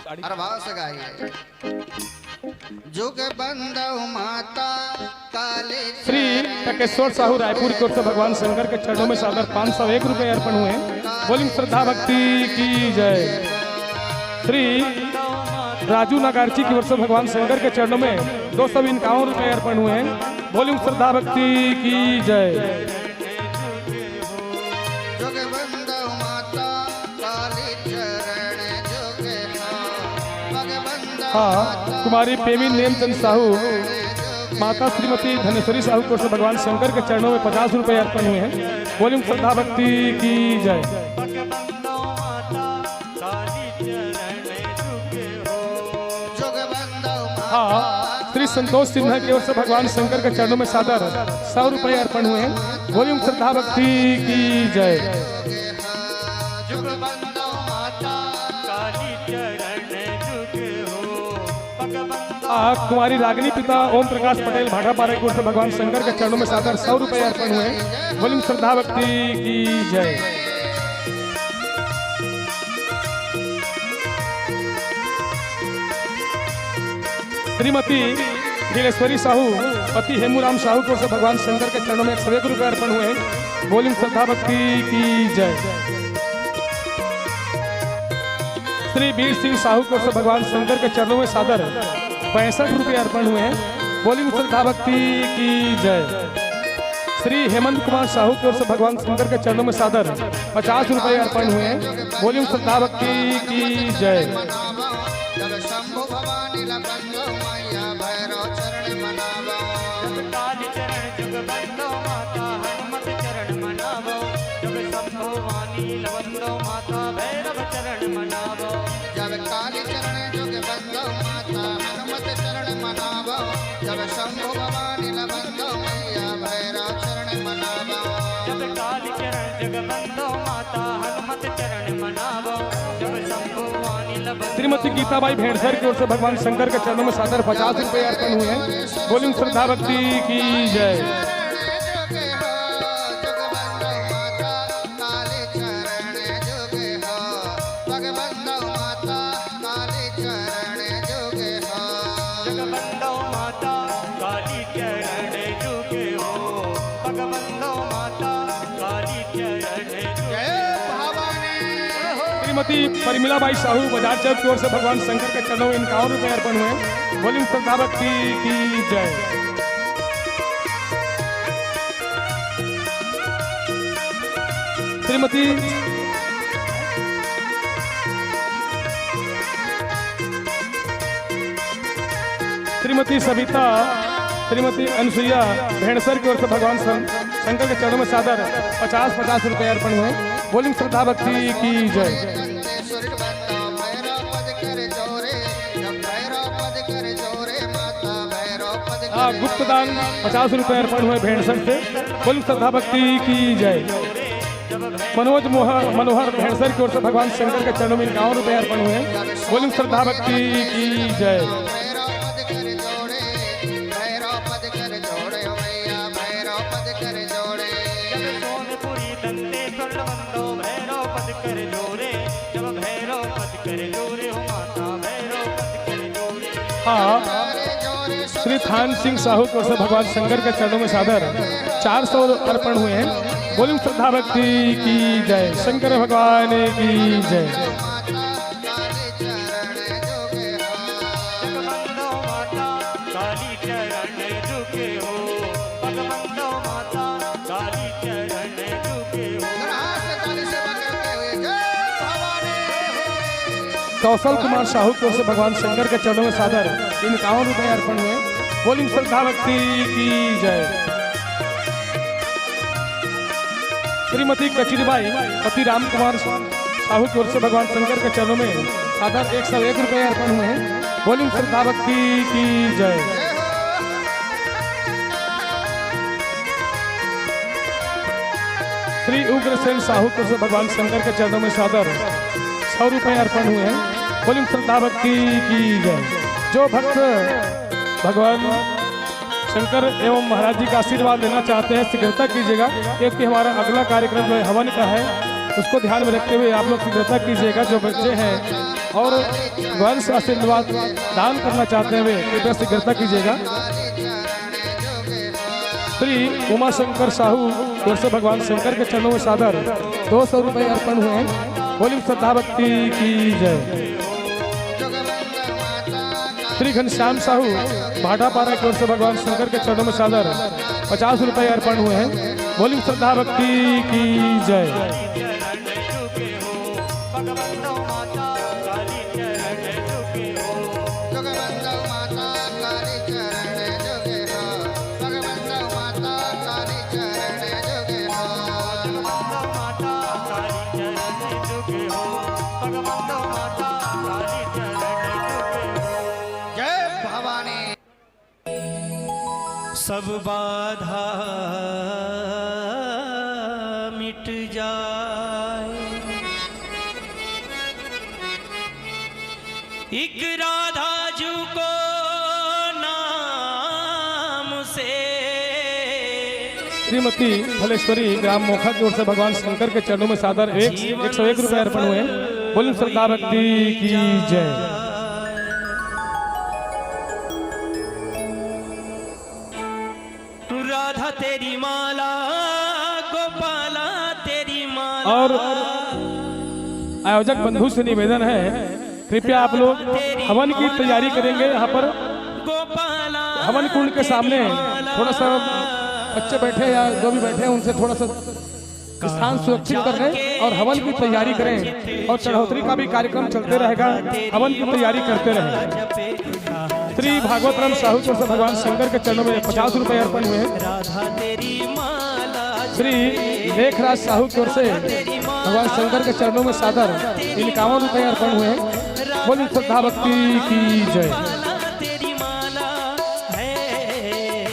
Speaker 3: और भाव से गाइए। जुग बंदव माता काले
Speaker 4: श्री टकेश्वर साहू रायपुर की ओर से भगवान शंकर के चरणों में सादर 501 रुपये अर्पण हुए हैं। बोली श्रद्धा भक्ति की जय। श्री राजू नागार्ची की ओर से भगवान शंकर के चरणों में 251 रुपये अर्पण हुए हैं। बोली श्रद्धा भक्ति की जय।
Speaker 3: जुग बंदव माता काले चरण जोग हो। पग बंदव
Speaker 4: हाँ, कुमारी प्रेमी नेमचंद साहू माता श्रीमती धनेश्वरी साहू को भगवान शंकर के चरणों में 50 रुपये अर्पण हुए हैं। बोली श्रद्धा भक्ति की जय। हाँ, श्री संतोष सिन्हा की ओर से भगवान शंकर के चरणों में सादर 100 रुपये अर्पण हुए हैं। बोली श्रद्धा भक्ति की जय। कुमारी रागिनी पिता ओम प्रकाश पटेल भाटापारा की ओर से भगवान शंकर के चरणों में सादर 100 रुपये अर्पण हुए हैं। बोली श्रद्धा भक्ति की जय। श्रीमती नीलेश्वरी साहू पति हेमूराम साहू को से भगवान शंकर के चरणों में 101 रुपये अर्पण हुए हैं। बोली श्रद्धा भक्ति की जय। श्री वीर सिंह साहू को से भगवान शंकर के चरणों में सादर 65 रुपये अर्पण हुए हैं। बोली श्रद्धा भक्ति की जय। श्री हेमंत कुमार साहू की ओर से भगवान शंकर के चरणों में सादर 50 रुपये अर्पण हुए हैं। बोली श्रद्धा भक्ति की जय।
Speaker 3: जब शंभु भवानी लबंदो मैया भैरव चरण मनावो।
Speaker 5: जब काली चरण जुग बंदो माता हनुमत चरण मनावो। जब शंभु वाणी लबंदो माता भैरव चरण मनावो।
Speaker 3: जब काली चरण जुग बंदो माता हनुमत चरण मनावो। जब शंभु भवानी लबंदो मैया भैरव चरण मनावो।
Speaker 5: जब काली चरण जुग बंदो माता हनुमत चरण मनावो। जब शंभु वाणी लबंदो
Speaker 4: श्रीमती गीताबाई भेड़सर की ओर से भगवान शंकर के चरणों में सादर 50 रुपये अर्पण हुए हैं। बोली श्रद्धा भक्ति की जय।
Speaker 5: जगबंदो माता काली चरण जुगे हो। भगवंदो माता काली चरण जुगे।
Speaker 4: श्रीमती परिमलाबाई साहू बाजार चौक की ओर से भगवान शंकर के चरणों में 51 रुपये अर्पण हुए हैं। बोली श्रद्धा भक्ति की जय। श्रीमती श्रीमती सविता श्रीमती अनुसुईया भेड़सर की ओर से भगवान शंकर के चरणों में सादर 50 रुपये अर्पण हुए। बोली श्रद्धा भक्ति की जय। गुप्त दान 50 रुपये अर्पण हुए भेड़सर से। बोली श्रद्धा भक्ति की जय। मनोज मनोहर भेड़सर की ओर से भगवान शंकर के चरणों में 51 रुपये अर्पण हुए। बोली श्रद्धा भक्ति की जय। हाँ, श्री थान सिंह साहू को से भगवान शंकर के चरणों में सादर 400 अर्पण हुए हैं। बोलिए श्रद्धा भक्ति की जय, शंकर भगवान की जय। कौशल कुमार साहू को से भगवान शंकर के चरणों में सादर 51 रुपये अर्पण हुए। बोलिए श्रद्धा भक्ति की जय। श्रीमती कचरीबाई पति राम कुमार साहू की ओर से भगवान शंकर के चरणों में सादर 101 रुपये अर्पण हुए। बोलिए श्रद्धा भक्ति की जय। श्री उग्रसेन साहू को से भगवान शंकर के चरणों में सादर 100 रुपये अर्पण हुए हैं। बोलिए श्रद्धा भक्ति की जय। जो भक्त भगवान शंकर एवं महाराज जी का आशीर्वाद लेना चाहते हैं शीघ्रता कीजिएगा, क्योंकि हमारा अगला कार्यक्रम जो है हवन का है, उसको ध्यान में रखते हुए आप लोग शीघ्रता कीजिएगा। जो बच्चे हैं और भगवान से आशीर्वाद दान करना चाहते हैं वे कृपया शीघ्रता कीजिएगा। श्री उमा शंकर साहू और से भगवान शंकर के चरणों में सादर 200 रुपये अर्पण हुए हैं। बोलिए श्रद्धा भक्ति की जय। श्री घनश्याम साहू भाटापारा की ओर से भगवान शंकर के चरणों में सादर 50 रुपये अर्पण हुए हैं। बोलिए श्रद्धा भक्ति की जय।
Speaker 5: सब बाधा मिट जाए, एक राधा जू को नाम से।
Speaker 4: श्रीमती फलेश्वरी ग्राम मोखा की ओर से भगवान शंकर के चरणों में सादर 101 रुपये अर्पण हुए। बोलिए श्रद्धा भक्ति की जय।
Speaker 5: राधा तेरी माला, गोपाला तेरी माला।
Speaker 4: और आयोजक बंधु से निवेदन है, कृपया आप लोग हवन की तैयारी करेंगे। यहाँ पर
Speaker 5: गोपाला
Speaker 4: हवन कुंड के सामने थोड़ा सा बच्चे बैठे या जो भी बैठे हैं उनसे थोड़ा सा स्थान सुरक्षित कर लें और हवन की तैयारी करें। और चढ़ोतरी का भी कार्यक्रम चलते रहेगा, हवन की तैयारी करते रहें। श्री भागवत राम साहू को से भगवान शंकर के चरणों में 50 रुपये अर्पण हुए। श्री लेखराज साहू की ओर से भगवान शंकर के चरणों में सादर 51 रुपये अर्पण हुए। बोलिए श्रद्धा भक्ति की जय।